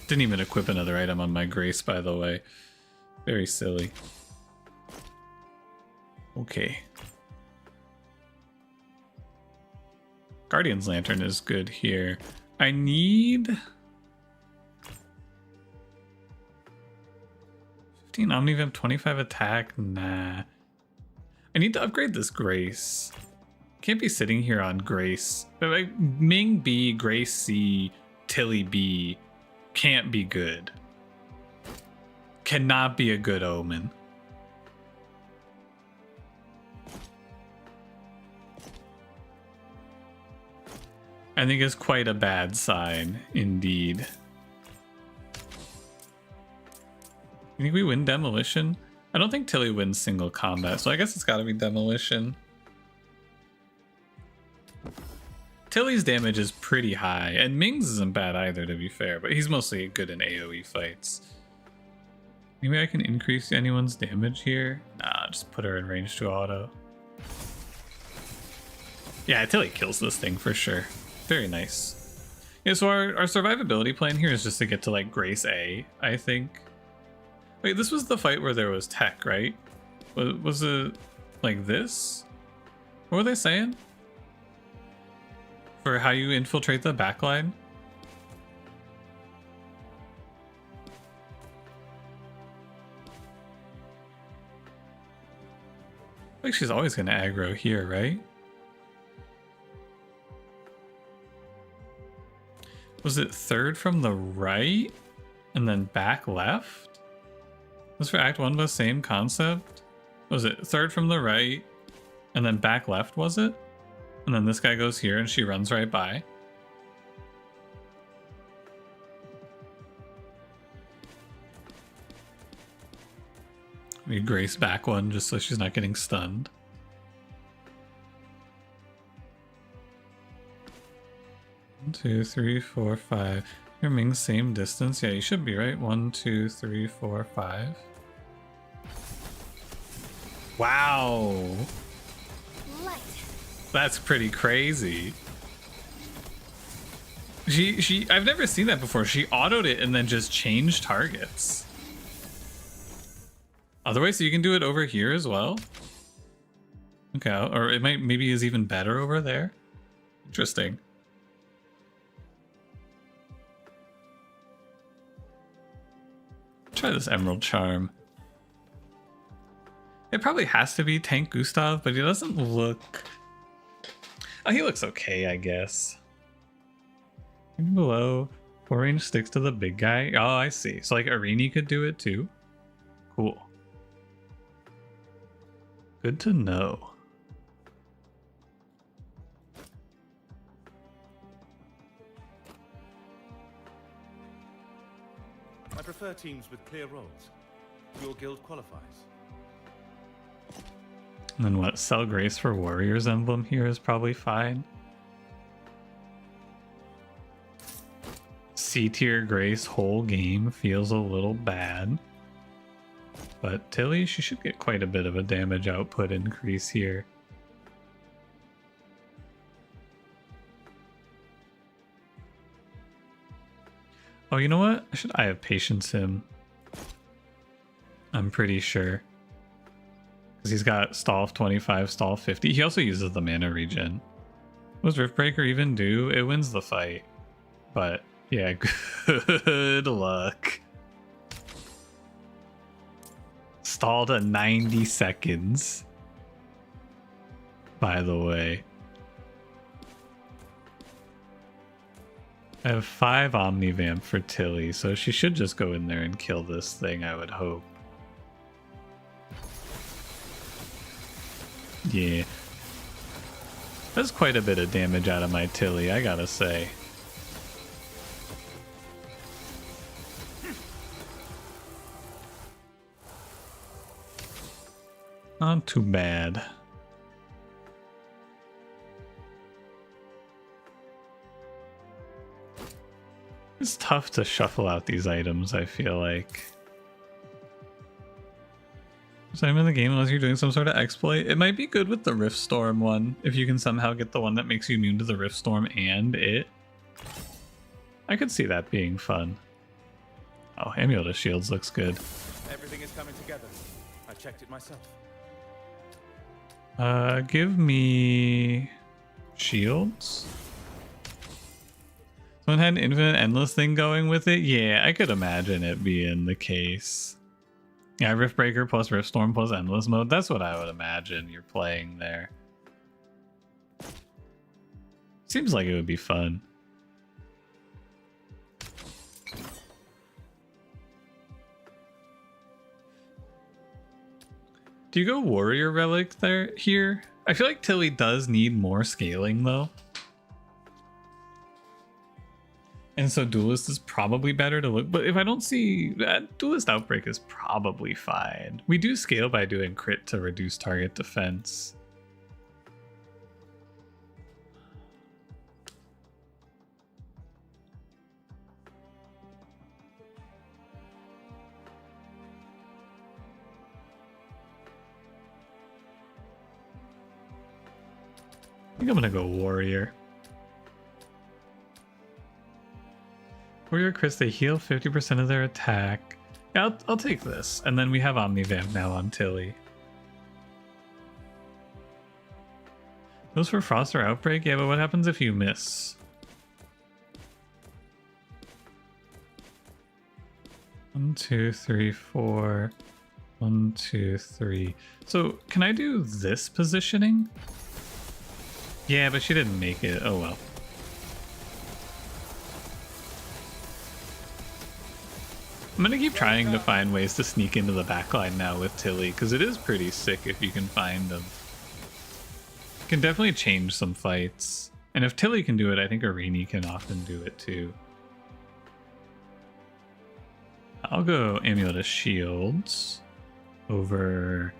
Didn't even equip another item on my Grace, by the way. Very silly. Okay. Guardian's Lantern is good here. I need 15 Omnivamp, 25 attack. Nah. I need to upgrade this Grace. Can't be sitting here on Grace. But like Ming B, Grace C, Tilly B can't be good. Cannot be a good omen. I think it's quite a bad sign, indeed. You think we win Demolition? I don't think Tilly wins single combat, so I guess it's gotta be Demolition. Tilly's damage is pretty high, and Ming's isn't bad either, to be fair, but he's mostly good in AoE fights. Maybe I can increase anyone's damage here? Nah, just put her in range to auto. Yeah, Tilly kills this thing for sure. Very nice. Yeah, so our survivability plan here is just to get to like Grace A, I think. Wait, this was the fight where there was tech, right? Was it like this? What were they saying? For how you infiltrate the backline? Like she's always gonna aggro here, right? Was it third from the right and then back left? Was for Act 1 the same concept? Was it third from the right and then back left, was it? And then this guy goes here and she runs right by. We Grace back one just so she's not getting stunned. One, 2, 3, 4, 5. You're Ming's same distance. Yeah, you should be right. 1, 2, 3, 4, 5. Wow. Light. That's pretty crazy. I've never seen that before. She autoed it and then just changed targets. Otherwise, so you can do it over here as well. Okay, or it maybe is even better over there. Interesting. Try this Emerald Charm. It probably has to be Tank Gustav, but he doesn't look... Oh, he looks okay, I guess. Below, 4 range sticks to the big guy. Oh, I see. So like Arini could do it too. Cool. Good to know. I prefer teams with clear roles. Your guild qualifies. And then what? Sell Grace for Warrior's Emblem here is probably fine. C-tier Grace whole game feels a little bad. But Tilly, she should get quite a bit of a damage output increase here. Oh, you know what? I have patience him. I'm pretty sure. Because he's got stall 25, stall 50. He also uses the mana regen. What does Riftbreaker even do? It wins the fight. But yeah, good luck. Stalled at 90 seconds. By the way. I have 5 Omnivamp for Tilly, so she should just go in there and kill this thing, I would hope. Yeah. That's quite a bit of damage out of my Tilly, I gotta say. Not too bad. It's tough to shuffle out these items, I feel like. Same in the game unless you're doing some sort of exploit. It might be good with the Rift Storm one, if you can somehow get the one that makes you immune to the Rift Storm and it. I could see that being fun. Oh, Amulet of Shields looks good. Everything is coming together. I checked it myself. Give me shields. Someone had an infinite endless thing going with it? Yeah, I could imagine it being the case. Yeah, Rift Breaker plus Rift Storm plus endless mode. That's what I would imagine you're playing there. Seems like it would be fun. Do you go Warrior Relic here? I feel like Tilly does need more scaling though. And so Duelist is probably better to look, but if I don't see that, Duelist Outbreak is probably fine. We do scale by doing crit to reduce target defense. I think I'm gonna go Warrior. Warrior crits, they heal 50% of their attack. Yeah, I'll take this. And then we have Omnivamp now on Tilly. Those for Frost or Outbreak? Yeah, but what happens if you miss? One, two, three, four. 1, 2, 3. So can I do this positioning? Yeah, but she didn't make it. Oh well. I'm gonna keep trying to find ways to sneak into the backline now with Tilly, because it is pretty sick if you can find them. You can definitely change some fights. And if Tilly can do it, I think Arini can often do it too. I'll go Amulet of Shields over...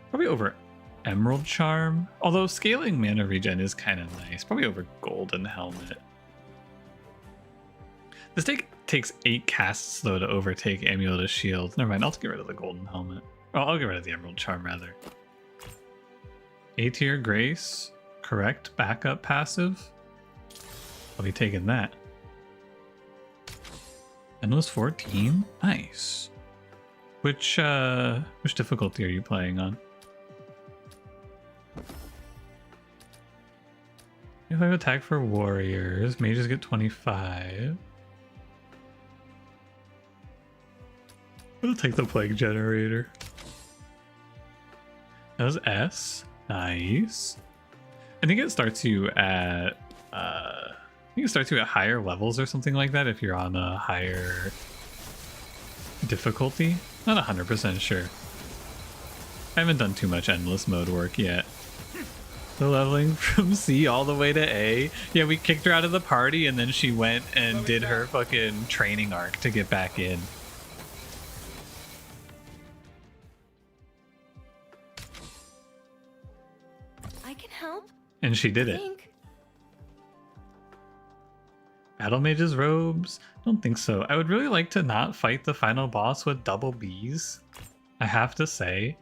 probably over Emerald Charm. Although scaling mana regen is kind of nice. Probably over Golden Helmet. This takes 8 casts though to overtake Amulet of Shield. Never mind, I'll get rid of the Golden Helmet. Oh, I'll get rid of the Emerald Charm rather. A-tier Grace. Correct backup passive. I'll be taking that. Endless 14? Nice. Which difficulty are you playing on? If I have attack for warriors, mages get 25. I'll take the plague generator. That was S. Nice. I think it starts you at higher levels or something like that if you're on a higher difficulty. Not 100% sure. I haven't done too much endless mode work yet. The leveling from C all the way to A. Yeah, we kicked her out of the party and then she went and did her fucking training arc to get back in. I can help. And she did it. Battle Mage's robes? Don't think so. I would really like to not fight the final boss with double Bs. I have to say.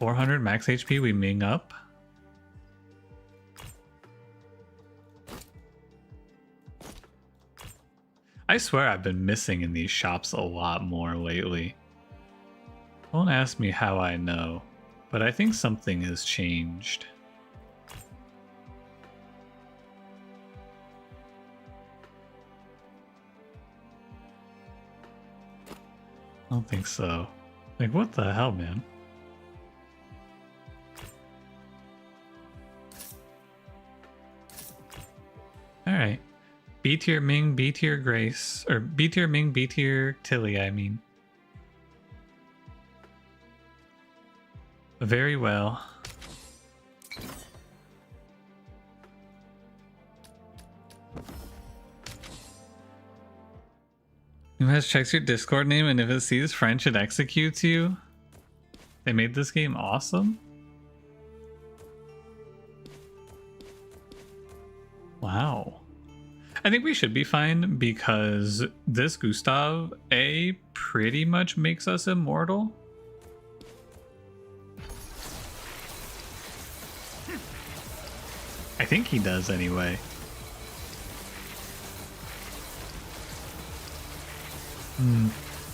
400 max HP, we Ming up. I swear I've been missing in these shops a lot more lately. Don't ask me how I know, but I think something has changed. I don't think so. Like, what the hell, man? Alright. B tier Ming, B tier Grace. Or B tier Ming, B tier Tilly, I mean. Very well. You must check your Discord name, and if it sees French, it executes you. They made this game awesome. Wow. I think we should be fine because this Gustav A pretty much makes us immortal. I think he does anyway.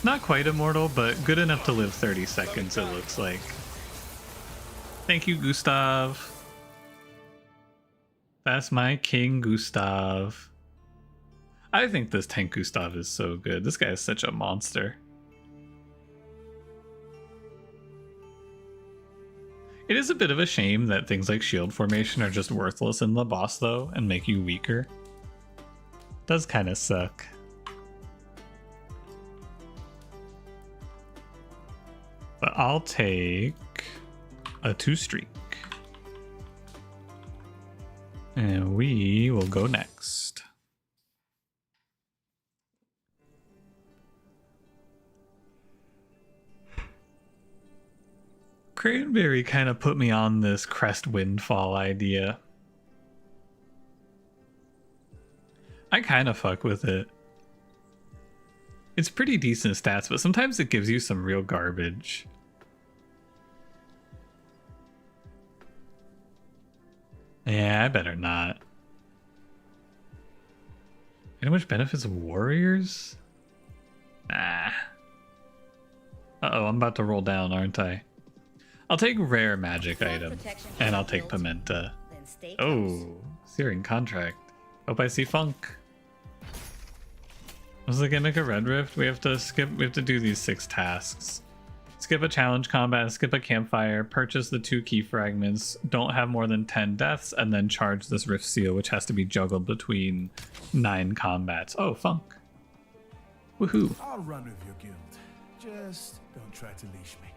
Not quite immortal, but good enough to live 30 seconds, it looks like. Thank you, Gustav. That's my King Gustav. I think this tank Gustav is so good. This guy is such a monster. It is a bit of a shame that things like shield formation are just worthless in the boss, though, and make you weaker. Does kind of suck. But I'll take a 2 streak. And we will go next. Cranberry kind of put me on this Crest Windfall idea. I kind of fuck with it. It's pretty decent stats, but sometimes it gives you some real garbage. Yeah, I better not. You know which benefits warriors? Nah. Uh-oh, I'm about to roll down, aren't I? I'll take rare magic item, and I'll take Pimenta. Then stay close. Oh, Searing Contract. Hope I see Funk. What's the gimmick of Red Rift? We have to do these 6 tasks. Skip a challenge combat, skip a campfire, purchase the 2 key fragments, don't have more than 10 deaths, and then charge this Rift Seal, which has to be juggled between 9 combats. Oh, Funk. Woohoo. I'll run with your guild. Just don't try to leash me.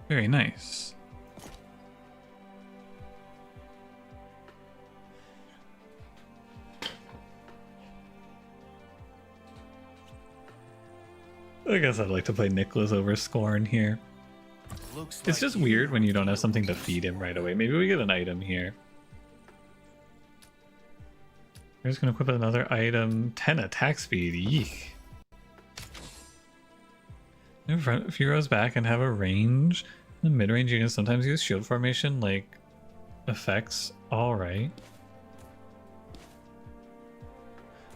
Very nice. I guess I'd like to play Nicholas over Scorn here. It's just weird when you don't have something to feed him right away. Maybe we get an item here. We're just gonna equip another item. 10 attack speed. Eek. A few rows back and have a range. The mid-range units sometimes use shield formation like effects. Alright.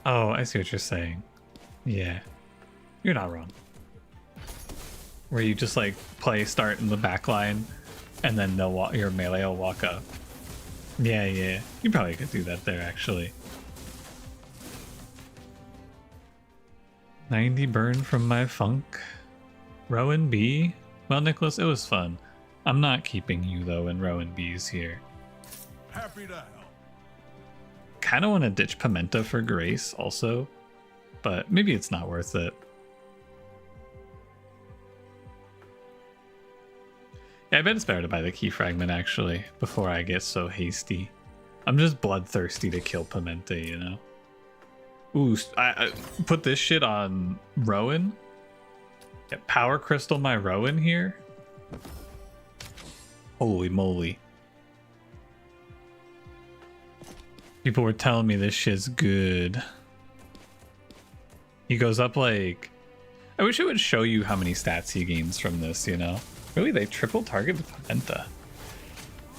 Oh, I see what you're saying. Yeah. You're not wrong. Where you just like play start in the back line and then they'll walk, your melee will walk up. Yeah, yeah. You probably could do that there actually. 90 burn from my Funk. Rowan B? Well, Nicholas, it was fun. I'm not keeping you though in Rowan B's here. Happy to help. Kind of want to ditch Pimenta for Grace also, but maybe it's not worth it. Yeah, I bet it's better to buy the key fragment actually before I get so hasty. I'm just bloodthirsty to kill Pimenta, you know? Ooh, I put this shit on Rowan. Get Power Crystal my Rowan here. Holy moly. People were telling me this shit's good. He goes up like... I wish it would show you how many stats he gains from this, you know? Really, they triple targeted Pimenta.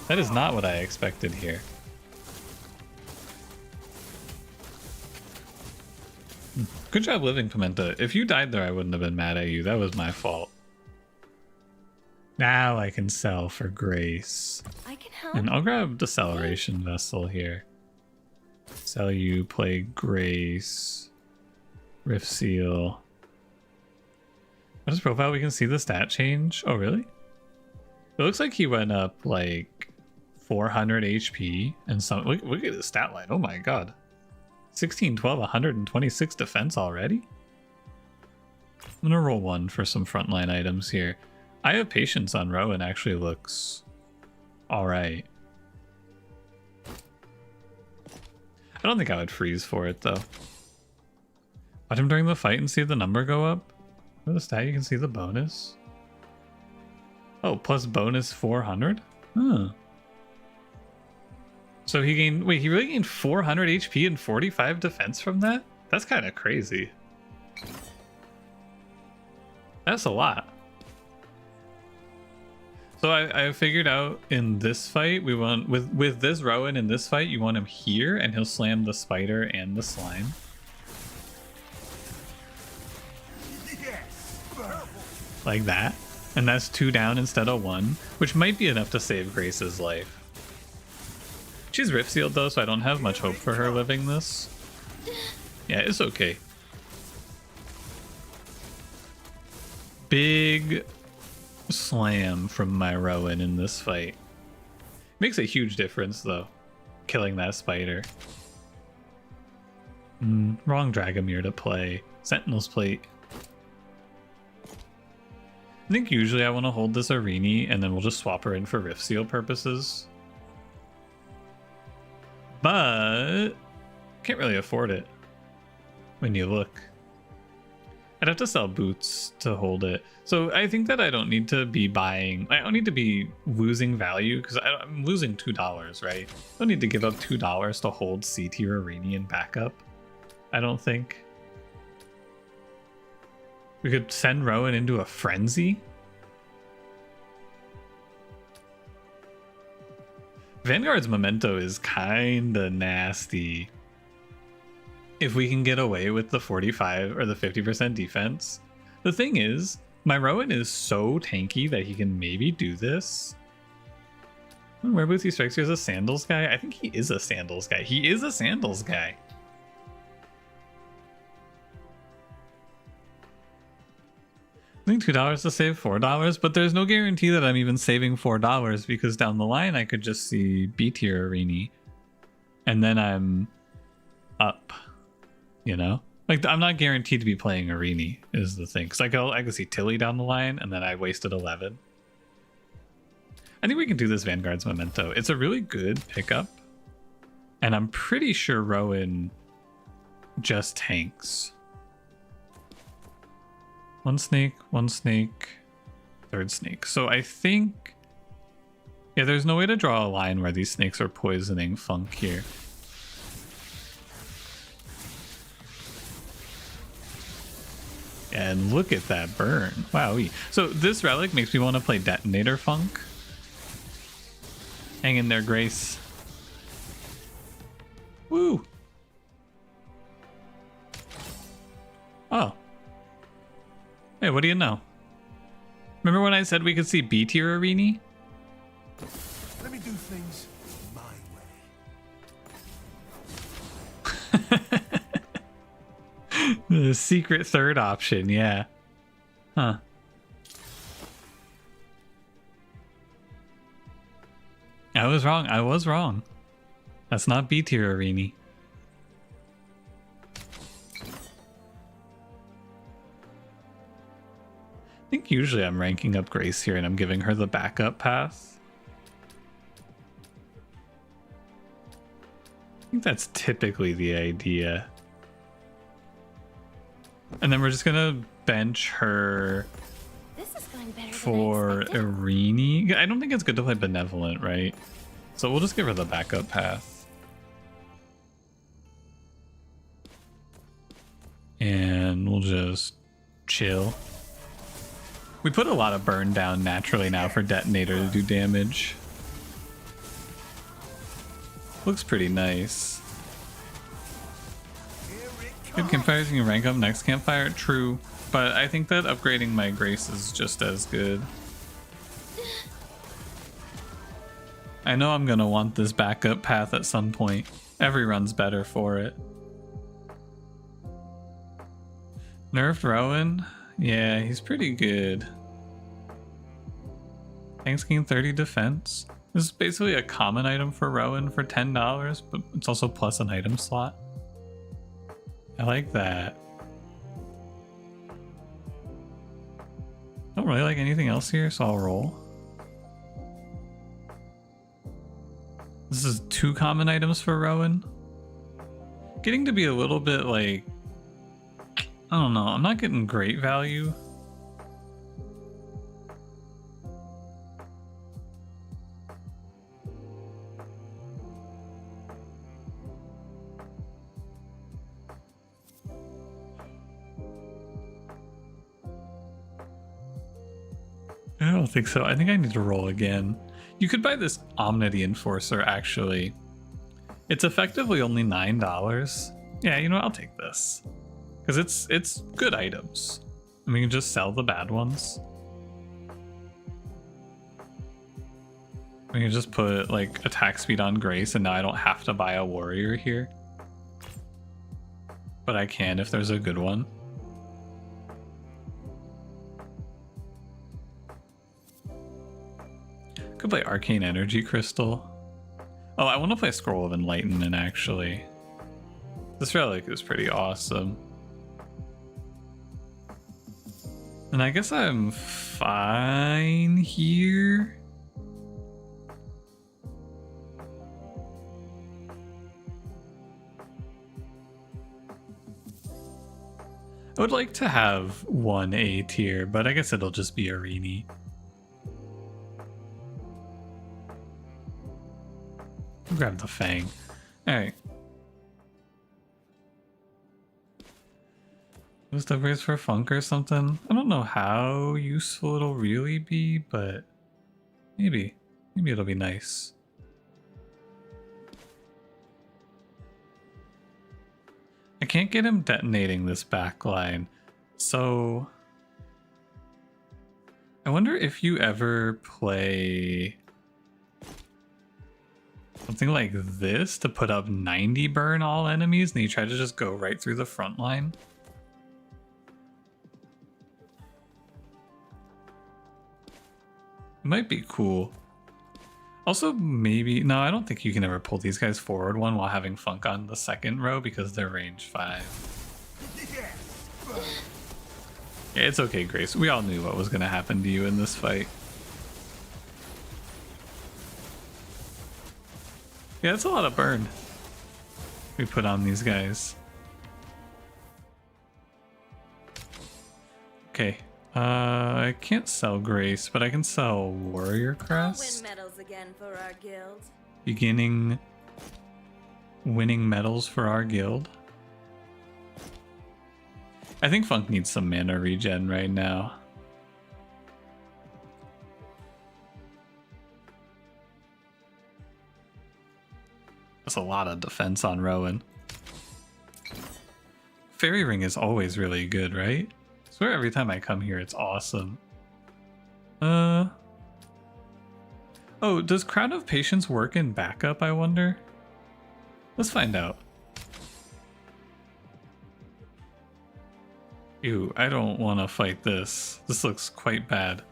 That is not what I expected here. Good job living, Pimenta. If you died there, I wouldn't have been mad at you. That was my fault. Now I can sell for Grace. I can help. And I'll grab Deceleration Vessel here. Sell you, play Grace. Rift Seal. What is profile? We can see the stat change. Oh, really? It looks like he went up like 400 HP and some. Look at the stat line. Oh my god. 16, 12, 126 defense already? I'm gonna roll 1 for some frontline items here. I have patience on Rowan, actually looks alright. I don't think I would freeze for it though. Watch him during the fight and see the number go up. For the stat, you can see the bonus. Oh, plus bonus 400? Huh. So he gained... Wait, he really gained 400 HP and 45 defense from that? That's kind of crazy. That's a lot. So I figured out in this fight, we want... With this Rowan in this fight, you want him here, and he'll slam the spider and the slime. Like that. And that's 2 down instead of 1, which might be enough to save Grace's life. She's rift sealed though, so I don't have much hope for her living this. Yeah, it's okay. Big slam from my Rowan in this fight. Makes a huge difference though, killing that spider. Wrong Dragomir to play. Sentinel's Plate. I think usually I want to hold this Arini and then we'll just swap her in for Rift Seal purposes. But can't really afford it when you look. I'd have to sell boots to hold it. So I think that I don't need to be buying, I don't need to be losing value because I'm losing $2, right? I don't need to give up $2 to hold C tier Arini in backup. I don't think. We could send Rowan into a frenzy. Vanguard's Memento is kinda nasty. If we can get away with the 45 or the 50% defense. The thing is, my Rowan is so tanky that he can maybe do this. Where Bootsy strikes you as a sandals guy? I think he is a sandals guy. He is a sandals guy. I think $2 to save $4, but there's no guarantee that I'm even saving $4 because down the line I could just see B tier Arini and then I'm up, you know? Like I'm not guaranteed to be playing Arini is the thing. Cause I could see Tilly down the line and then I wasted 11. I think we can do this Vanguard's Memento. It's a really good pickup and I'm pretty sure Rowan just tanks. One snake, third snake. So I think, yeah, there's no way to draw a line where these snakes are poisoning Funk here. And look at that burn. Wowee. So this relic makes me want to play Detonator Funk. Hang in there, Grace. Woo! Oh. Hey, what do you know? Remember when I said we could see B tier Arini? Let me do things my way. The secret third option, yeah. Huh. I was wrong. That's not B tier Arini. I think usually I'm ranking up Grace here and I'm giving her the backup path. I think that's typically the idea. And then we're just gonna bench her This is going better for than I expected. Arini. I don't think it's good to play Benevolent, right? So we'll just give her the backup path. And we'll just chill. We put a lot of burn down naturally now for Detonator to do damage. Looks pretty nice. Good campfires, you can rank up next campfire. True, but I think that upgrading my Grace is just as good. I know I'm gonna want this backup path at some point. Every run's better for it. Nerfed Rowan? Yeah, he's pretty good. Tanks gain 30 defense. This is basically a common item for Rowan for $10, but it's also plus an item slot. I like that. Don't really like anything else here, so I'll roll. This is 2 common items for Rowan. Getting to be a little bit like I don't know. I'm not getting great value. I don't think so. I think I need to roll again. You could buy this Omnity Enforcer, actually. It's effectively only $9. Yeah, you know what? I'll take this. Because it's good items. And we can just sell the bad ones. We can just put, like, attack speed on Grace, and now I don't have to buy a warrior here. But I can if there's a good one. Could play Arcane Energy Crystal. Oh, I want to play Scroll of Enlightenment, actually. This relic is pretty awesome. And I guess I'm fine here. I would like to have one A tier, but I guess it'll just be Arini. Grab the Fang. Alright. Those upgrades for Funk or something? I don't know how useful it'll really be, but maybe. Maybe it'll be nice. I can't get him detonating this backline, so I wonder if you ever play something like this to put up 90 burn all enemies and you try to just go right through the front line. It might be cool. Also, maybe... No, I don't think you can ever pull these guys forward one while having Funk on the second row because they're range 5. Yeah, it's okay, Grace. We all knew what was going to happen to you in this fight. Yeah, it's a lot of burn we put on these guys. Okay. I can't sell Grace, but I can sell Warrior Crest. Win medals again for our guild. Beginning winning medals for our guild. I think Funk needs some mana regen right now. That's a lot of defense on Rowan. Fairy Ring is always really good, right? I swear every time I come here it's awesome. Oh, does Crown of Patience work in backup, I wonder? Let's find out. Ew, I don't want to fight this. This looks quite bad.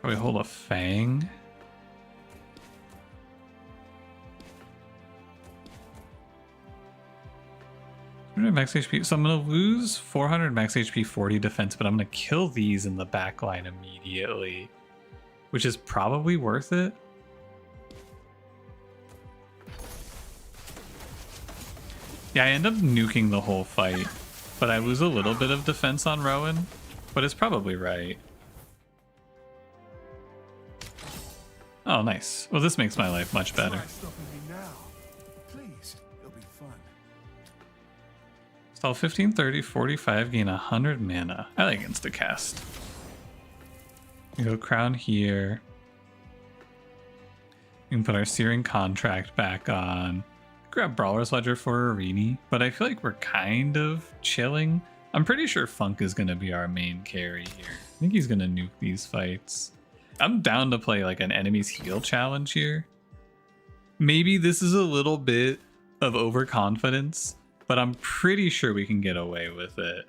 Probably hold a Fang. Max HP. So I'm gonna lose 400 max HP, 40 defense, but I'm gonna kill these in the backline immediately, which is probably worth it. Yeah, I end up nuking the whole fight, but I lose a little bit of defense on Rowan, but it's probably right. Oh, nice. Well, this makes my life much better. Try stopping me now. Please, it'll be fun. Stall 15, 30, 45, gain 100 mana. I like instacast. We go Crown here. We can put our Searing Contract back on. Grab Brawler's Ledger for Arini, but I feel like we're kind of chilling. I'm pretty sure Funk is going to be our main carry here. I think he's going to nuke these fights. I'm down to play like an enemy's heal challenge here. Maybe this is a little bit of overconfidence, but I'm pretty sure we can get away with it.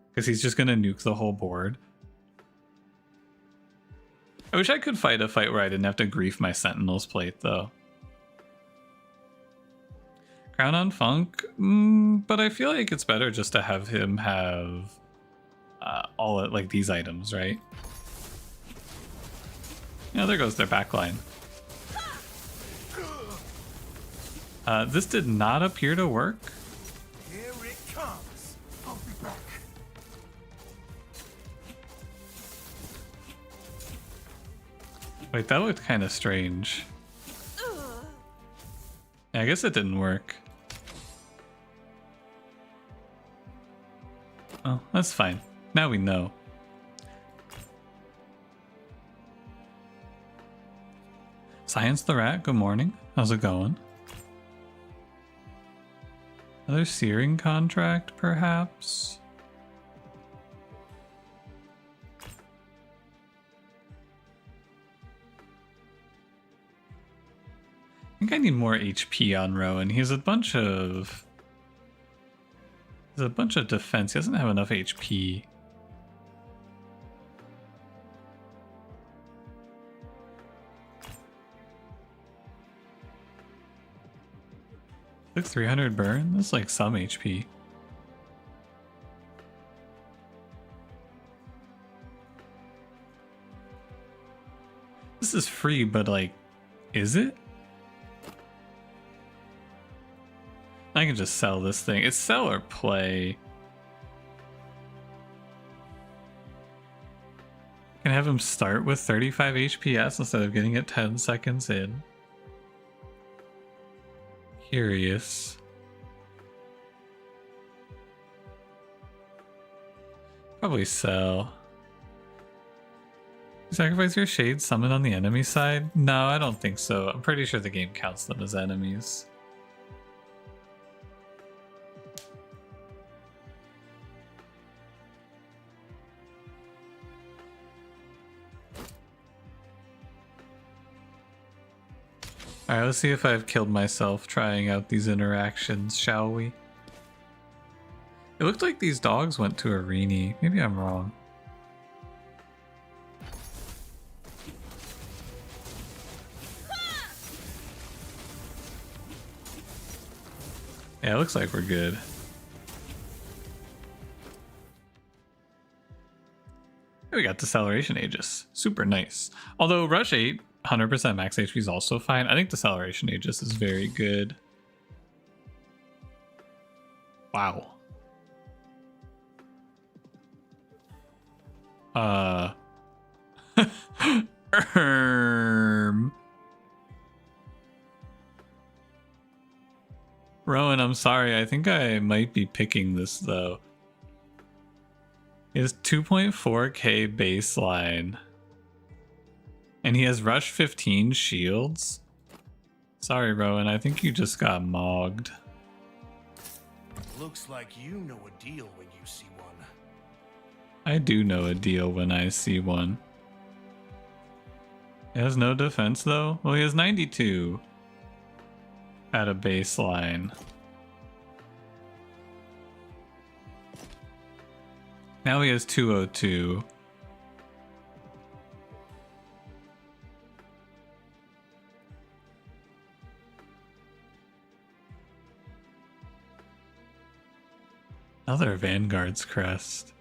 Because he's just going to nuke the whole board. I wish I could fight a fight where I didn't have to grief my Sentinel's plate though. Crown on Funk, but I feel like it's better just to have him have all like these items, right? Yeah, there goes their backline. This did not appear to work. Here it comes. I'll be back. Wait, that looked kind of strange. Yeah, I guess it didn't work. Oh, that's fine. Now we know. Science the Rat, good morning. How's it going? Another searing contract, perhaps? I think I need more HP on Rowan. He has a bunch of... There's a bunch of defense. He doesn't have enough HP. Like 300 burn? That's like some HP. This is free, but like, is it? I can just sell this thing. It's sell or play. I can have him start with 35 HPS instead of getting it 10 seconds in. Curious. Probably sell. Sacrifice your shade summon on the enemy side? No, I don't think so. I'm pretty sure the game counts them as enemies. Alright, let's see if I've killed myself trying out these interactions, shall we? It looked like these dogs went to Arini. Maybe I'm wrong. Yeah, it looks like we're good. We got Deceleration Aegis. Super nice. Although Rush 8, 100% max HP is also fine. I think Deceleration Aegis is very good. Wow. Rowan, I'm sorry. I think I might be picking this though. He has 2.4k baseline. And he has Rush 15 shields. Sorry, Rowan. I think you just got mogged. Looks like you know a deal when you see one. I do know a deal when I see one. He has no defense though? Well, he has 92 at a baseline. Now he has 202. Another Vanguard's crest.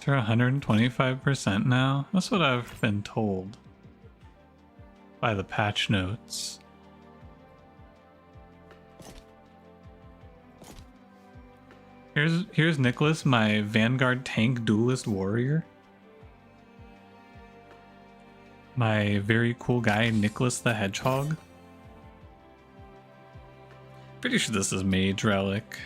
They're 125% now? That's what I've been told by the patch notes. Here's Nicholas, my Vanguard tank duelist warrior. My very cool guy, Nicholas the Hedgehog. Pretty sure this is Mage Relic.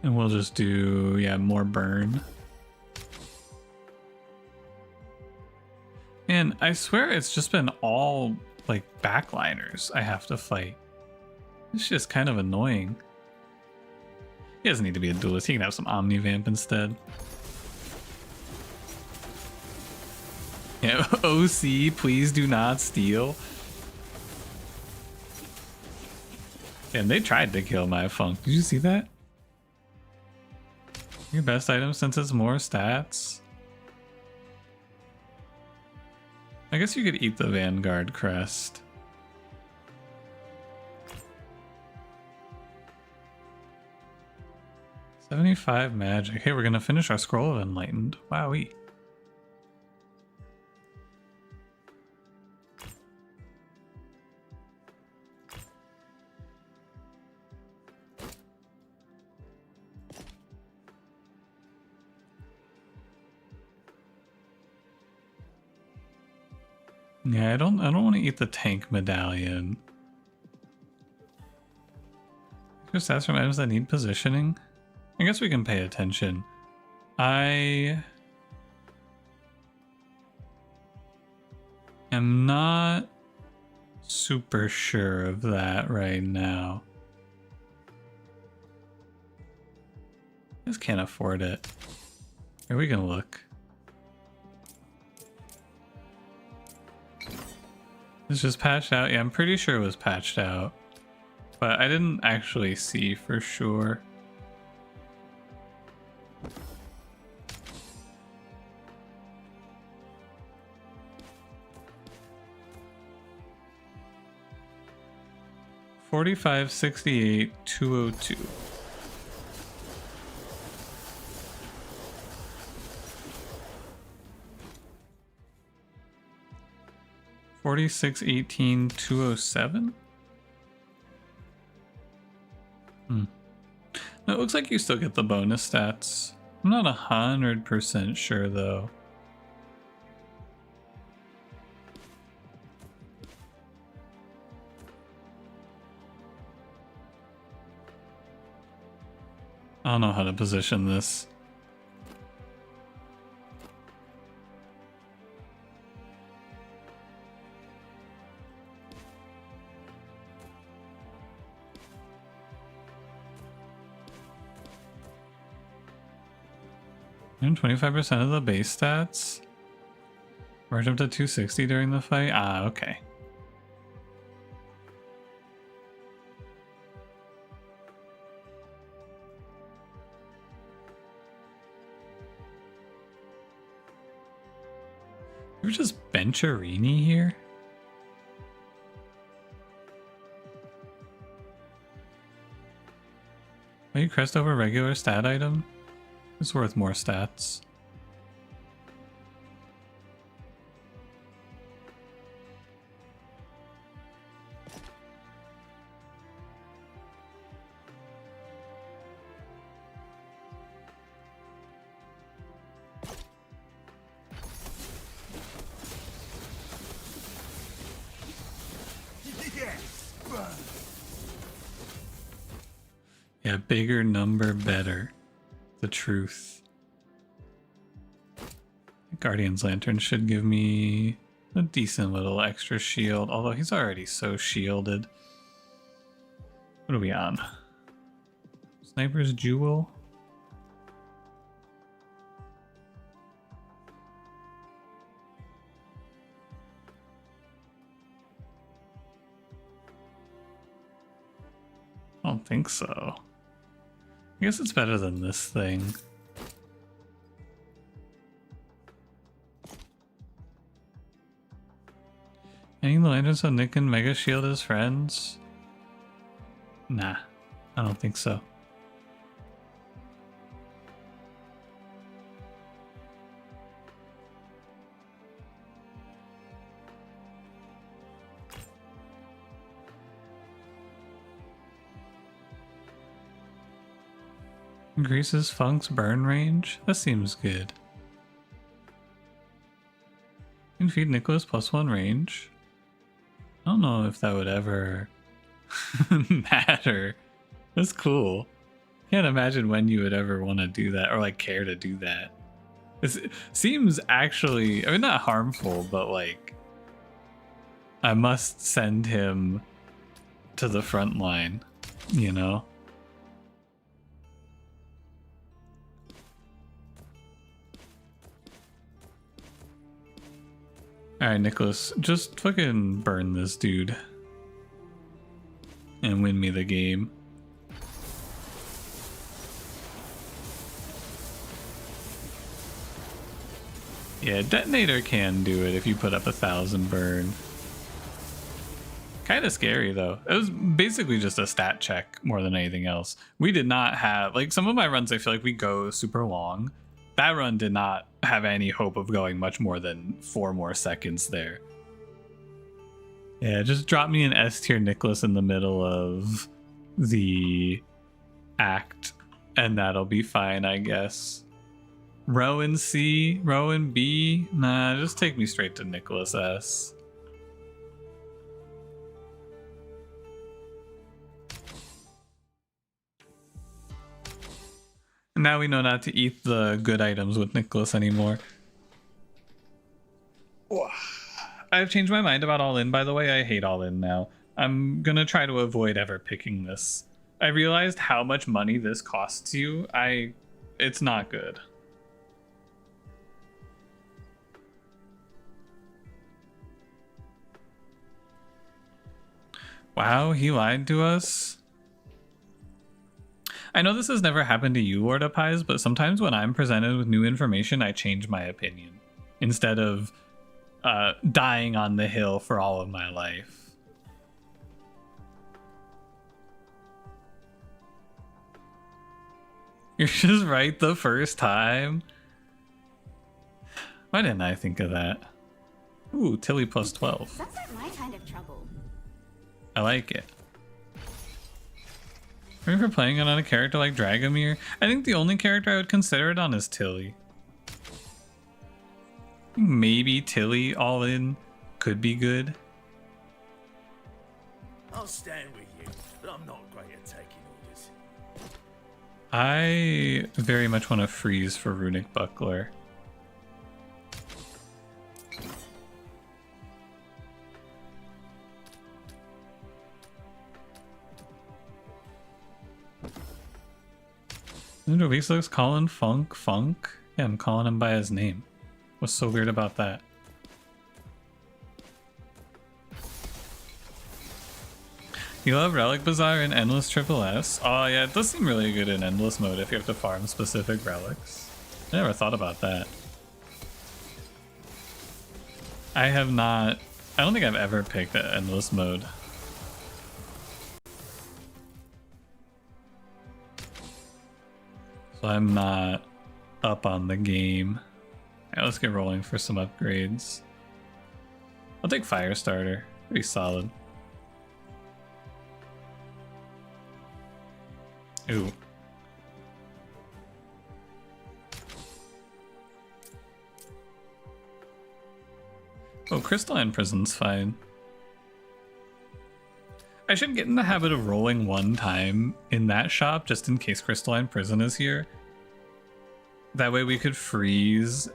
And we'll just do, yeah, more burn. And I swear it's just been all, like, backliners I have to fight. It's just kind of annoying. He doesn't need to be a duelist. He can have some Omnivamp instead. Yeah, OC, please do not steal. And they tried to kill my Funk. Did you see that? Your best item since it's more stats. I guess you could eat the Vanguard crest. 75 magic. Hey, we're gonna finish our scroll of enlightened. Wowee. Yeah, I don't want to eat the tank medallion. Just ask from items that need positioning. I guess we can pay attention. I am not super sure of that right now. I just can't afford it. Here, we can look. It's just patched out. Yeah, I'm pretty sure it was patched out. But I didn't actually see for sure. $45, 68, 202. $46, 18, 207. No, it looks like you still get the bonus stats. I'm not 100% sure though. I don't know how to position this. And 25% of the base stats. March up to 260 during the fight. Ah, okay. You're just Bencharini here? Will you crest over regular stat item? It's worth more stats. Yeah, bigger number better. The truth. Guardian's Lantern should give me a decent little extra shield, although he's already so shielded. What are we on? Sniper's Jewel? I don't think so. I guess it's better than this thing. Any lanterns so Nick and Mega Shield as friends? Nah, I don't think so. Increases Funk's burn range? That seems good. You can feed Nicholas +1 range. I don't know if that would ever matter. That's cool. Can't imagine when you would ever want to do that or like care to do that. It seems actually, I mean, not harmful, but like I must send him to the front line, you know? Alright, Nicholas, just fucking burn this dude. And win me the game. Yeah, Detonator can do it if you put up 1,000 burn. Kind of scary though. It was basically just a stat check more than anything else. We did not have, like, some of my runs I feel like we go super long. That run did not have any hope of going much more than 4 more seconds there. Yeah, just drop me an S tier Nicholas in the middle of the act and that'll be fine, I guess. Rowan C, Rowan B, nah, just take me straight to Nicholas S. Now we know not to eat the good items with Nicholas anymore. I've changed my mind about All In, by the way. I hate All In now. I'm gonna try to avoid ever picking this. I realized how much money this costs you. It's not good. Wow, he lied to us. I know this has never happened to you, Lord of Pies, but sometimes when I'm presented with new information, I change my opinion instead of dying on the hill for all of my life. You're just right the first time. Why didn't I think of that? Ooh, Tilly plus 12. That's not my kind of trouble. I like it. Maybe for playing it on a character like Dragomir, I think the only character I would consider it on is Tilly. Maybe Tilly all in could be good. I'll stand with you, but I'm not great at taking orders. I very much want to freeze for Runic Buckler. Weeks looks calling Funk. Yeah, I'm calling him by his name. What's so weird about that? You love Relic Bazaar and Endless Triple S? Oh yeah, it does seem really good in Endless mode if you have to farm specific relics. I never thought about that. I don't think I've ever picked the Endless mode. So I'm not up on the game. Alright, let's get rolling for some upgrades. I'll take Firestarter. Pretty solid. Ooh. Oh, Crystalline Prison's fine. I should get in the habit of rolling one time in that shop just in case Crystalline Prison is here. That way we could freeze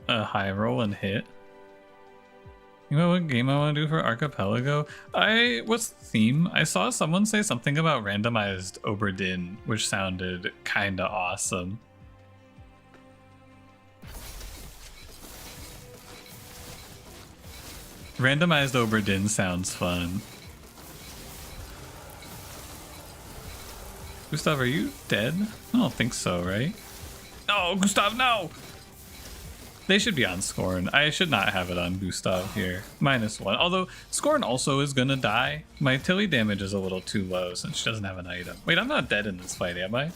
a high roll and hit. You know what game I want to do for Archipelago? What's the theme? I saw someone say something about randomized Oberdin, which sounded kinda awesome. Randomized Oberdin sounds fun. Gustav, are you dead? I don't think so, right? No, Gustav, no! They should be on Scorn. I should not have it on Gustav here. -1. Although, Scorn also is gonna die. My Tilly damage is a little too low since she doesn't have an item. Wait, I'm not dead in this fight, am I?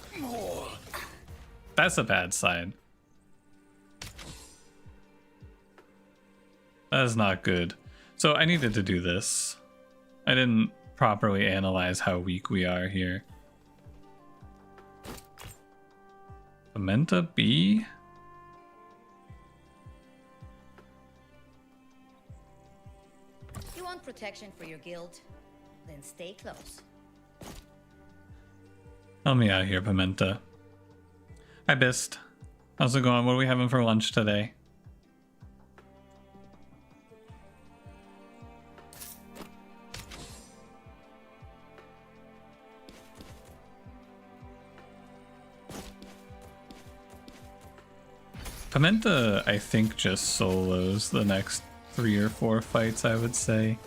That's a bad sign. That is not good. So I needed to do this. I didn't properly analyze how weak we are here. Pimenta B? You want protection for your guild? Then stay close. Help me out here, Pimenta. Hi, Bist. How's it going? What are we having for lunch today? Pimenta, I think, just solos the next 3 or 4 fights, I would say.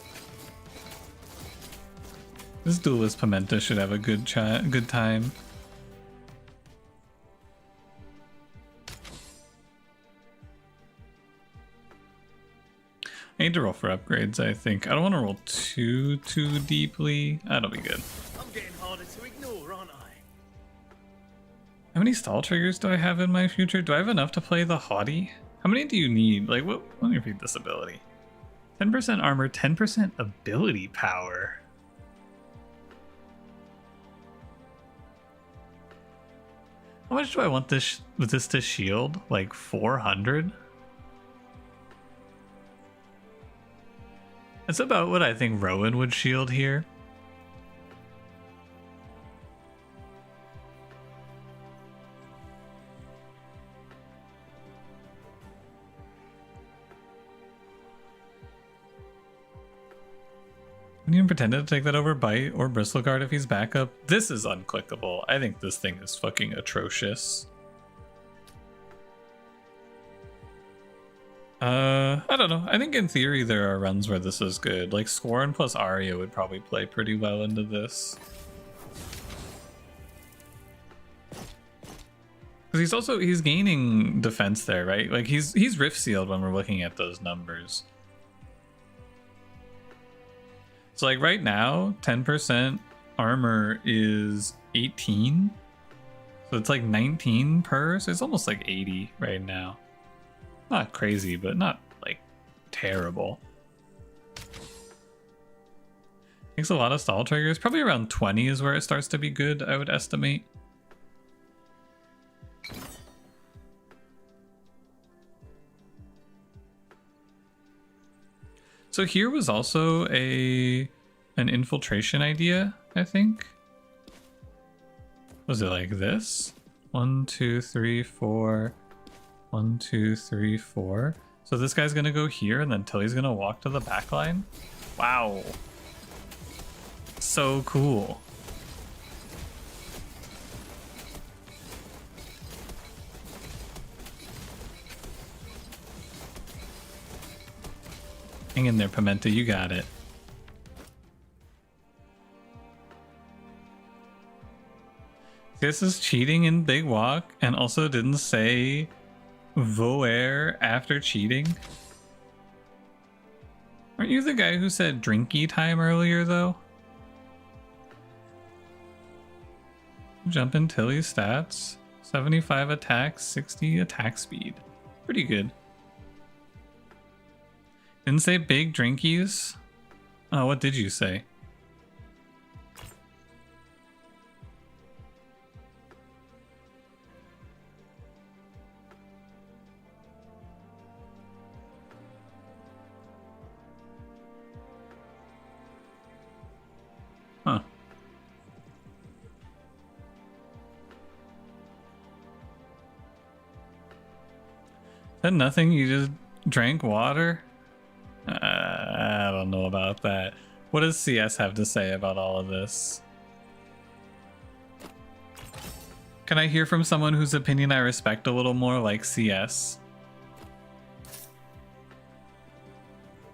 This duelist Pimenta should have a good time. I need to roll for upgrades, I think. I don't want to roll too deeply. That'll be good. I'm getting harder to ignore, aren't I? How many stall triggers do I have in my future? Do I have enough to play the Haughty? How many do you need? Like, what? Let me read this ability. 10% armor, 10% ability power. How much do I want this with this to shield? Like 400? That's about what I think Rowan would shield here. Can you even pretend to take that over Bite or Bristle Guard if he's backup? This is unclickable. I think this thing is fucking atrocious. I don't know. I think in theory there are runs where this is good. Like Scorn plus Arya would probably play pretty well into this. Because he's gaining defense there, right? Like he's Rift Sealed when we're looking at those numbers. So like right now, 10% armor is 18. So it's like 19 per, so it's almost like 80 right now. Not crazy, but not like terrible. Takes a lot of stall triggers. Probably around 20 is where it starts to be good, I would estimate. So here was also an infiltration idea, I think. Was it like this? 1, 2, 3, 4. 1, 2, 3, 4. So this guy's gonna go here and then Tilly's gonna walk to the back line? Wow. So cool. Hang in there, Pimenta, you got it. This is cheating in Big Walk and also didn't say Voer after cheating. Aren't you the guy who said drinky time earlier though? Jump in Tilly's stats. 75 attack, 60 attack speed. Pretty good. Didn't say big drinkies. Oh, what did you say? Huh. Is that nothing? You just drank water? I don't know about that. What does CS have to say about all of this? Can I hear from someone whose opinion I respect a little more, like CS?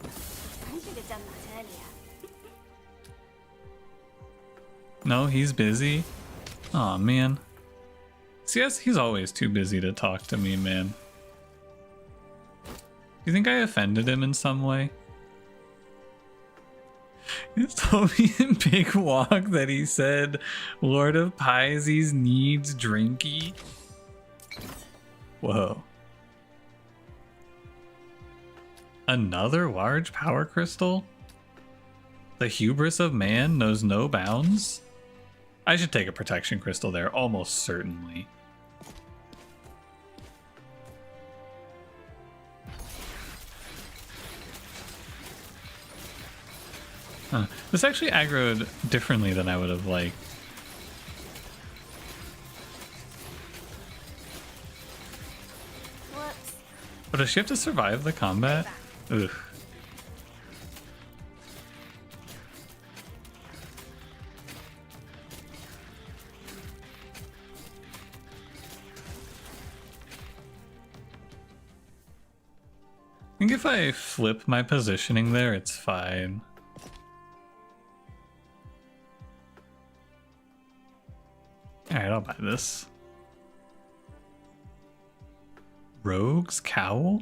I should have done that earlier. No, he's busy. Aw, man. CS, he's always too busy to talk to me, man. Do you think I offended him in some way? He told me in Big Walk that he said Lord of Pisces needs drinky. Whoa. Another large power crystal? The hubris of man knows no bounds? I should take a protection crystal there, almost certainly. Huh. This actually aggroed differently than I would have liked. Whoops. But does she have to survive the combat? Ugh. I think if I flip my positioning there, it's fine. Alright, I'll buy this. Rogue's Cowl?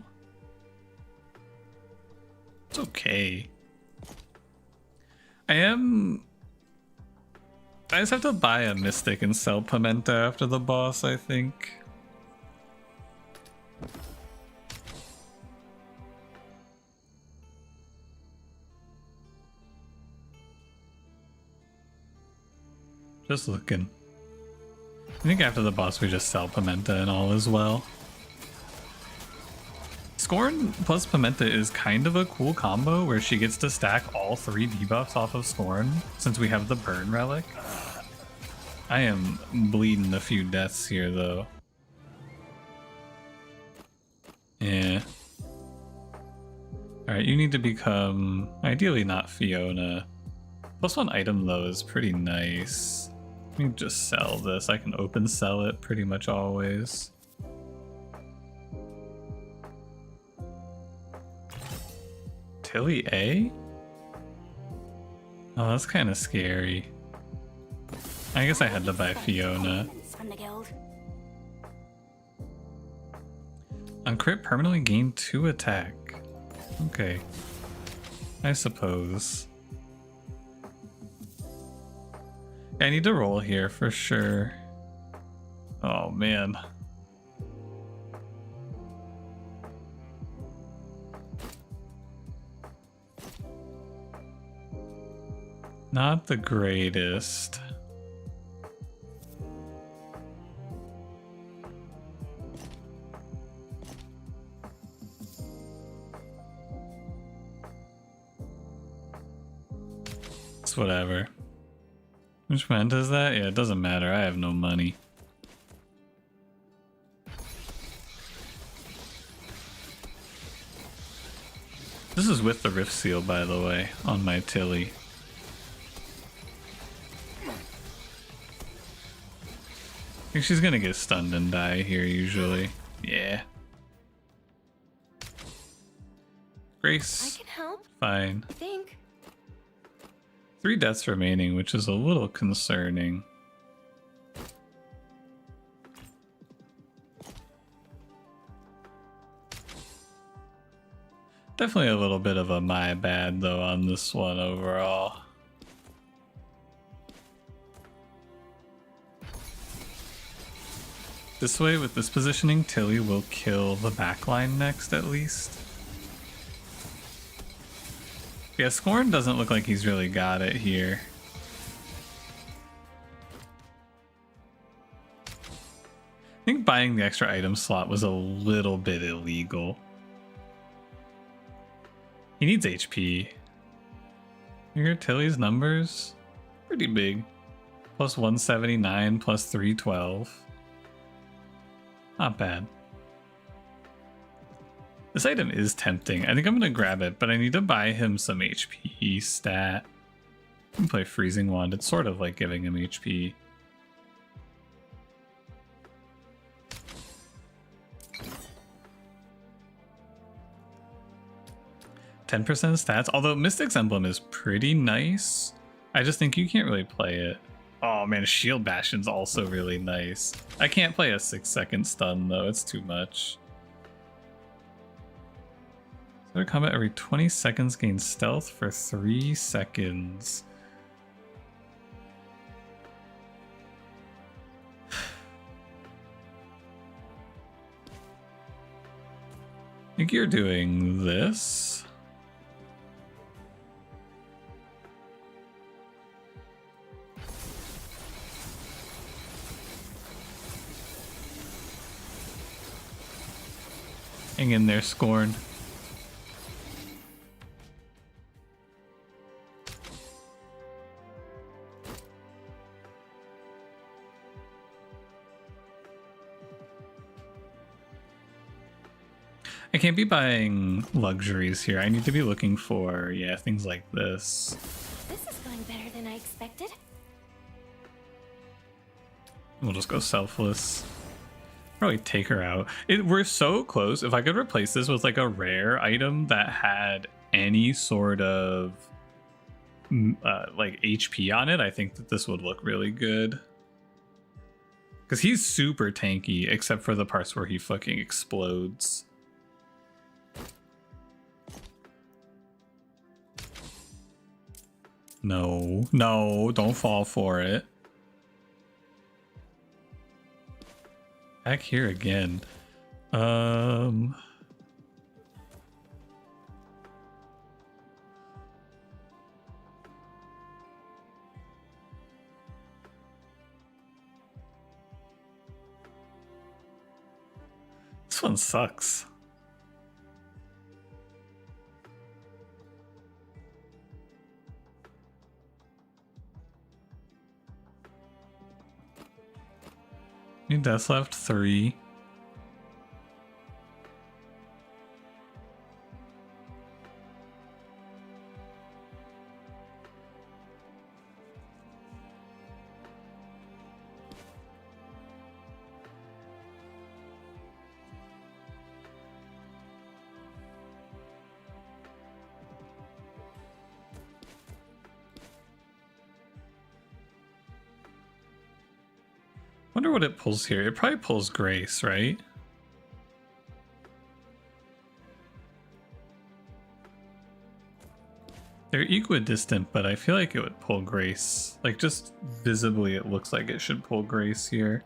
It's okay. I just have to buy a Mystic and sell Pimenta after the boss, I think. Just looking. I think after the boss we just sell Pimenta and all as well. Scorn plus Pimenta is kind of a cool combo where she gets to stack all 3 debuffs off of Scorn since we have the burn relic. I am bleeding a few deaths here though. Yeah. Alright, you need to become ideally not Fiona. +1 item though is pretty nice. Let me just sell this. I can open sell it pretty much always. Tilly A? Oh, that's kind of scary. I guess I had to buy Fiona. From the guild. On crit, permanently gain 2 attack. Okay. I suppose. I need to roll here for sure. Oh man. Not the greatest. It's whatever. Which one does that? Yeah, it doesn't matter. I have no money. This is with the Rift Seal, by the way, on my Tilly. I think she's gonna get stunned and die here usually. Yeah. Grace. I can help, Fine. I think. 3 deaths remaining, which is a little concerning. Definitely a little bit of a my bad though on this one overall. This way, with this positioning, Tilly will kill the backline next at least. Yeah, Scorn doesn't look like he's really got it here. I think buying the extra item slot was a little bit illegal. He needs HP. You hear Tilly's numbers? Pretty big. Plus 179, plus 312. Not bad. This item is tempting. I think I'm gonna grab it, but I need to buy him some HP stat. I can play Freezing Wand. It's sort of like giving him HP. %10 stats, although Mystic's Emblem is pretty nice. I just think you can't really play it. Oh man, Shield Bastion's also really nice. I can't play a 6-second stun though, it's too much. Start combat every 20 seconds, gain stealth for 3 seconds. I think you're doing this. Hang in there, Scorn. I can't be buying luxuries here. I need to be looking for, yeah, things like this. This is going better than I expected. We'll just go selfless. Probably take her out. We're so close. If I could replace this with like a rare item that had any sort of like HP on it, I think that this would look really good. Because he's super tanky, except for the parts where he fucking explodes. No, no, don't fall for it. Back here again. This one sucks. Any deaths left? 3. Wonder what it pulls here. It probably pulls Grace, right? They're equidistant, but I feel like it would pull Grace. Like, just visibly, it looks like it should pull Grace here.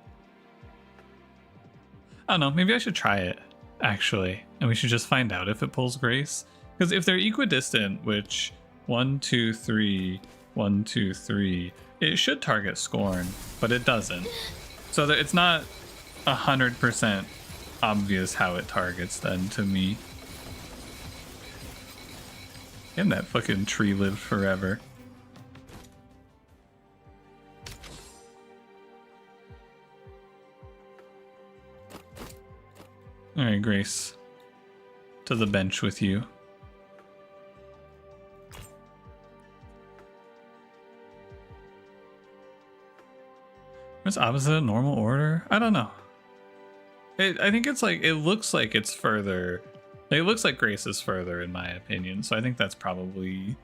I don't know. Maybe I should try it, actually. And we should just find out if it pulls Grace. Because if they're equidistant, which 1, 2, 3, 1, 2, 3, it should target Scorn, but it doesn't. So that it's not 100% obvious how it targets then to me. And that fucking tree lived forever. Alright, Grace. To the bench with you. What's opposite normal order? I don't know. I think it's like, it looks like it's further. It looks like Grace is further in my opinion, so I think that's probably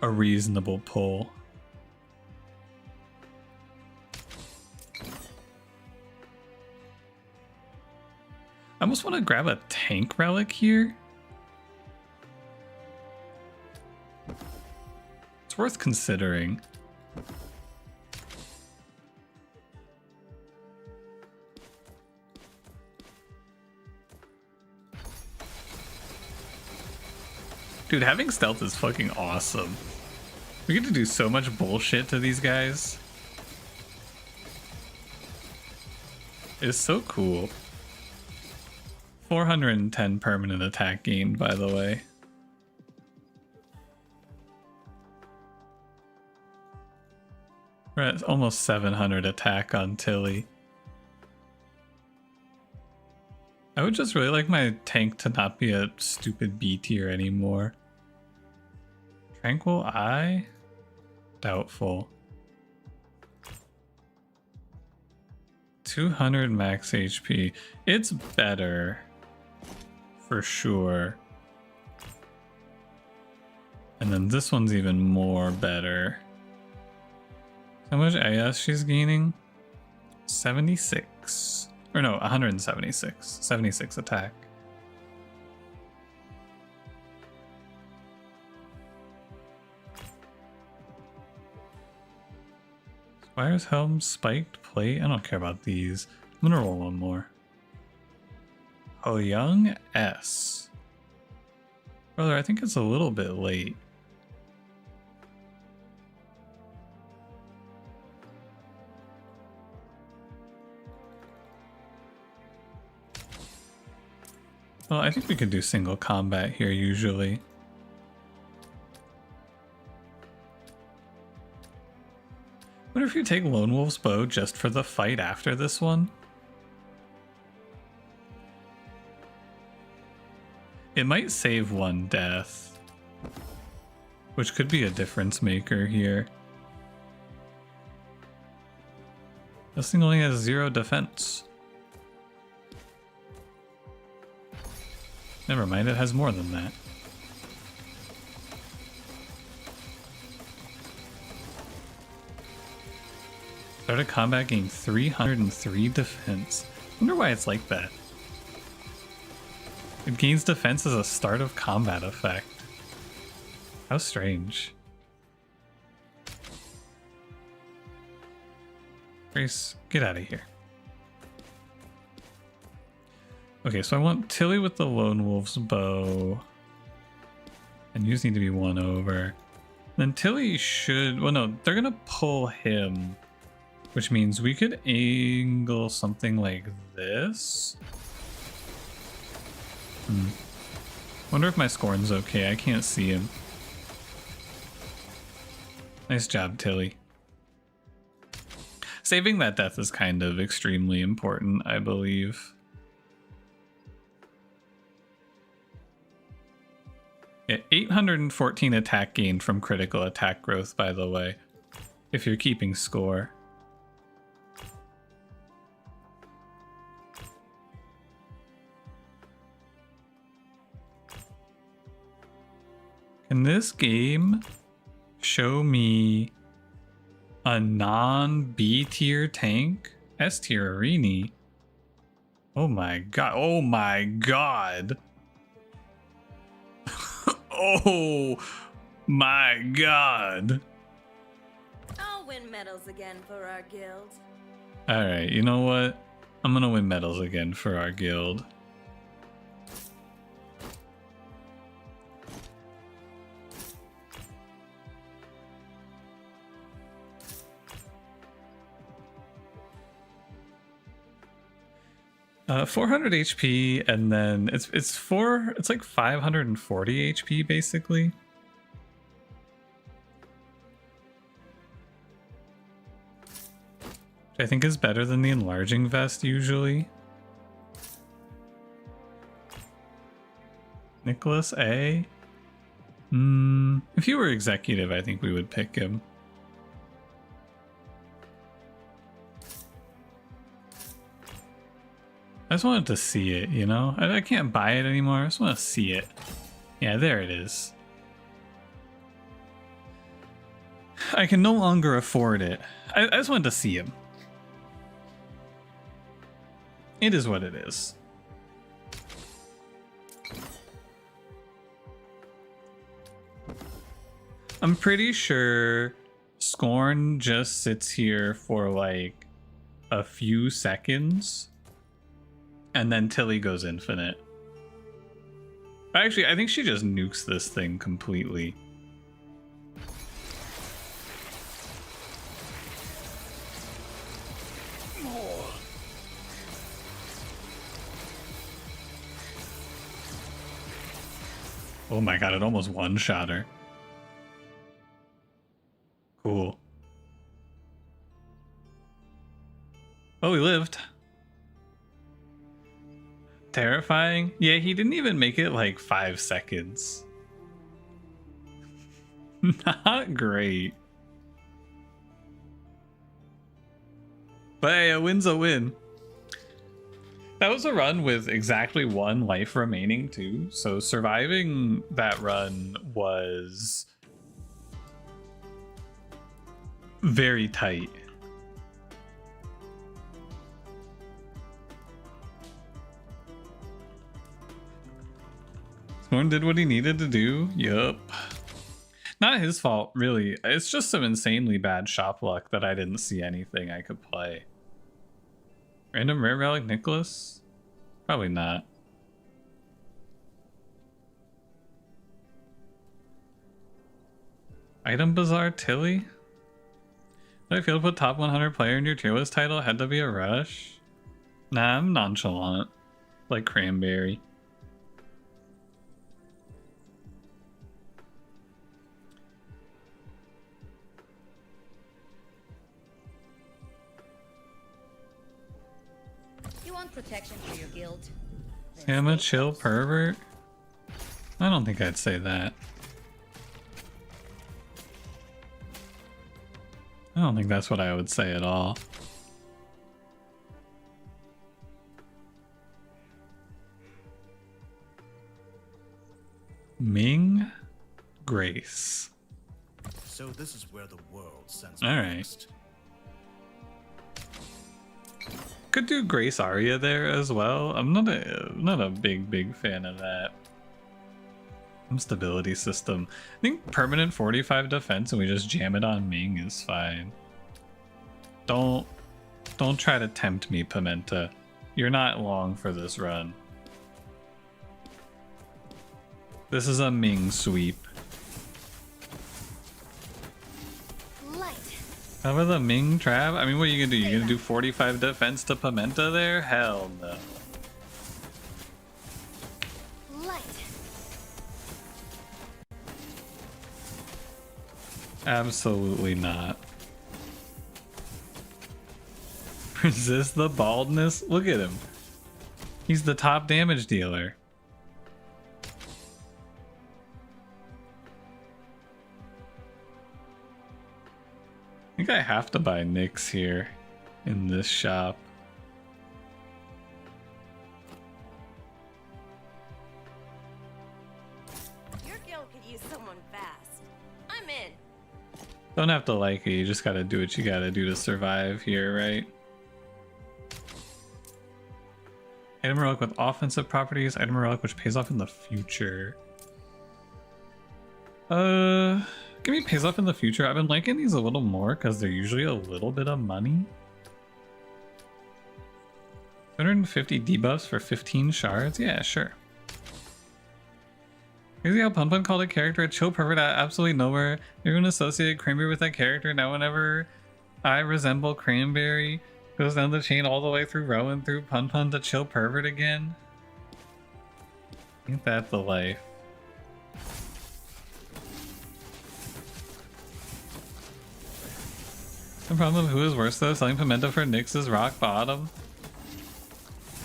a reasonable pull. I almost want to grab a tank relic here. It's worth considering. Dude, having stealth is fucking awesome. We get to do so much bullshit to these guys. It's so cool. 410 permanent attack gained, by the way. We're at almost 700 attack on Tilly. I would just really like my tank to not be a stupid B tier anymore. Tranquil Eye? Doubtful. 200 max HP. It's better. For sure. And then this one's even more better. How much AS she's gaining? 76. Or no, 176. 76 attack. Squire's Helm, Spiked Plate. I don't care about these. I'm gonna roll one more. Oh, Young S. Brother, I think it's a little bit late. Well, I think we could do single combat here usually. What if you take Lone Wolf's bow just for the fight after this one? It might save one death, which could be a difference maker here. This thing only has 0 defense. Never mind, it has more than that. Started combat gained 303 defense. Wonder why it's like that. It gains defense as a start of combat effect. How strange. Grace, get out of here. Okay, so I want Tilly with the Lone Wolf's bow. And you just need to be one over. Then Tilly should... Well, no, they're going to pull him. Which means we could angle something like this. Wonder if my Scorn's okay. I can't see him. Nice job, Tilly. Saving that death is kind of extremely important, I believe. Yeah, 814 attack gained from critical attack growth, by the way, if you're keeping score. Can this game show me a non-B tier tank? S tier Arini? Oh my god. Oh my god. Oh my god. I'll win medals again for our guild. Alright, you know what? I'm gonna win medals again for our guild. Uh, 400 HP, and then it's like 540 HP basically. Which I think is better than the enlarging vest usually. Nicholas A. If you were executive, I think we would pick him. I just wanted to see it, you know? I can't buy it anymore. I just want to see it. Yeah, there it is. I can no longer afford it. I just wanted to see him. It is what it is. I'm pretty sure Scorn just sits here for like a few seconds. And then Tilly goes infinite. Actually, I think she just nukes this thing completely. Oh my god, it almost one-shot her. Cool. Oh, he lived. Terrifying? Yeah, he didn't even make it like 5 seconds. Not great. But hey, a win's a win. That was a run with exactly 1 life remaining too, so surviving that run was very tight. Scorn did what he needed to do. Yup. Not his fault, really. It's just some insanely bad shop luck that I didn't see anything I could play. Random rare relic Nicholas? Probably not. Item Bazaar Tilly? Did I feel to put top 100 player in your tier list title? Had to be a rush? Nah, I'm nonchalant. Like Cranberry. You want protection for your guild? Say I'm a chill pervert? I don't think I'd say that. I don't think that's what I would say at all. Ming Grace. So this is where the world sends All me right. next. Could do Grace Arya there as well. I'm not a big fan of that. Stability system. I think permanent 45 defense and we just jam it on Ming is fine. Don't Don't try to tempt me, Pimenta. You're not long for this run. This is a Ming sweep. Light. Cover the Ming trap? I mean, what are you gonna do? You're gonna do 45 defense to Pimenta there? Hell no. Light. Absolutely not. Resist the baldness? Look at him. He's the top damage dealer. I think I have to buy Nyx here in this shop. Your guild could use someone fast. I'm in. Don't have to like it, you just gotta do what you gotta do to survive here, right? Item relic with offensive properties, item relic which pays off in the future. Give me pays off in the future. I've been liking these a little more because they're usually a little bit of money. 250 debuffs for 15 shards? Yeah, sure. Crazy how Pun Pun called a character a chill pervert out absolutely nowhere. Everyone associated Cranberry with that character. Now whenever I resemble Cranberry, goes down the chain all the way through Rowan through Pun Pun to chill pervert again. Ain't that the life? The problem of who is worse though, selling Pimenta for Nyx is rock bottom.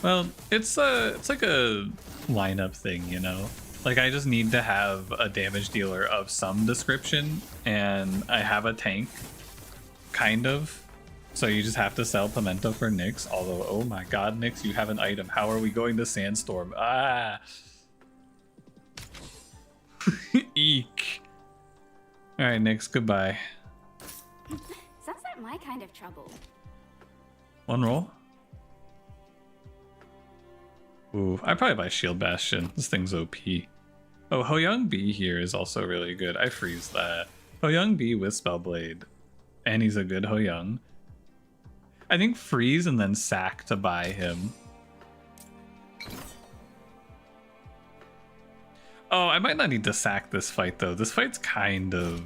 Well, it's like a lineup thing, you know? Like I just need to have a damage dealer of some description, and I have a tank, kind of. So you just have to sell Pimenta for Nyx, although, oh my god, Nyx, you have an item. How are we going to Sandstorm? Ah! Eek. Alright, Nyx, goodbye. Sounds like my kind of trouble. One roll? Ooh, I'd probably buy Shield Bastion. This thing's OP. Oh, Ho Young B here is also really good. I freeze that. Ho Young B with Spellblade. And he's a good Ho Young. I think freeze and then sack to buy him. Oh, I might not need to sack this fight though. This fight's kind of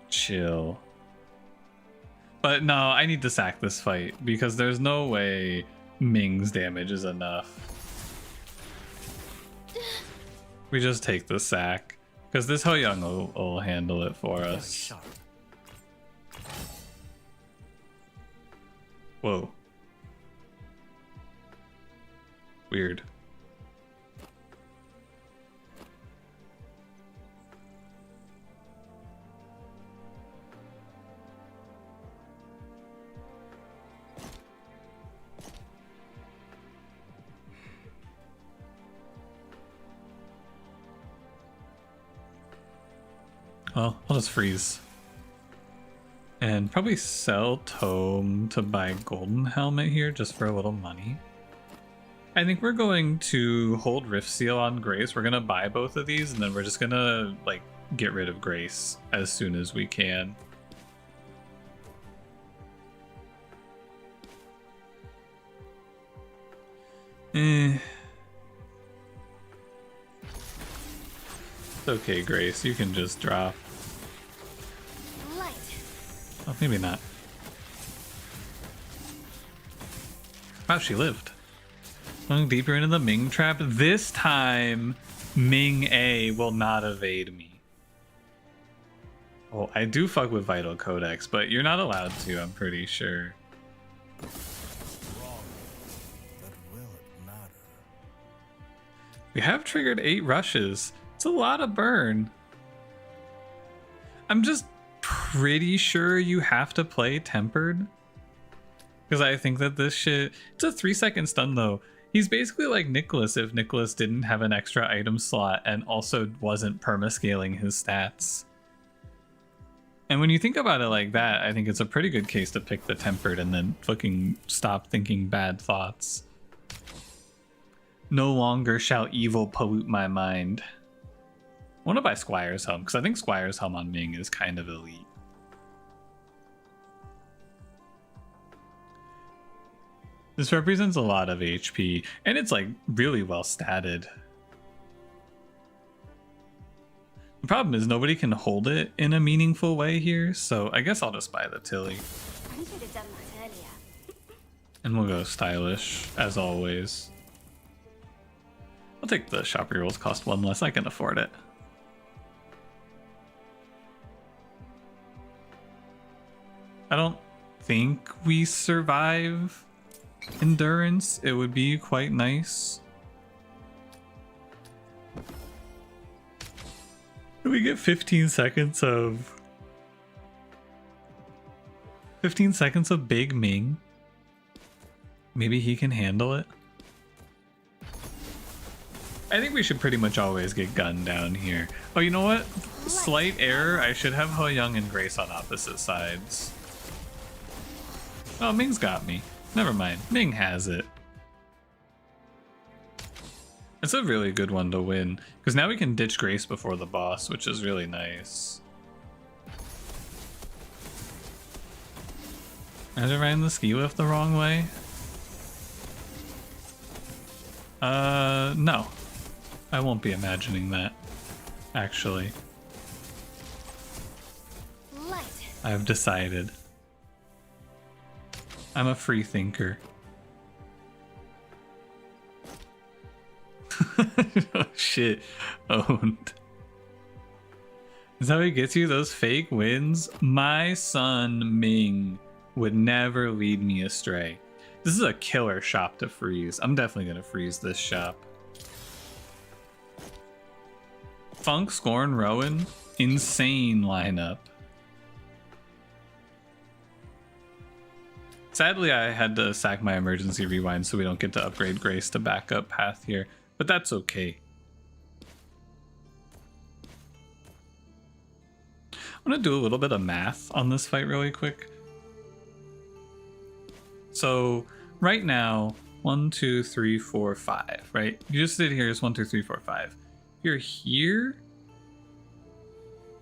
chill. But no, I need to sack this fight because there's no way Ming's damage is enough. We just take the sack because this Ho Young will handle it for us. Whoa. Weird. Well, I'll just freeze. And probably sell Tome to buy Golden Helmet here just for a little money. I think we're going to hold Rift Seal on Grace. We're going to buy both of these and then we're just going to like get rid of Grace as soon as we can. It's okay, Grace. You can just drop. Oh, maybe not. Wow, she lived. Going deeper into the Ming trap. This time, Ming A will not evade me. Oh, I do fuck with Vital Codex, but you're not allowed to, I'm pretty sure. Wrong. But will it matter? We have triggered 8 rushes. It's a lot of burn. I'm just pretty sure you have to play Tempered. Because I think that this shit... It's a 3-second stun though. He's basically like Nicholas if Nicholas didn't have an extra item slot and also wasn't permascaling his stats. And when you think about it like that, I think it's a pretty good case to pick the Tempered and then fucking stop thinking bad thoughts. No longer shall evil pollute my mind. I want to buy Squire's Helm, because I think Squire's Helm on Ming is kind of elite. This represents a lot of HP, and it's like really well statted. The problem is nobody can hold it in a meaningful way here, so I guess I'll just buy the Tilly. I should have done that earlier. And we'll go stylish, as always. I'll take the shop rerolls, cost 1 less, I can afford it. I don't think we survive endurance. It would be quite nice. Do we get 15 seconds of 15 seconds of Big Ming? Maybe he can handle it. I think we should pretty much always get Gun down here. Oh, you know what? Slight error. I should have Ho Young and Grace on opposite sides. Oh, Ming's got me. Never mind. Ming has it. It's a really good one to win, because now we can ditch Grace before the boss, which is really nice. Am I riding the ski lift the wrong way? No. I won't be imagining that, actually. Light. I've decided. I'm a free thinker. Oh shit. Owned. Is that how he gets you those fake wins? My son Ming would never lead me astray. This is a killer shop to freeze. I'm definitely gonna freeze this shop. Funk, Scorn, Rowan, insane lineup. Sadly, I had to sack my emergency rewind so we don't get to upgrade Grace to backup path here, but that's okay. I'm gonna do a little bit of math on this fight really quick. So right now, 1, 2, 3, 4, 5, right? You just did here is 1, 2, 3, 4, 5. You're here.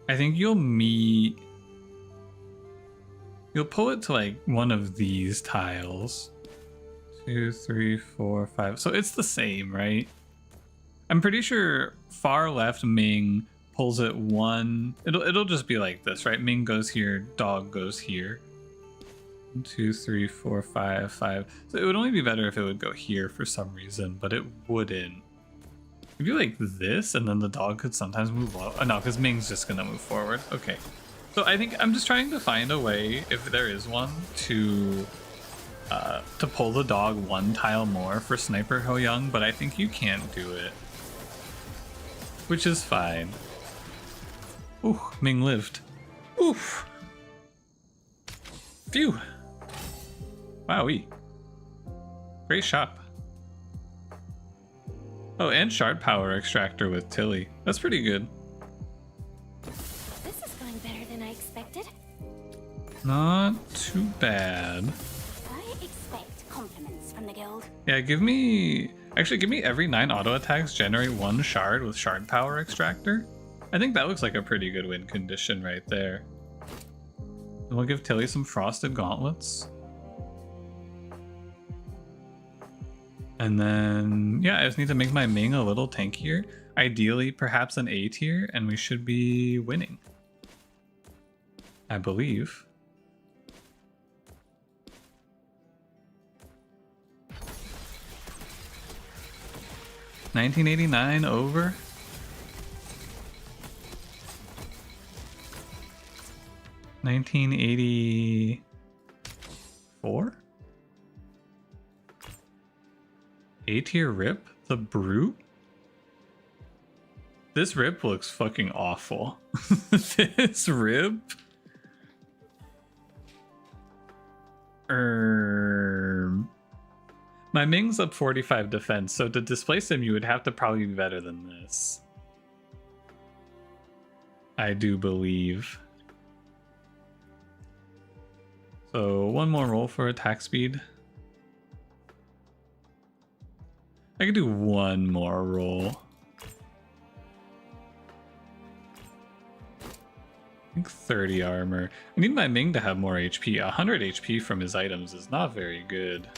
I think you'll pull it to like one of these tiles. 2, 3, 4, 5. So it's the same, right? I'm pretty sure far left Ming pulls it one. It'll just be like this, right? Ming goes here, dog goes here. 1, 2, 3, 4, 5, 5. So it would only be better if it would go here for some reason, but it wouldn't. If you like this, and then the dog could sometimes move up. Oh, no, because Ming's just gonna move forward. Okay. So I think I'm just trying to find a way, if there is one, to pull the dog one tile more for Sniper Ho Young, but I think you can't do it. Which is fine. Ooh, Ming lived. Oof. Phew. Wowee. Great shop. Oh, and Shard Power Extractor with Tilly. That's pretty good. This is going better than I expected. Not too bad. I expect compliments from the guild. Yeah, give me every 9 auto attacks generate 1 shard with Shard Power Extractor. I think that looks like a pretty good win condition right there. And we'll give Tilly some Frosted Gauntlets. And then, yeah, I just need to make my Ming a little tankier. Ideally, perhaps an A tier, and we should be winning. I believe. $19.89 over. $19.84. A tier rip? The Brute? This rip looks fucking awful. This rip? My Ming's up 45 defense, so to displace him you would have to probably be better than this. I do believe. So one more roll for attack speed. I could do one more roll. I think 30 armor. I need my Ming to have more HP. 100 HP from his items is not very good.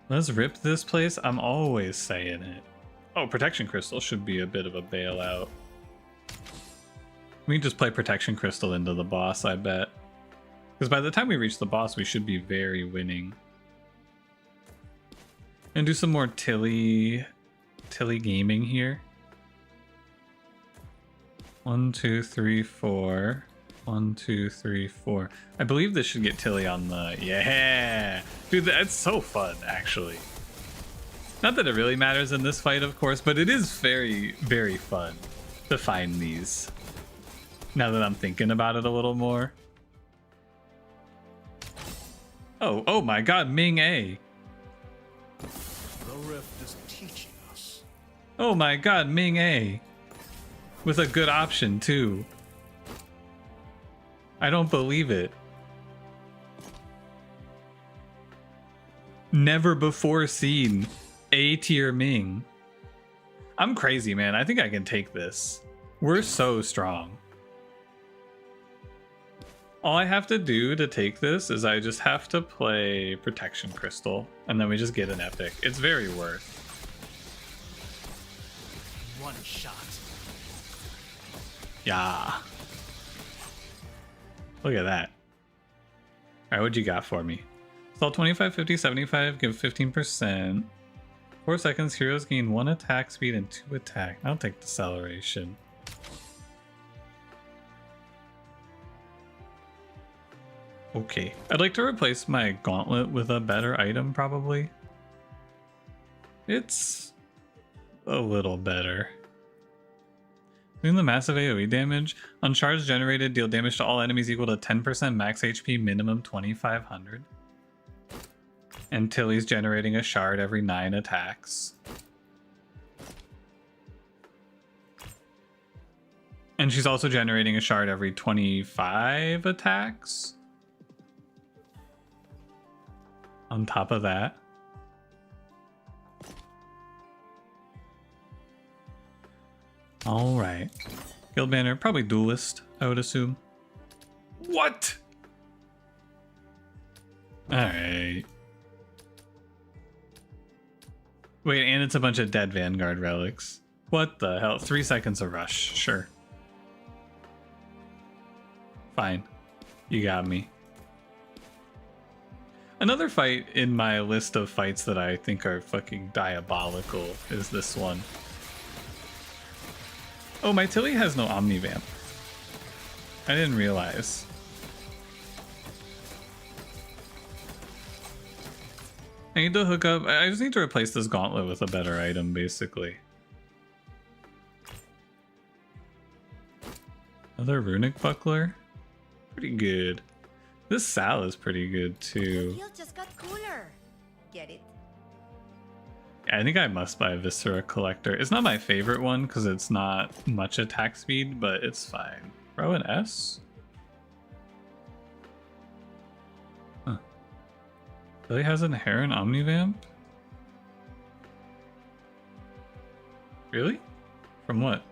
Let's rip this place. I'm always saying it. Oh, Protection Crystal should be a bit of a bailout. We can just play Protection Crystal into the boss, I bet. Because by the time we reach the boss, we should be very winning. And do some more Tilly gaming here. 1, 2, 3, 4. 1, 2, 3, 4. I believe this should get Tilly on the... Yeah! Dude, that's so fun, actually. Not that it really matters in this fight, of course, but it is very, very fun to find these. Now that I'm thinking about it a little more. Oh my god, Ming A. The rift is teaching us. Oh my god, Ming A. With a good option, too. I don't believe it. Never before seen A tier Ming. I'm crazy, man. I think I can take this. We're so strong. All I have to do to take this is I just have to play Protection Crystal, and then we just get an epic. It's very worth. One shot. Yeah. Look at that. Alright, what you got for me? Stall 25, 50, 75, give 15%. 4 seconds, heroes gain 1 attack speed and 2 attack. I'll take deceleration. Okay. I'd like to replace my gauntlet with a better item, probably. It's a little better. Doing the massive AoE damage. On charge generated, deal damage to all enemies equal to 10% max HP, minimum 2500. And Tilly's generating a shard every 9 attacks. And she's also generating a shard every 25 attacks. On top of that. Alright. Guild banner, probably duelist, I would assume. What? Alright. Wait, and it's a bunch of dead Vanguard relics. What the hell? 3 seconds of rush, sure. Fine. You got me. Another fight in my list of fights that I think are fucking diabolical is this one. Oh, my Tilly has no Omnivamp. I didn't realize. I need to hook up... I just need to replace this gauntlet with a better item, basically. Another runic buckler? Pretty good. This Sal is pretty good, too. The field just got cooler. Get it? I think I must buy Viscera Collector. It's not my favorite one because it's not much attack speed, but it's fine. Throw an S? Huh. Really has an inherent Omnivamp? Really? From what?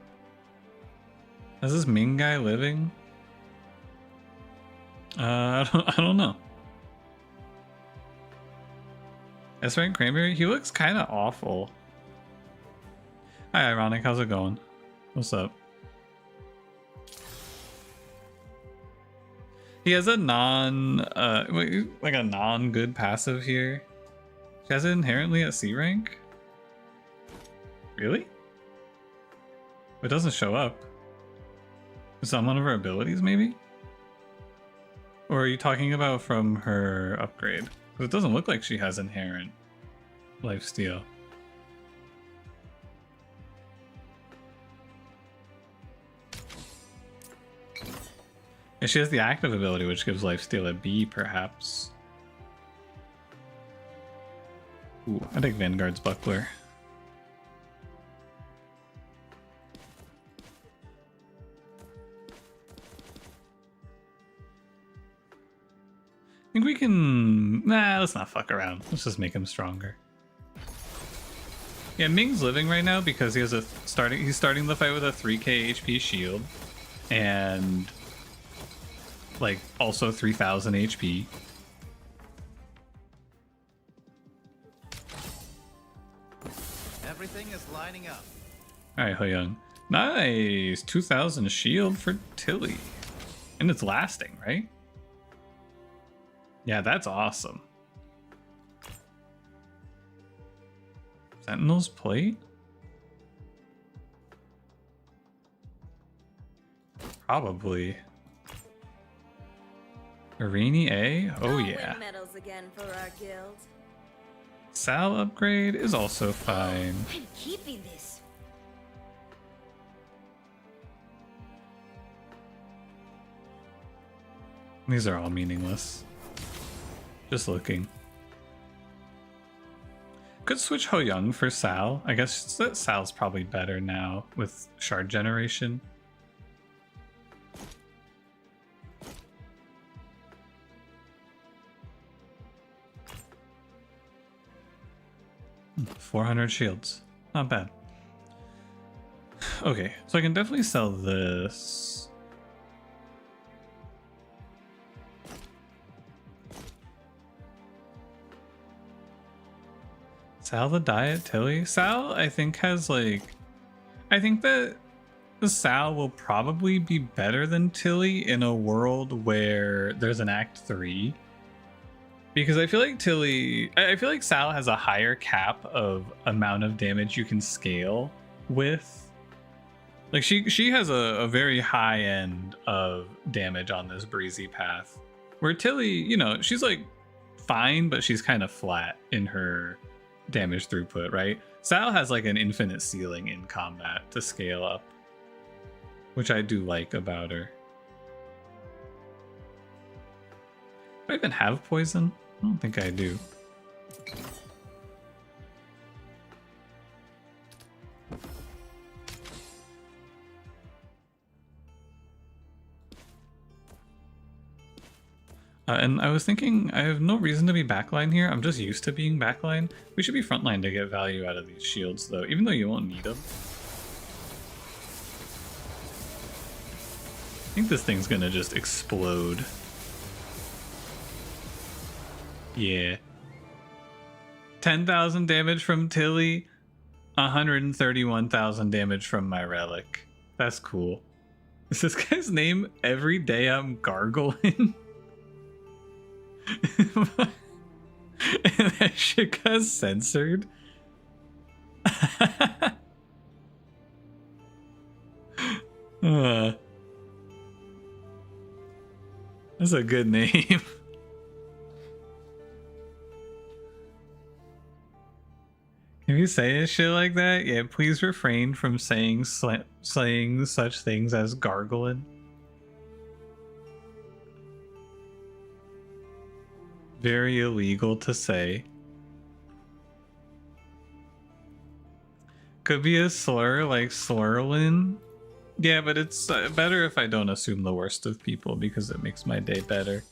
Is this Ming guy living? I don't know. S-Rank Cranberry? He looks kind of awful. Hi, Ironic. How's it going? What's up? He has a like a non-good passive here. She has it inherently at C rank? Really? It doesn't show up. Is that one of her abilities, maybe? Or are you talking about from her upgrade? Because it doesn't look like she has inherent lifesteal. Yeah, she has the active ability, which gives lifesteal at B, perhaps. Ooh, I take Vanguard's Buckler. I think we can... Nah, let's not fuck around. Let's just make him stronger. Yeah, Ming's living right now because he has a he's starting the fight with a 3k HP shield. And... like, also 3000 HP. Everything is lining up. Alright, Hoyoung. Nice! 2000 shield for Tilly. And it's lasting, right? Yeah, that's awesome. Sentinel's plate? Probably. Irini A? Oh yeah. Win medals again for our guild. Sal upgrade is also fine. I'm keeping this. These are all meaningless. Just looking. Could switch Hoyoung for Sal. I guess that Sal's probably better now with shard generation. Hmm, 400 shields. Not bad. Okay, so I can definitely sell this. Sal the Diet Tilly? Sal, I think, has like... I think that the Sal will probably be better than Tilly in a world where there's an Act 3. Because I feel like I feel like Sal has a higher cap of amount of damage you can scale with. Like she has a very high end of damage on this breezy path. Where Tilly, you know, she's like fine, but she's kind of flat in her damage throughput, right? Sal has like an infinite ceiling in combat to scale up, which I do like about her. Do I even have poison? I don't think I do. And I was thinking, I have no reason to be backline here. I'm just used to being backline. We should be frontline to get value out of these shields, though, even though you won't need them. I think this thing's gonna just explode. Yeah. 10,000 damage from Tilly, 131,000 damage from my relic. That's cool. Is this guy's name Every Day I'm Gargling? And that shit got censored. That's a good name. If you say a shit like that, yeah, please refrain from saying such things as gargling. Very illegal to say. Could be a slur like slurlin. Yeah, but it's better if I don't assume the worst of people because it makes my day better.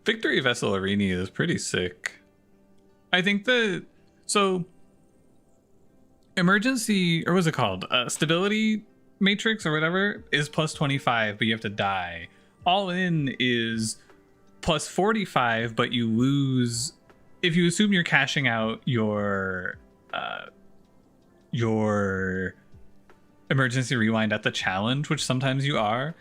Victory Vessel Arini is pretty sick. I think that... So... Emergency... Or what's it called? Stability Matrix or whatever is plus 25, but you have to die. All in is plus 45, but you lose... If you assume you're cashing out your emergency rewind at the challenge, which sometimes you are,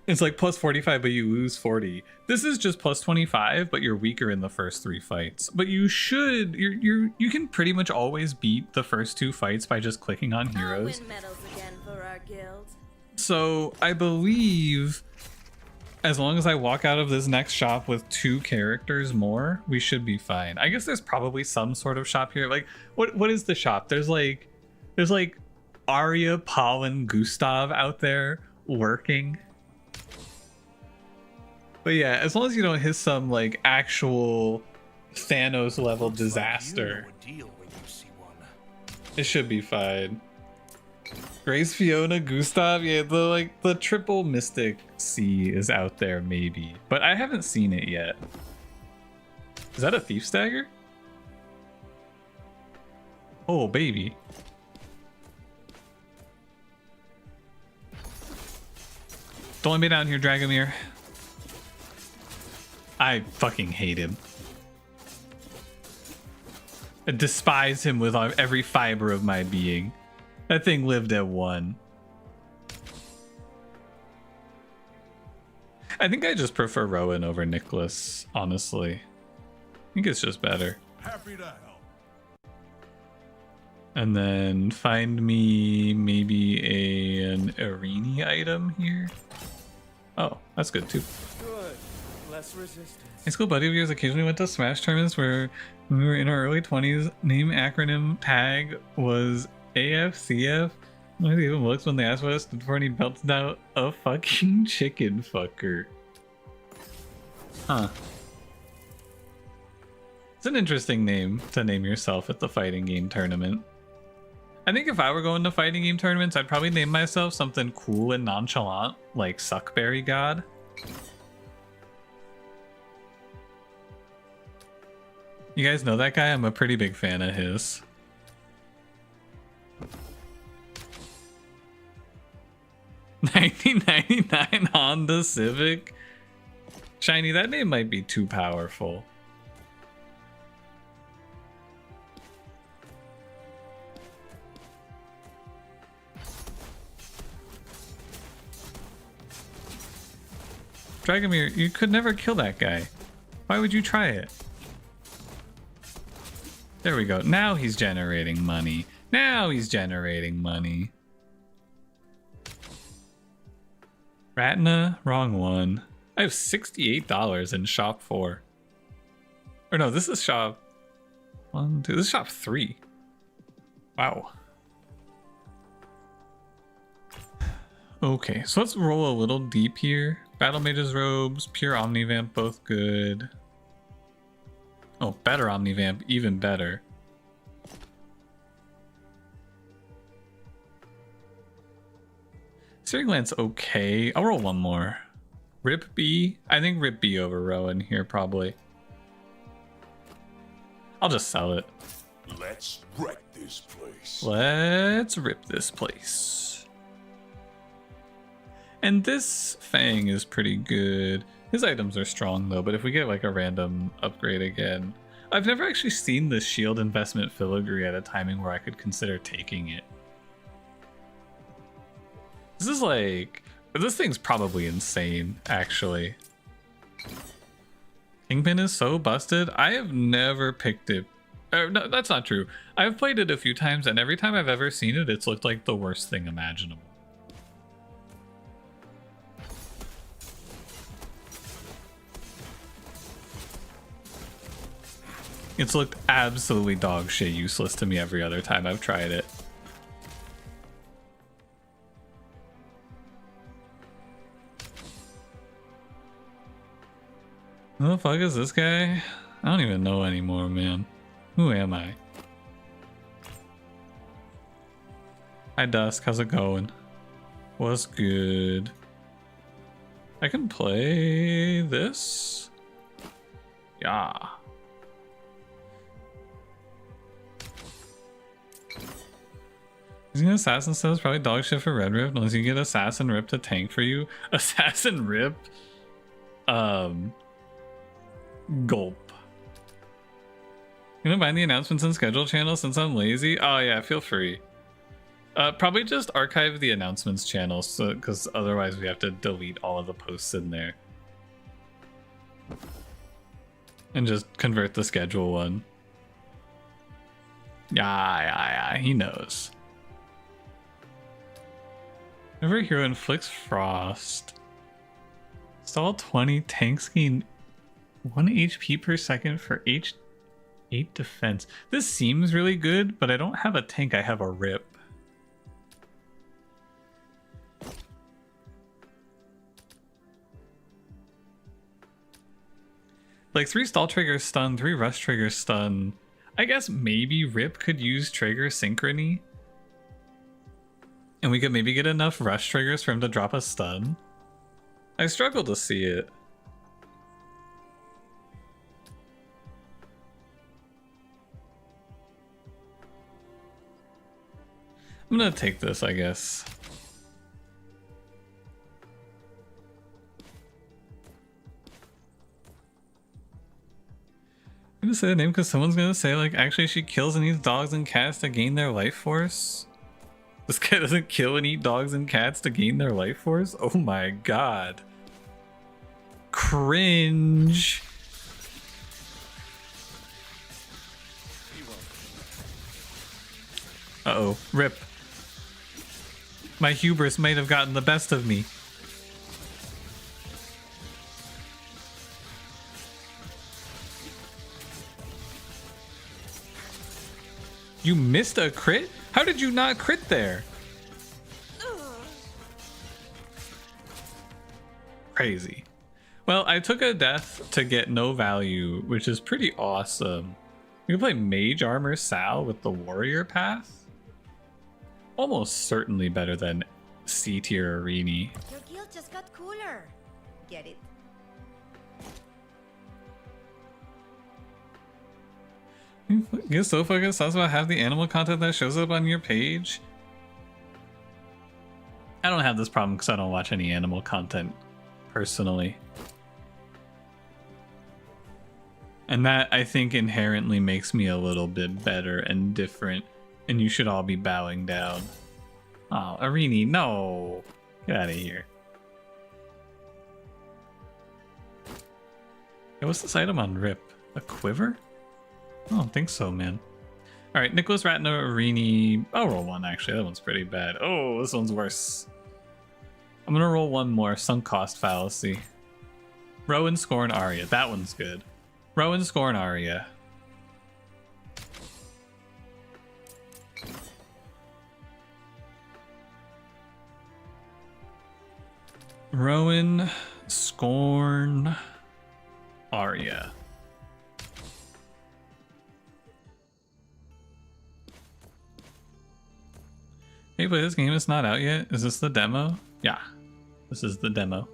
it's like plus 45, but you lose 40. This is just plus 25, but you're weaker in the first 3 fights. But you should, you can pretty much always beat the first 2 fights by just clicking on heroes. I'll win medals again for our guild. So I believe as long as I walk out of this next shop with 2 characters more, we should be fine. I guess there's probably some sort of shop here. Like, what is the shop? There's like Arya, Pollen, Gustav out there working. But yeah, as long as you don't hit some like actual Thanos level disaster, it should be fine. Grace, Fiona, Gustav, yeah, the triple Mystic C is out there maybe, but I haven't seen it yet. Is that a Thief Stagger? Oh baby. Don't let me down here, Dragomir. I fucking hate him. I despise him with every fiber of my being. That thing lived at 1. I think I just prefer Rowan over Nicholas, honestly. I think it's just better. Happy to help. And then find me maybe an Arini item here. Oh, that's good too. Good. Less resistance. High school buddy of yours occasionally went to Smash tournaments where when we were in our early 20s, name acronym tag was AFCF. I think even looks when they asked what it stood for and he belted out a fucking chicken fucker. Huh. It's an interesting name to name yourself at the fighting game tournament. I think if I were going to fighting game tournaments, I'd probably name myself something cool and nonchalant, like Suckberry God. You guys know that guy? I'm a pretty big fan of his. $19.99 Honda Civic? Shiny, that name might be too powerful. Dragomir, you could never kill that guy. Why would you try it? There we go. Now he's generating money. Now he's generating money. Ratna, wrong one. I have $68 in shop 4. Or no, this is shop 1, 2. This is shop 3. Wow. Okay, so let's roll a little deep here. Battle Mage's Robes, Pure Omnivamp, both good. Oh, better Omnivamp, even better. Searing Lance, okay. I'll roll one more. Rip B? I think Rip B over Rowan here, probably. I'll just sell it. Let's wreck this place. Let's rip this place. And this Fang is pretty good. His items are strong though, but if we get like a random upgrade again. I've never actually seen the shield investment filigree at a timing where I could consider taking it. This is like... This thing's probably insane, actually. Kingpin is so busted. I have never picked it. No, that's not true. I've played it a few times, and every time I've ever seen it, it's looked like the worst thing imaginable. It's looked absolutely dog shit useless to me every other time I've tried it. Who the fuck is this guy? I don't even know anymore, man. Who am I? Hi Dusk, how's it going? What's good? I can play this? Yeah. Using Assassin stuff is probably dog shit for Red Rift unless you get Assassin Rip to tank for you. Assassin Rip? Gulp. You gonna find the announcements and schedule channel since I'm lazy? Oh yeah, feel free. Probably just archive the announcements channel, so because otherwise we have to delete all of the posts in there. And just convert the schedule one. Yeah, he knows. Every hero inflicts frost. Stall 20, tanks gain 1 HP per second for 8 defense. This seems really good, but I don't have a tank, I have a rip. Like 3 stall triggers stun, 3 rush triggers stun. I guess maybe Rip could use trigger synchrony. And we could maybe get enough rush triggers for him to drop a stun. I struggle to see it. I'm gonna take this, I guess. gonna say the name because someone's gonna say like actually she kills and eats dogs and cats to gain their life force. This guy doesn't kill and eat dogs and cats to gain their life force? Oh my god. Cringe. Uh-oh. Rip. My hubris might have gotten the best of me. You missed a crit? How did you not crit there? Crazy. Well, I took a death to get no value, which is pretty awesome. You can play Mage Armor Sal with the Warrior Path. Almost certainly better than C tier Arini. Your guild just got cooler. Get it? Get so focused also about have the animal content that shows up on your page. I don't have this problem because I don't watch any animal content personally. And that I think inherently makes me a little bit better and different. And you should all be bowing down. Oh, Arini, no. Get out of here. Hey, what's this item on Rip? A quiver? I don't think so, man. Alright, Nicholas Ratner, Arini. I'll roll one, actually. That one's pretty bad. Oh, this one's worse. I'm gonna roll one more. Sunk cost fallacy. Rowan, Scorn, Arya. That one's good. Rowan, Scorn, Arya. Rowan, Scorn, Arya. Hey, but this game is not out yet. Is this the demo? Yeah, this is the demo.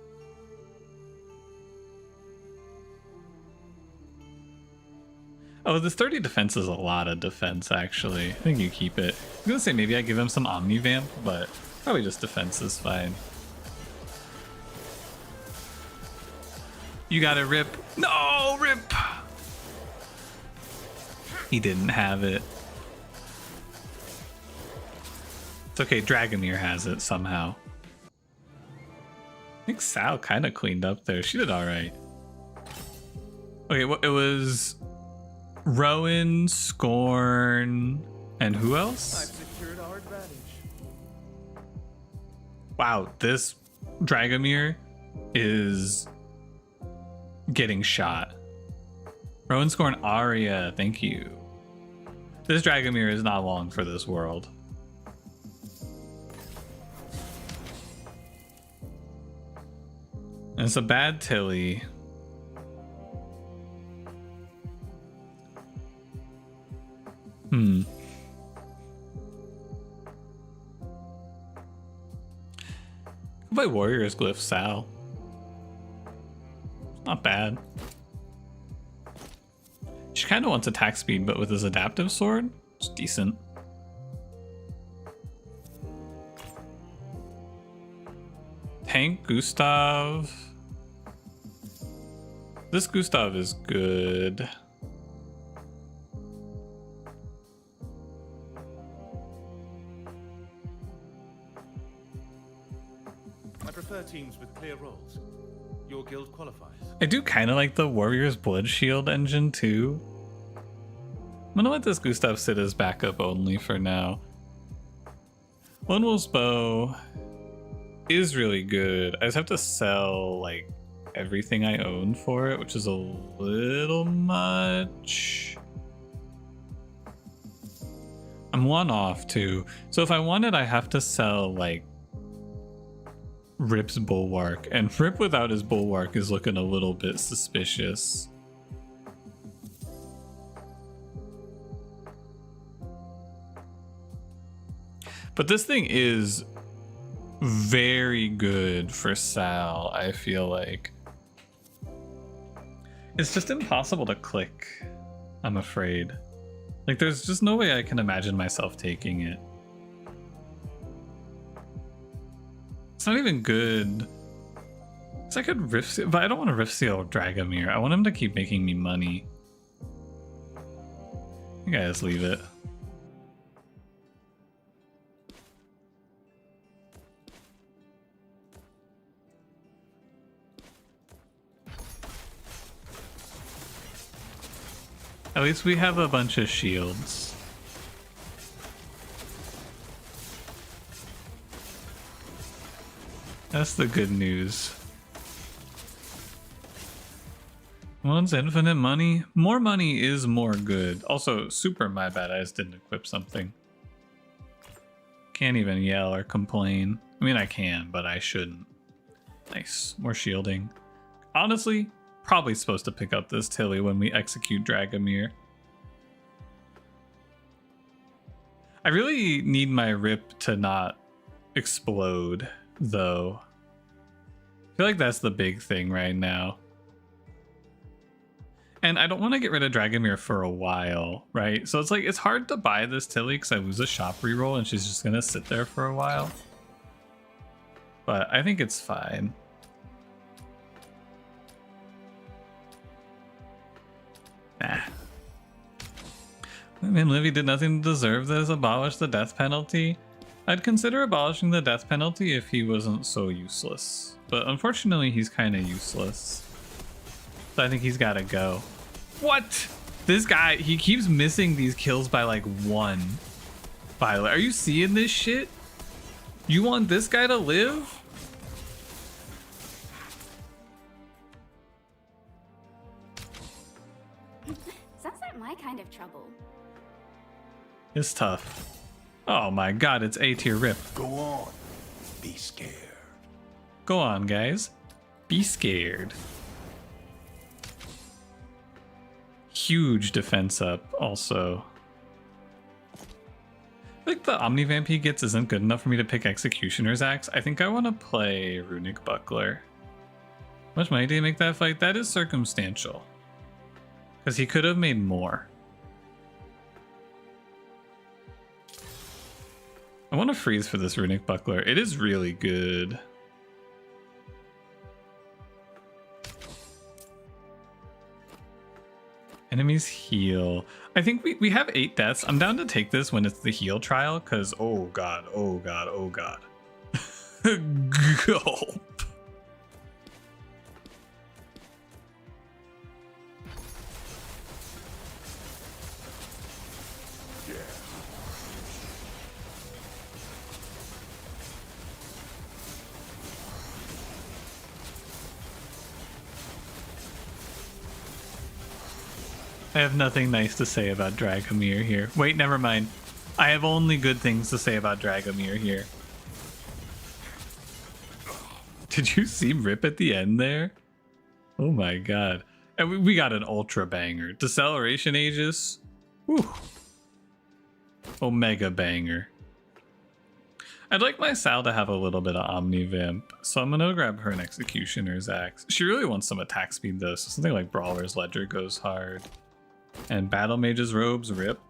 Oh, this 30 defense is a lot of defense, actually. I think you keep it. I'm gonna say maybe I give him some Omnivamp, but probably just defense is fine. You got it, Rip. No, Rip! He didn't have it. It's okay, Dragomir has it somehow. I think Sal kind of cleaned up there. She did alright. Okay, well, it was Rowan, Scorn, and who else? I've secured our advantage. Wow, this Dragomir is getting shot. Rowan, Scorn, Arya, thank you. This Dragomir is not long for this world. And it's a bad Tilly. By Warrior's Glyph Sal. Not bad. She kind of wants attack speed, but with his adaptive sword, it's decent. Tank Gustav. This Gustav is good. I prefer teams with clear roles. Your guild qualifies. I do kind of like the Warrior's Blood Shield engine too. I'm gonna let this Gustav sit as backup only for now. Lone Wolf's Bow is really good. I just have to sell like everything I own for it, which is a little much. I'm one off too. So if I want it, I have to sell like Rip's Bulwark, and Rip without his Bulwark is looking a little bit suspicious. But this thing is very good for Sal, I feel like. It's just impossible to click, I'm afraid. Like, there's just no way I can imagine myself taking it. It's not even good. So I could Rift Seal, but I don't want to Rift Seal Dragomir. I want him to keep making me money. You guys leave it. At least we have a bunch of shields. That's the good news. One's infinite money. More money is more good. Also, super my bad, I just didn't equip something. Can't even yell or complain. I mean, I can, but I shouldn't. Nice, more shielding. Honestly, probably supposed to pick up this Tilly when we execute Dragomir. I really need my rip to not explode, though. I feel like that's the big thing right now. And I don't want to get rid of Dragomir for a while, right? So it's like, it's hard to buy this Tilly because I lose a shop reroll and she's just going to sit there for a while. But I think it's fine. Nah. I mean, Livy did nothing to deserve this. Abolish the death penalty. I'd consider abolishing the death penalty if he wasn't so useless. But unfortunately, he's kind of useless. So I think he's got to go. What? This guy, he keeps missing these kills by like one. Violet, are you seeing this shit? You want this guy to live? Sounds like my kind of trouble. It's tough. Oh my god, it's A tier rip. Go on. Be scared. Go on, guys. Be scared. Huge defense up, also. I think the Omnivamp he gets isn't good enough for me to pick Executioner's Axe. I think I want to play Runic Buckler. How much money did he make that fight? That is circumstantial. Because he could have made more. I want to freeze for this Runic Buckler. It is really good. Enemies heal. I think we have 8 deaths. I'm down to take this when it's the heal trial, because oh god, oh god, oh god. Gulp. I have nothing nice to say about Dragomir here. Wait, never mind. I have only good things to say about Dragomir here. Did you see Rip at the end there? Oh my god. And we got an ultra banger. Deceleration Aegis. Whew. Omega banger. I'd like my Sal to have a little bit of Omnivamp, so I'm gonna grab her an Executioner's Axe. She really wants some attack speed though, so something like Brawler's Ledger goes hard. And Battle Mage's Robes rip.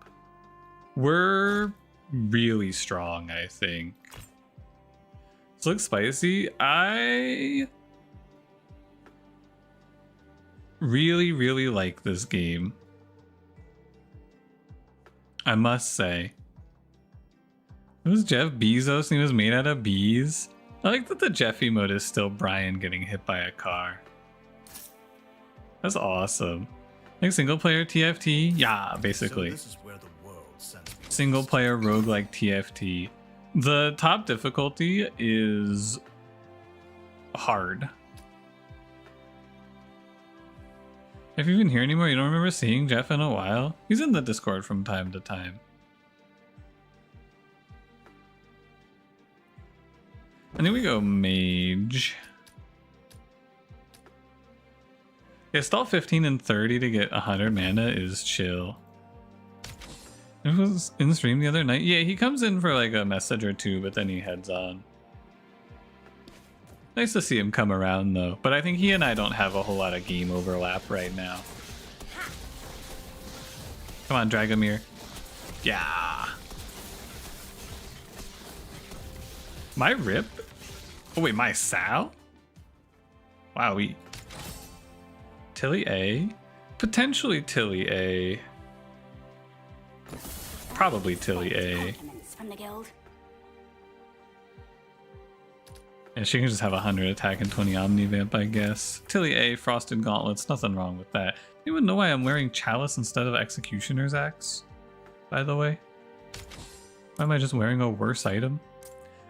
We're really strong, I think. This looks spicy. I really like this game. I must say. It was Jeff Bezos and he was made out of bees. I like that the Jeff emote is still Brian getting hit by a car. That's awesome. Like single player TFT? Yeah, basically. So this is where the world sends me. Single player roguelike TFT. The top difficulty is hard. If you even hear anymore, you don't remember seeing Jeff in a while? He's in the Discord from time to time. And then we go Mage. Yeah, stall 15 and 30 to get 100 mana is chill. It was in stream the other night. Yeah, he comes in for like a message or two, but then he heads on. Nice to see him come around though, but I think he and I don't have a whole lot of game overlap right now. Come on, Dragomir. Yeah. My Rip? Oh wait, my Sal? Wow, Tilly A? Potentially Tilly A. Probably Tilly A. Compliments from the guild. And she can just have 100 attack and 20 Omnivamp, I guess. Tilly A, Frosted Gauntlets, nothing wrong with that. Anyone know why I'm wearing Chalice instead of Executioner's Axe? By the way? Why am I just wearing a worse item?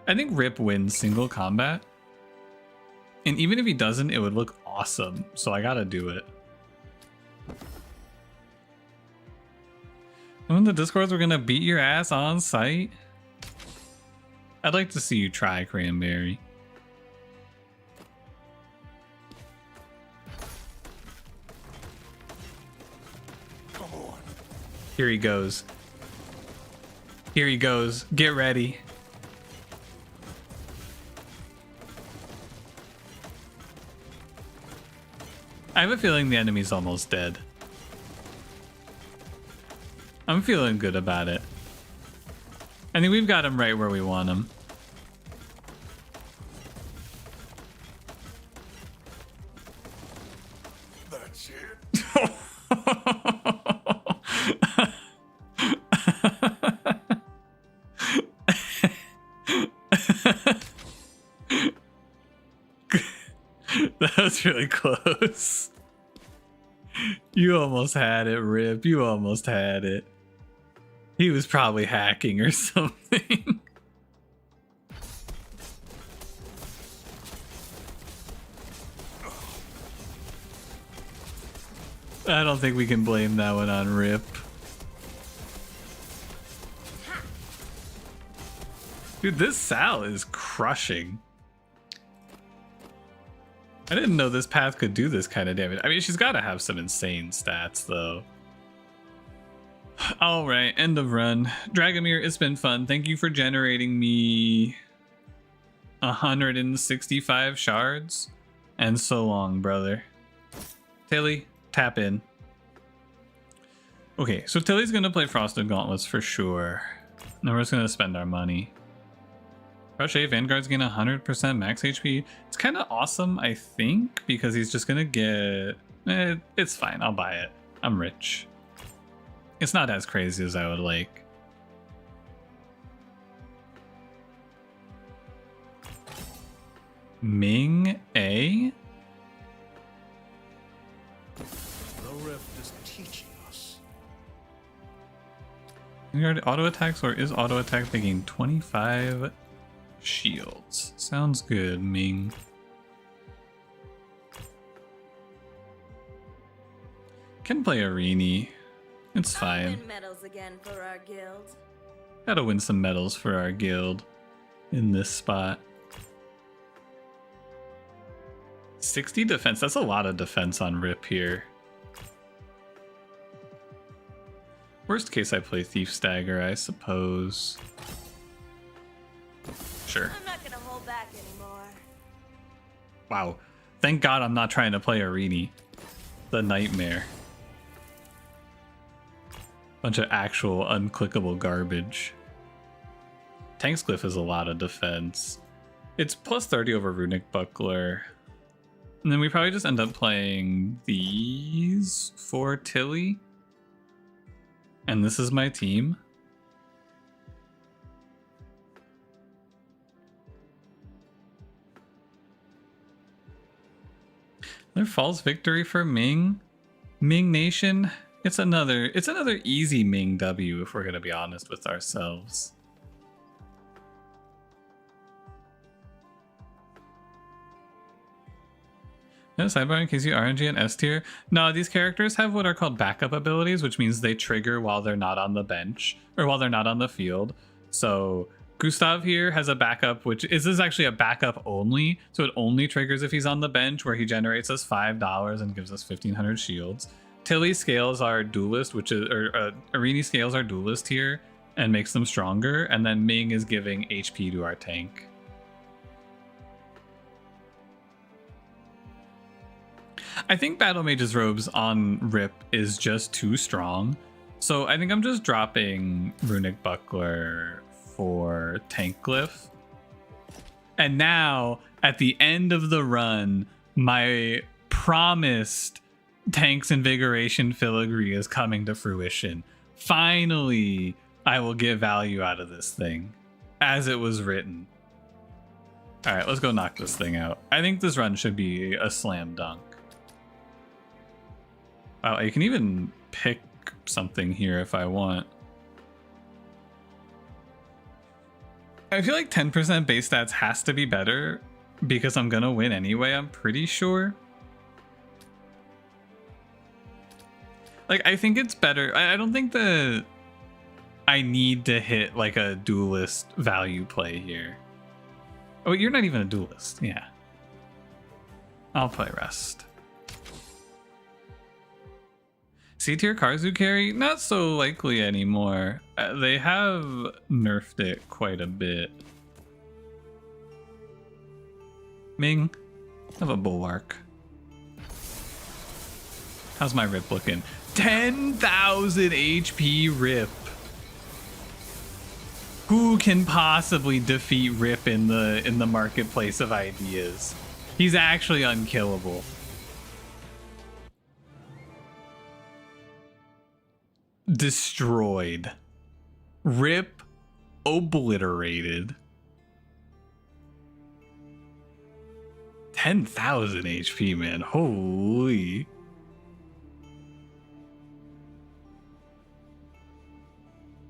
I think Rip wins single combat. And even if he doesn't, it would look awesome. So I gotta do it. And when the Discords were gonna beat your ass on site? I'd like to see you try, Cranberry. Here he goes. Here he goes. Get ready. I have a feeling the enemy's almost dead. I'm feeling good about it. I think we've got him right where we want him. That's it. That was really close. You almost had it, Rip. You almost had it. He was probably hacking or something. I don't think we can blame that one on Rip. Dude, this Sal is crushing. I didn't know this path could do this kind of damage. I mean, she's got to have some insane stats, though. All right, end of run. Dragomir, it's been fun. Thank you for generating me 165 shards. And so long, brother. Tilly, tap in. Okay, so Tilly's going to play Frosted Gauntlets for sure. Now we're just going to spend our money. Rush A, Vanguards gain 100% max HP. It's kind of awesome, I think, because he's just going to get... it's fine, I'll buy it. I'm rich. It's not as crazy as I would like. Ming A? The Rift is teaching us. Vanguard auto attacks, or is auto attack making 25 shields? Sounds good, Ming. Can play Arini. It's fine. I'll win medals again for our guild. Gotta win some medals for our guild in this spot. 60 defense. That's a lot of defense on Rip here. Worst case, I play Thief Stagger, I suppose. Sure. I'm not gonna hold back anymore. Wow. Thank God I'm not trying to play Arini. The nightmare. Bunch of actual unclickable garbage. Tankscliff is a lot of defense. It's plus 30 over Runic Buckler. And then we probably just end up playing these for Tilly. And this is my team. Another false victory for Ming. Ming Nation. It's another easy Ming W if we're gonna be honest with ourselves. No sidebar in case you RNG and S tier. No, these characters have what are called backup abilities, which means they trigger while they're not on the bench or while they're not on the field. So Gustav here has a backup, which is actually a backup only. So it only triggers if he's on the bench, where he generates us $5 and gives us 1,500 shields. Tilly's scales are duelist, which is, Arini scales are duelist here and makes them stronger. And then Ming is giving HP to our tank. I think Battle Mage's robes on Rip is just too strong. So I think I'm just dropping Runic Buckler for Tank Glyph. And now, at the end of the run, my promised Tank's Invigoration Filigree is coming to fruition. Finally, I will get value out of this thing as it was written. All right, let's go knock this thing out. I think this run should be a slam dunk. Wow, I can even pick something here if I want. I feel like 10% base stats has to be better because I'm gonna win anyway, I'm pretty sure. Like, I think it's better. I don't think that I need to hit like a duelist value play here. Oh, you're not even a duelist. Yeah. I'll play rest. C-tier Karzu carry? Not so likely anymore. They have nerfed it quite a bit. Ming, have a bulwark. How's my rip looking? 10,000 HP rip. Who can possibly defeat Rip in the marketplace of ideas? He's actually unkillable. Destroyed. Rip obliterated. 10,000 HP, man. Holy.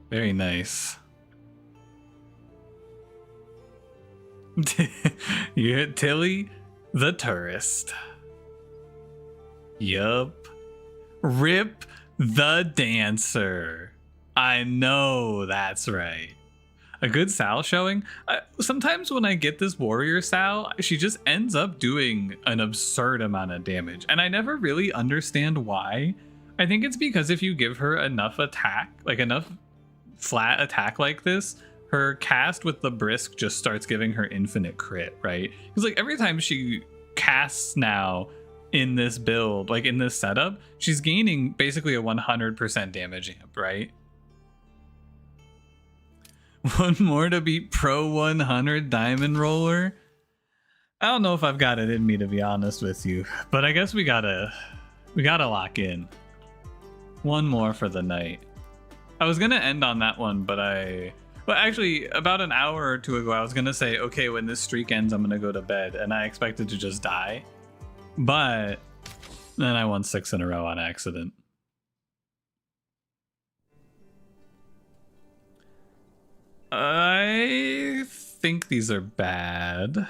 Very nice. You hit Tilly the tourist. Yup. Rip the dancer. I know, that's right. A good Sal showing. Sometimes when I get this warrior Sal, she just ends up doing an absurd amount of damage, and I never really understand why. I think it's because if you give her enough attack, like enough flat attack like this, her cast with the brisk just starts giving her infinite crit, right? Because like every time she casts now in this build, like in this setup, she's gaining basically a 100% damage amp, right? One more to beat Pro 100 Diamond Roller. I don't know if I've got it in me, to be honest with you, but I guess we gotta lock in. One more for the night. I was gonna end on that one, but well, actually, about an hour or two ago, I was going to say, okay, when this streak ends, I'm going to go to bed. And I expected to just die. But then I won 6 in a row on accident. I think these are bad.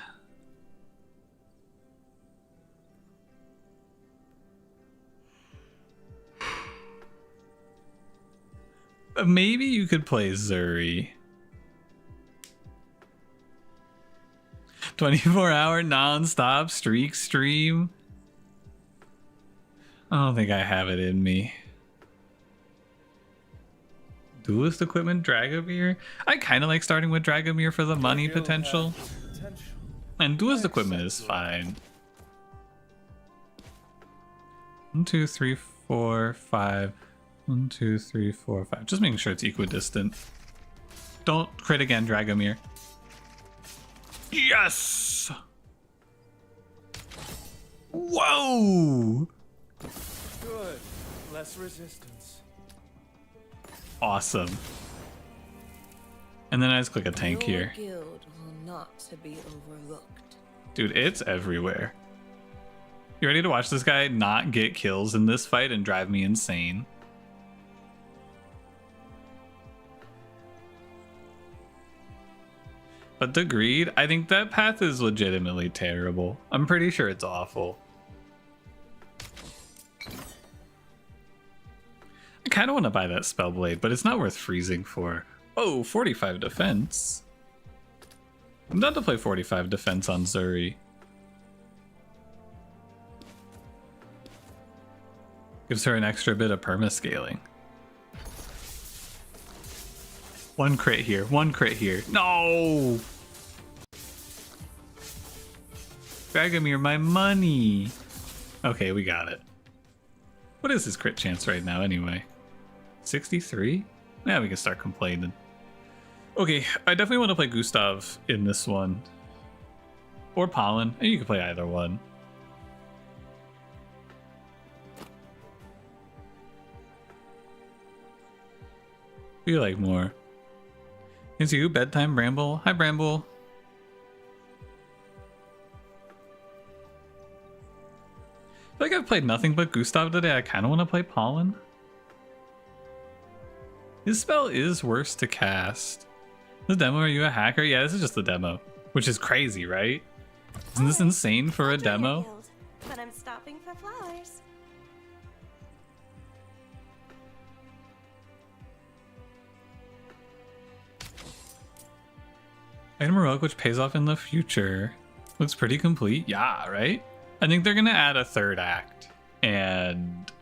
Maybe you could play Zuri. 24-hour non-stop streak stream. I don't think I have it in me. Duelist equipment Dragomir? I kind of like starting with Dragomir for the money potential. And duelist equipment is fine. 1, 2, 3, 4, 5. 1, 2, 3, 4, 5. Just making sure it's equidistant. Don't crit again, Dragomir. Yes! Whoa! Good. Less resistance. Awesome. And then I just click a tank here. Your guild will not to be overlooked. Dude, it's everywhere. You ready to watch this guy not get kills in this fight and drive me insane? But the greed, I think that path is legitimately terrible. I'm pretty sure it's awful. I kind of want to buy that Spellblade, but it's not worth freezing for. Oh, 45 defense. I'm down to play 45 defense on Zuri. Gives her an extra bit of permascaling. One crit here, one crit here. No! Dragomir, my money. Okay, we got it. What is his crit chance right now anyway? 63? Yeah, we can start complaining. Okay, I definitely want to play Gustav in this one. Or Pollen. You can play either one. Who you like more? It's you, Bedtime Bramble. Hi, Bramble. I feel like I've played nothing but Gustav today. I kind of want to play Pollen. His spell is worse to cast. The demo, are you a hacker? Yeah, this is just the demo, which is crazy, right? Isn't this insane for a I'll join your demo? guild, but I'm stopping for flowers. Item heroic, which pays off in the future. Looks pretty complete. Yeah, right? I think they're gonna add a third act and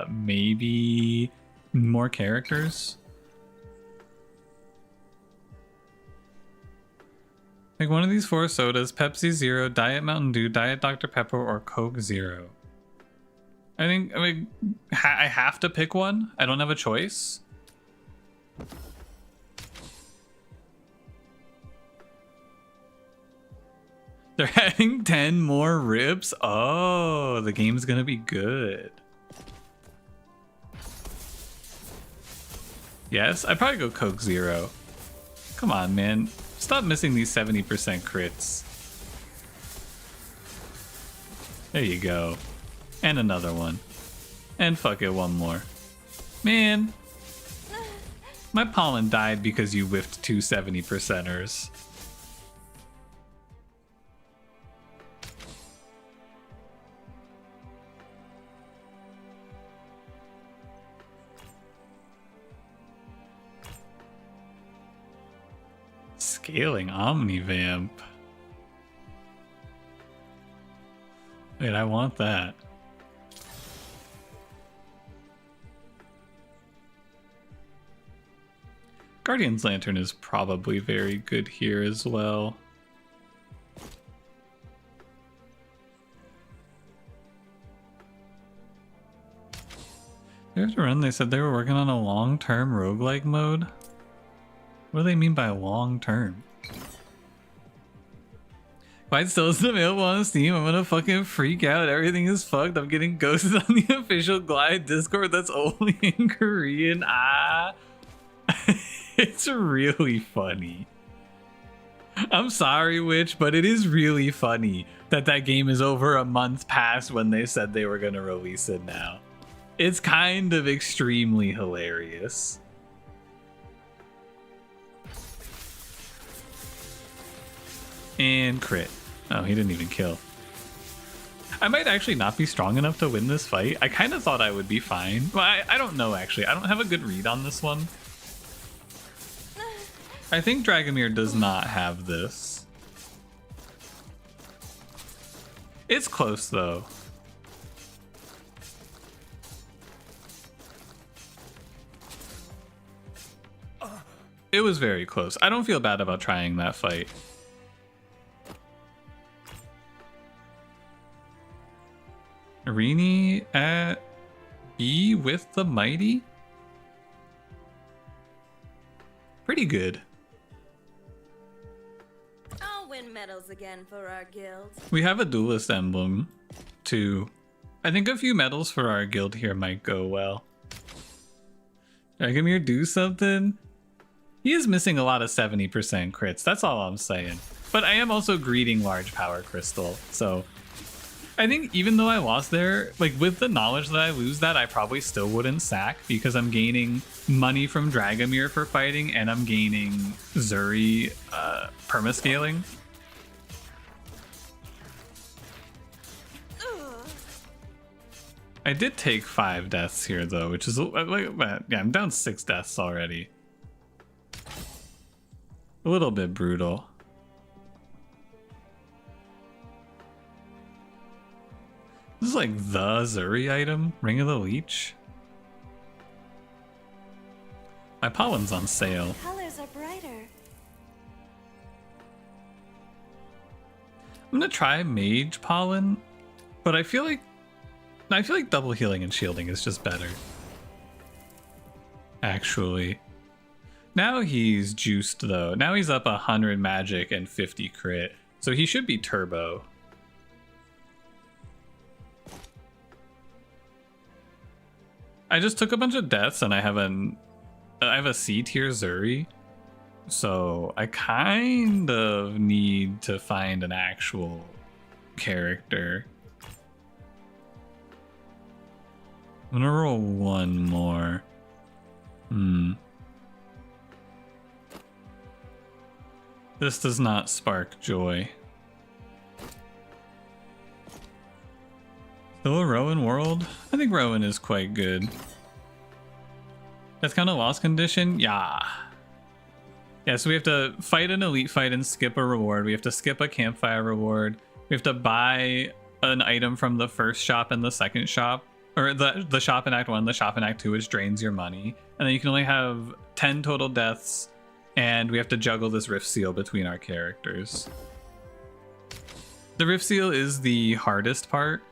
maybe more characters. Like one of these 4 sodas: Pepsi Zero, Diet Mountain Dew, Diet Dr. Pepper, or Coke Zero. I mean, I have to pick one. I don't have a choice. They're adding 10 more rips. Oh, the game's gonna be good. Yes, I'd probably go Coke Zero. Come on, man. Stop missing these 70% crits. There you go. And another one. And fuck it, one more. Man. My pollen died because you whiffed 2 70%ers. Scaling Omnivamp. Wait, I want that. Guardian's Lantern is probably very good here as well. There's a run, they said they were working on a long-term roguelike mode. What do they mean by long-term? Fight still isn't available on Steam. I'm gonna fucking freak out. Everything is fucked. I'm getting ghosted on the official Glide Discord that's only in Korean. Ah. It's really funny. I'm sorry, Witch, but it is really funny that that game is over a month past when they said they were gonna release it now. It's kind of extremely hilarious. And crit. Oh, he didn't even kill. I might actually not be strong enough to win this fight. I kind of thought I would be fine. Well, I don't know, actually. I don't have a good read on this one. I think Dragomir does not have this. It's close, though. It was very close. I don't feel bad about trying that fight. Irini at B with the Mighty? Pretty good. I'll win medals again for our guild. We have a duelist emblem, too. I think a few medals for our guild here might go well. Dragomir do something? He is missing a lot of 70% crits, that's all I'm saying. But I am also greeting large power crystal, so I think even though I lost there, like with the knowledge that I lose that, I probably still wouldn't sack because I'm gaining money from Dragomir for fighting and I'm gaining Zuri permascaling. I did take 5 deaths here though, which is like, yeah, I'm down 6 deaths already. A little bit brutal. This is like the Zuri item, Ring of the Leech. My pollen's on sale. The colors are brighter. I'm gonna try Mage Pollen, but I feel like double healing and shielding is just better. Actually. Now he's juiced though. Now he's up 100 magic and 50 crit. So he should be turbo. I just took a bunch of deaths and I have an I have a C tier Zuri, so I kind of need to find an actual character. I'm gonna roll one more. This does not spark joy. Still a Rowan world? I think Rowan is quite good. That's kind of lost condition? Yeah. Yeah, so we have to fight an elite fight and skip a reward. We have to skip a campfire reward. We have to buy an item from the first shop and the second shop. Or the shop in Act 1, the shop in Act 2, which drains your money. And then you can only have 10 total deaths. And we have to juggle this Rift Seal between our characters. The Rift Seal is the hardest part.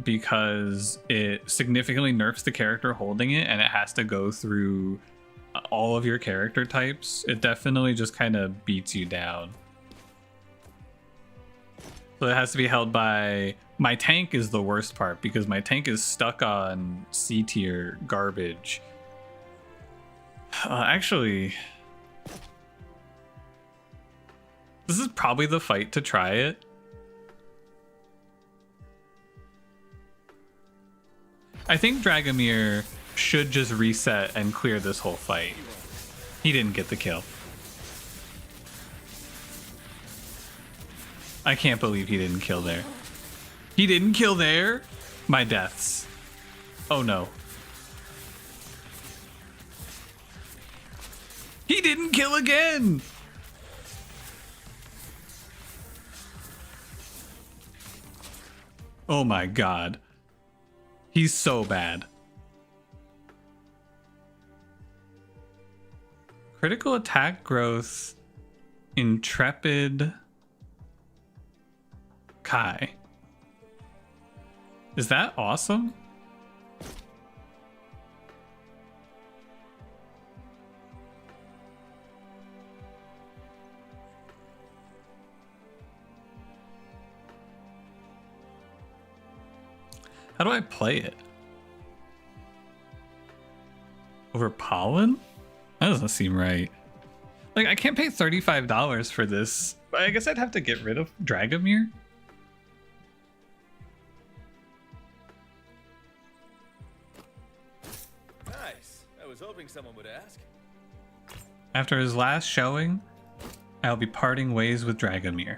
Because it significantly nerfs the character holding it, and it has to go through all of your character types. It definitely just kind of beats you down. So it has to be held by... My tank is the worst part, because my tank is stuck on C tier garbage. Actually... This is probably the fight to try it. I think Dragomir should just reset and clear this whole fight. He didn't get the kill. I can't believe he didn't kill there. He didn't kill there? My deaths. Oh no. He didn't kill again! Oh my god. He's so bad. Critical attack growth, Intrepid Kai. Is that awesome? How do I play it? Over Pollen? That doesn't seem right. Like, I can't pay $35 for this. I guess I'd have to get rid of Dragomir. Nice. I was hoping someone would ask. After his last showing, I'll be parting ways with Dragomir.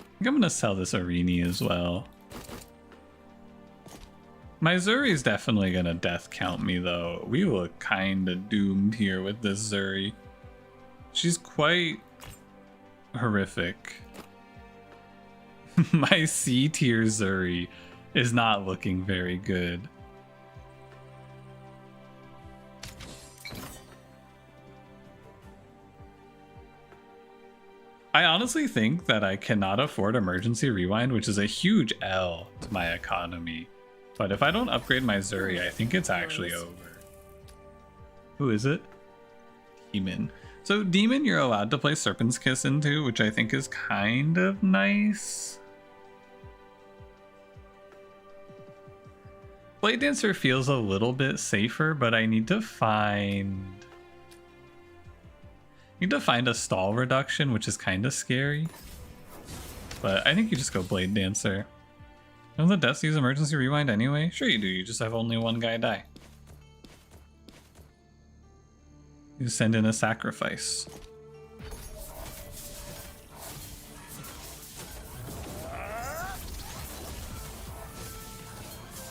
I think I'm gonna sell this Arini as well. My Zuri's definitely gonna death count me though. We look kinda doomed here with this Zuri. She's quite horrific. My C tier Zuri is not looking very good. I honestly think that I cannot afford emergency rewind, which is a huge L to my economy. But if I don't upgrade my Zuri, I think it's actually over. Who is it? Demon. So Demon you're allowed to play Serpent's Kiss into, which I think is kind of nice. Blade Dancer feels a little bit safer, but I need to find a stall reduction, which is kind of scary. But I think you just go Blade Dancer. Don't the deaths use emergency rewind anyway? Sure you do, you just have only one guy die. You send in a sacrifice.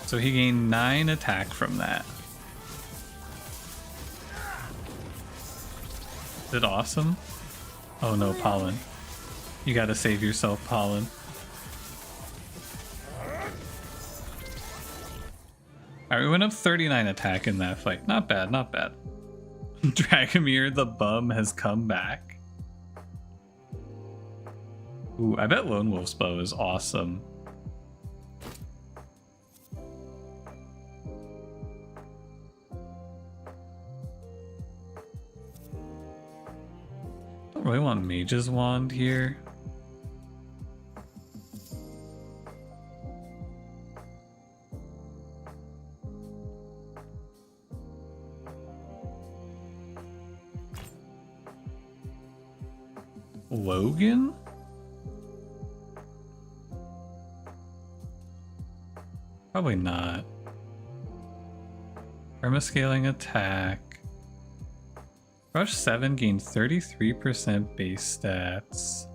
So he gained 9 attack from that. Is it awesome? Oh no, Pollen. You gotta save yourself, Pollen. Alright, we went up 39 attack in that fight. Not bad, not bad. Dragomir the bum has come back. Ooh, I bet Lone Wolf's bow is awesome. Don't really want Mage's Wand here. Logan? Probably not. Permascaling attack. Rush 7 gained 33% base stats.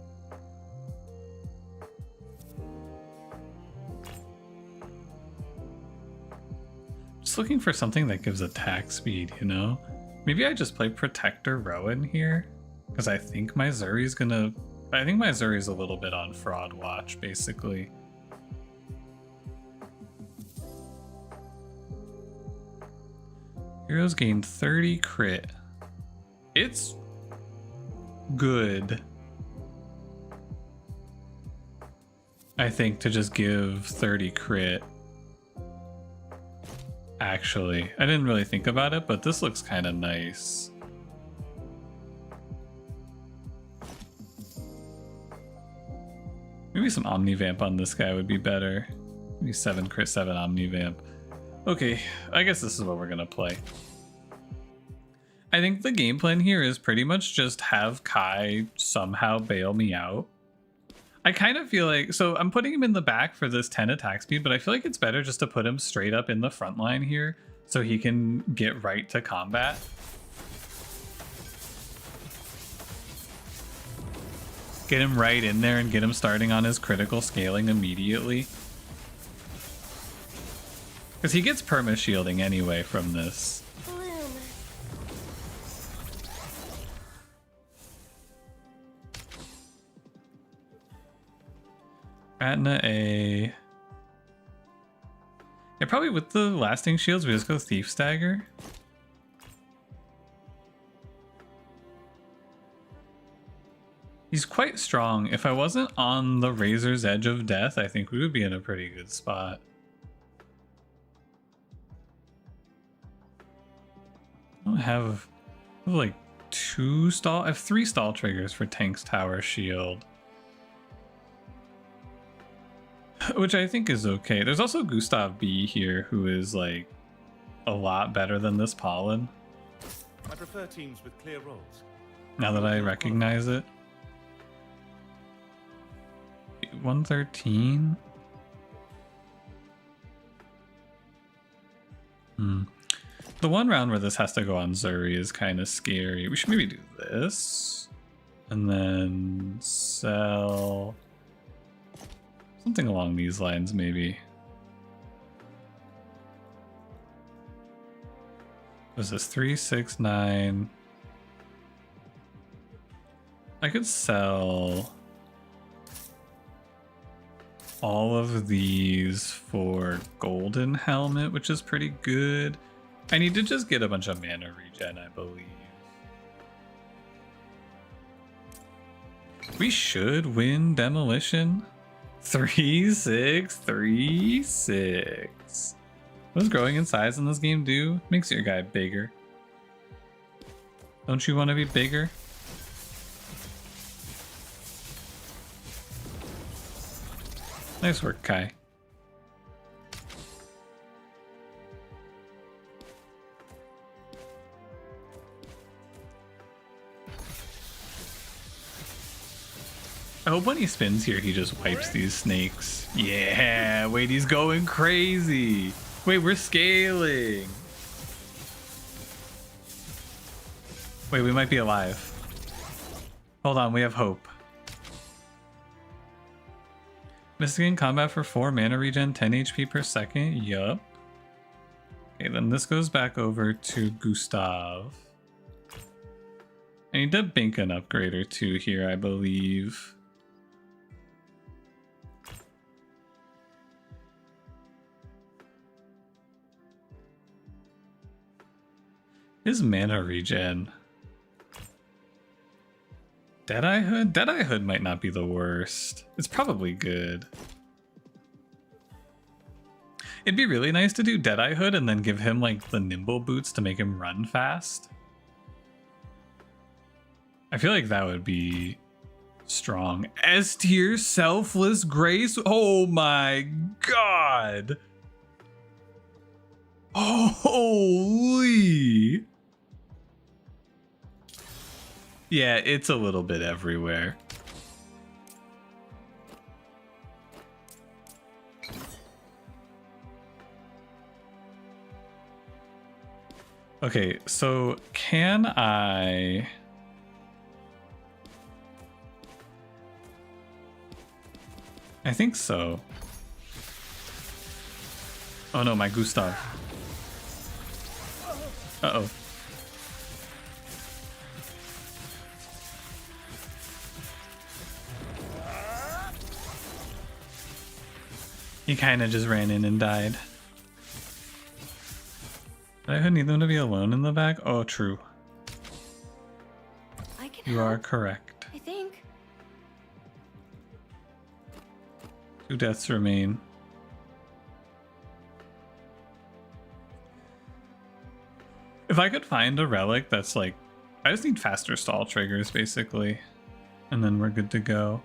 Just looking for something that gives attack speed, you know? Maybe I just play Protector Rowan here, because I think my Zuri's gonna... I think my Zuri's a little bit on fraud watch, basically. Heroes gain 30 crit. It's good, I think, to just give 30 crit. Actually, I didn't really think about it, but this looks kind of nice. Maybe some Omnivamp on this guy would be better. Maybe 7 crit, 7 Omnivamp. Okay, I guess this is what we're gonna play. I think the game plan here is pretty much just have Kai somehow bail me out. I kind of feel like, so I'm putting him in the back for this 10 attack speed, but I feel like it's better just to put him straight up in the front line here so he can get right to combat. Get him right in there and get him starting on his critical scaling immediately. Because he gets perma shielding anyway from this. Bloom. Atna A. Yeah, probably with the lasting shields, we just go Thief Stagger. He's quite strong. If I wasn't on the razor's edge of death, I think we would be in a pretty good spot. I don't have like 2 stall. I have 3 stall triggers for Tank's Tower Shield, which I think is okay. There's also Gustav B here, who is like a lot better than this Pollen. I prefer teams with clear roles. Now that I recognize it. 113. The one round where this has to go on Zuri is kind of scary. We should maybe do this and then sell something along these lines, maybe. Was this 3, 6, 9? I could sell all of these for Golden Helmet, which is pretty good. I need to just get a bunch of mana regen, I believe. We should win Demolition. 3, 6, 3, 6. What does growing in size in this game do? Makes your guy bigger. Don't you want to be bigger? Nice work, Kai. I hope when he spins here, he just wipes these snakes. Yeah, wait, he's going crazy. Wait, we're scaling. Wait, we might be alive. Hold on, we have hope. Missing in combat for 4 mana regen, 10 HP per second. Yup. Okay, then this goes back over to Gustav. I need to bink an upgrade or 2 here, I believe. His mana regen. Deadeye Hood? Deadeye Hood might not be the worst. It's probably good. It'd be really nice to do Deadeye Hood and then give him like the nimble boots to make him run fast. I feel like that would be strong. S tier Selfless Grace? Oh my god! Holy! Yeah, it's a little bit everywhere. Okay, so can I... I think so. Oh no, my Gustav. Uh-oh. He kind of just ran in and died. Did I need them to be alone in the back? Oh, true. I can You help, are correct. I think. 2 deaths remain. If I could find a relic that's like... I just need faster stall triggers, basically. And then we're good to go.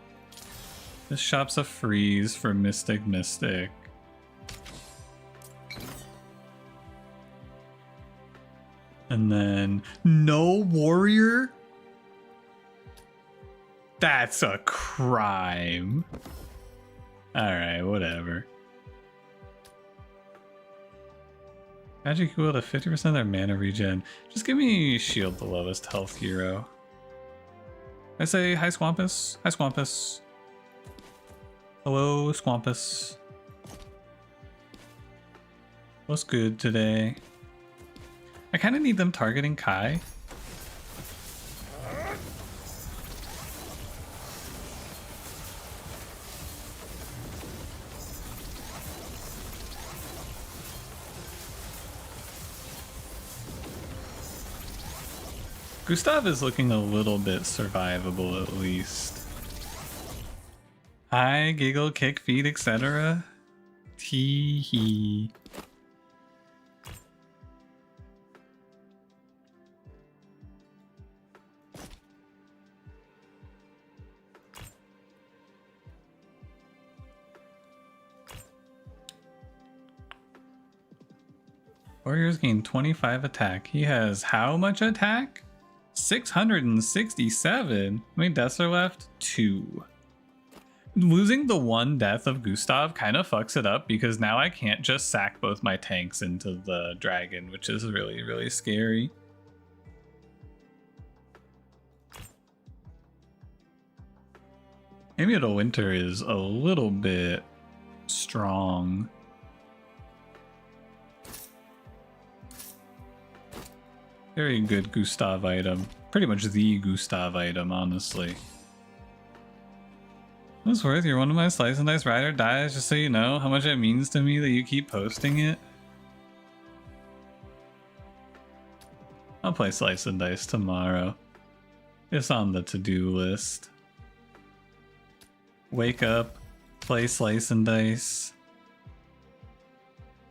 This shop's a freeze for Mystic Mystic. And then... No warrior? That's a crime. Alright, whatever. Magic equal to 50% of their mana regen. Just give me shield the lowest health hero. I say hi Swampus. Hi Swampus. Hello Swampus. What's good today? I kind of need them targeting Kai. Gustav is looking a little bit survivable at least. Hi, giggle, kick, feed, etc. Tee hee. Warriors gain 25 attack. He has how much attack? 667. How many deaths are left? 2. Losing the 1 death of Gustav kind of fucks it up because now I can't just sack both my tanks into the dragon, which is really, really scary. Maybe the winter is a little bit strong. Very good Gustav item. Pretty much the Gustav item, honestly. It's worth, you're one of my slice and dice ride or dies, just so you know how much it means to me that you keep posting it. I'll play slice and dice tomorrow. It's on the to-do list. Wake up, play slice and dice.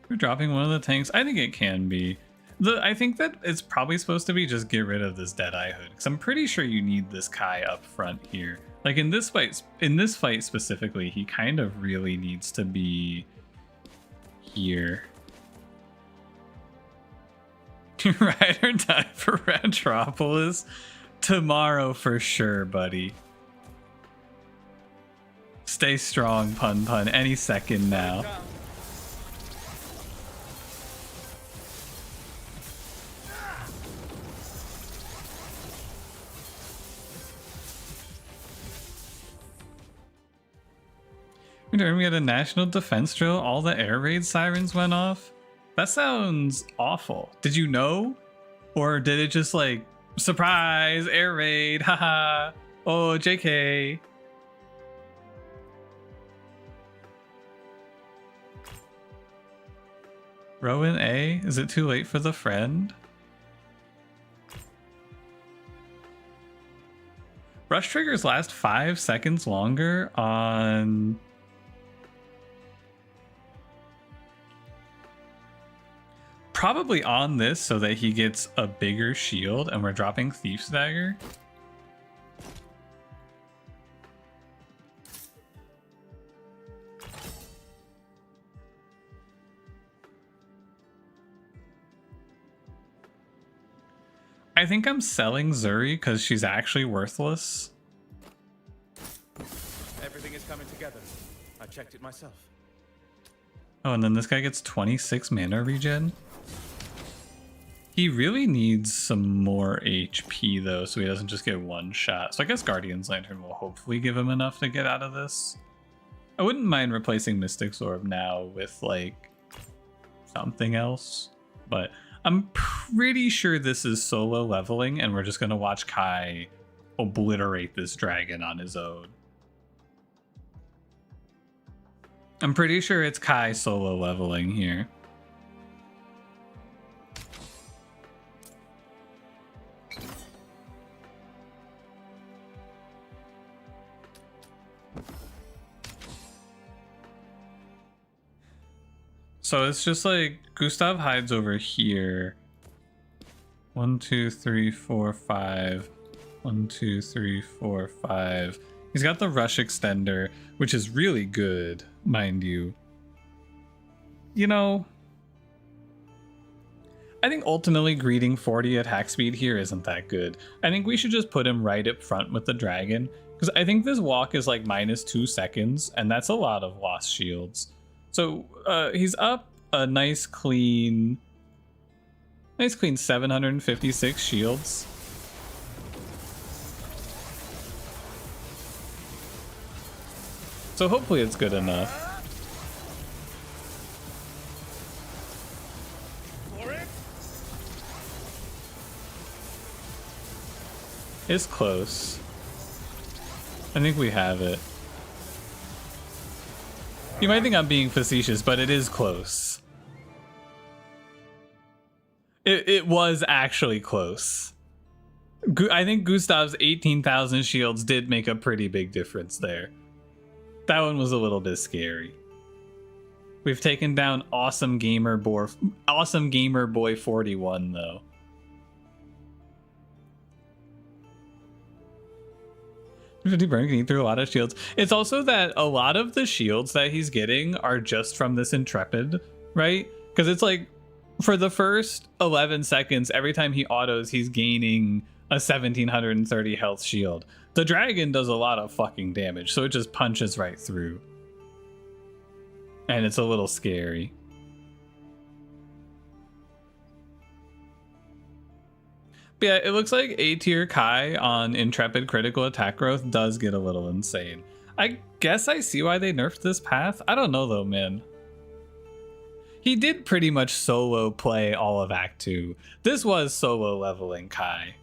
We're dropping one of the tanks. I think it can be. I think that it's probably supposed to be just get rid of this Deadeye Hood, because I'm pretty sure you need this Kai up front here. Like in this fight specifically, he kind of really needs to be here. Ride or die for Retropolis tomorrow for sure, buddy. Stay strong, pun pun. Any second now. We had a national defense drill. All the air raid sirens went off. That sounds awful. Did you know? Or did it just like, surprise, air raid, haha, oh, JK. Rowan A, is it too late for the friend? Rush triggers last 5 seconds longer on... Probably on this so that he gets a bigger shield and we're dropping Thief's Dagger. I think I'm selling Zuri because she's actually worthless. Everything is coming together. I checked it myself. Oh, and then this guy gets 26 mana regen. He really needs some more HP though, so he doesn't just get one shot. So I guess Guardian's Lantern will hopefully give him enough to get out of this. I wouldn't mind replacing Mystic's Orb now with like something else, but I'm pretty sure this is solo leveling and we're just gonna watch Kai obliterate this dragon on his own. I'm pretty sure it's Kai solo leveling here. So it's just like Gustav hides over here. 1, 2, 3, 4, 5. 1, 2, 3, 4, 5. He's got the rush extender, which is really good, mind you. You know, I think ultimately greeting 40 attack speed here isn't that good. I think we should just put him right up front with the dragon, because I think this walk is like -2 seconds, and that's a lot of lost shields. So he's up a nice clean 756 shields. So hopefully it's good enough. It's close. I think we have it. You might think I'm being facetious, but it is close. It was actually close. I think Gustav's 18,000 shields did make a pretty big difference there. That one was a little bit scary. We've taken down awesome gamer boy 41 though. Burn can eat through a lot of shields. It's also that a lot of the shields that he's getting are just from this Intrepid, right? Because it's like for the first 11 seconds, every time he autos, he's gaining a 1730 health shield. The dragon does a lot of fucking damage, so it just punches right through. And it's a little scary. But yeah, it looks like A tier Kai on Intrepid critical attack growth does get a little insane. I guess I see why they nerfed this path. I don't know though, man. He did pretty much solo play all of Act 2. This was solo leveling Kai.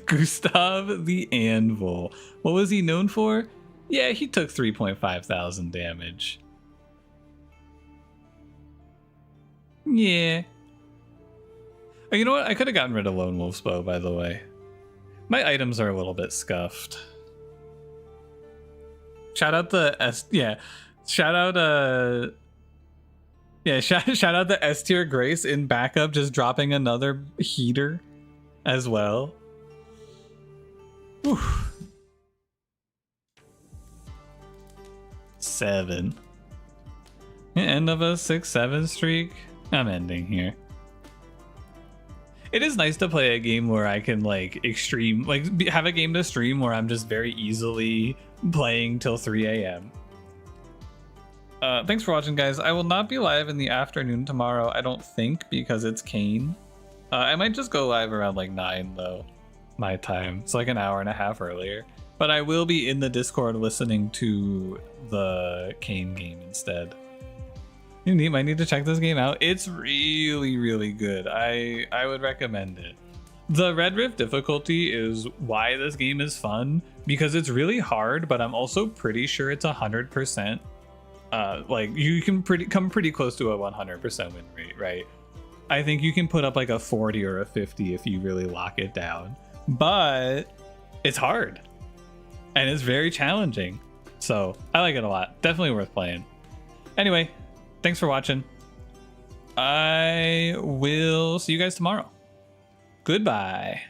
Gustav the Anvil. What was he known for? Yeah, he took 3,500 damage. Yeah. Oh, you know what? I could have gotten rid of Lone Wolf's bow, by the way. My items are a little bit scuffed. Shout out the shout out the S tier Grace in backup, just dropping another heater as well. Whew. 7. End of a 6-7 streak. I'm ending here. It is nice to play a game where I can like have a game to stream where I'm just very easily playing till 3 a.m. Thanks for watching, guys. I will not be live in the afternoon tomorrow, I don't think, because it's Kane. I might just go live around like 9 though, my time. It's like an hour and a half earlier. But I will be in the Discord listening to the Kane game instead. You might need to check this game out. It's really, really good. I would recommend it. The Red Rift difficulty is why this game is fun, because it's really hard, but I'm also pretty sure it's 100%. Like you can come pretty close to a 100% win rate, right? I think you can put up like a 40 or a 50 if you really lock it down, but it's hard and it's very challenging. So I like it a lot. Definitely worth playing. Anyway, thanks for watching. I will see you guys tomorrow. Goodbye.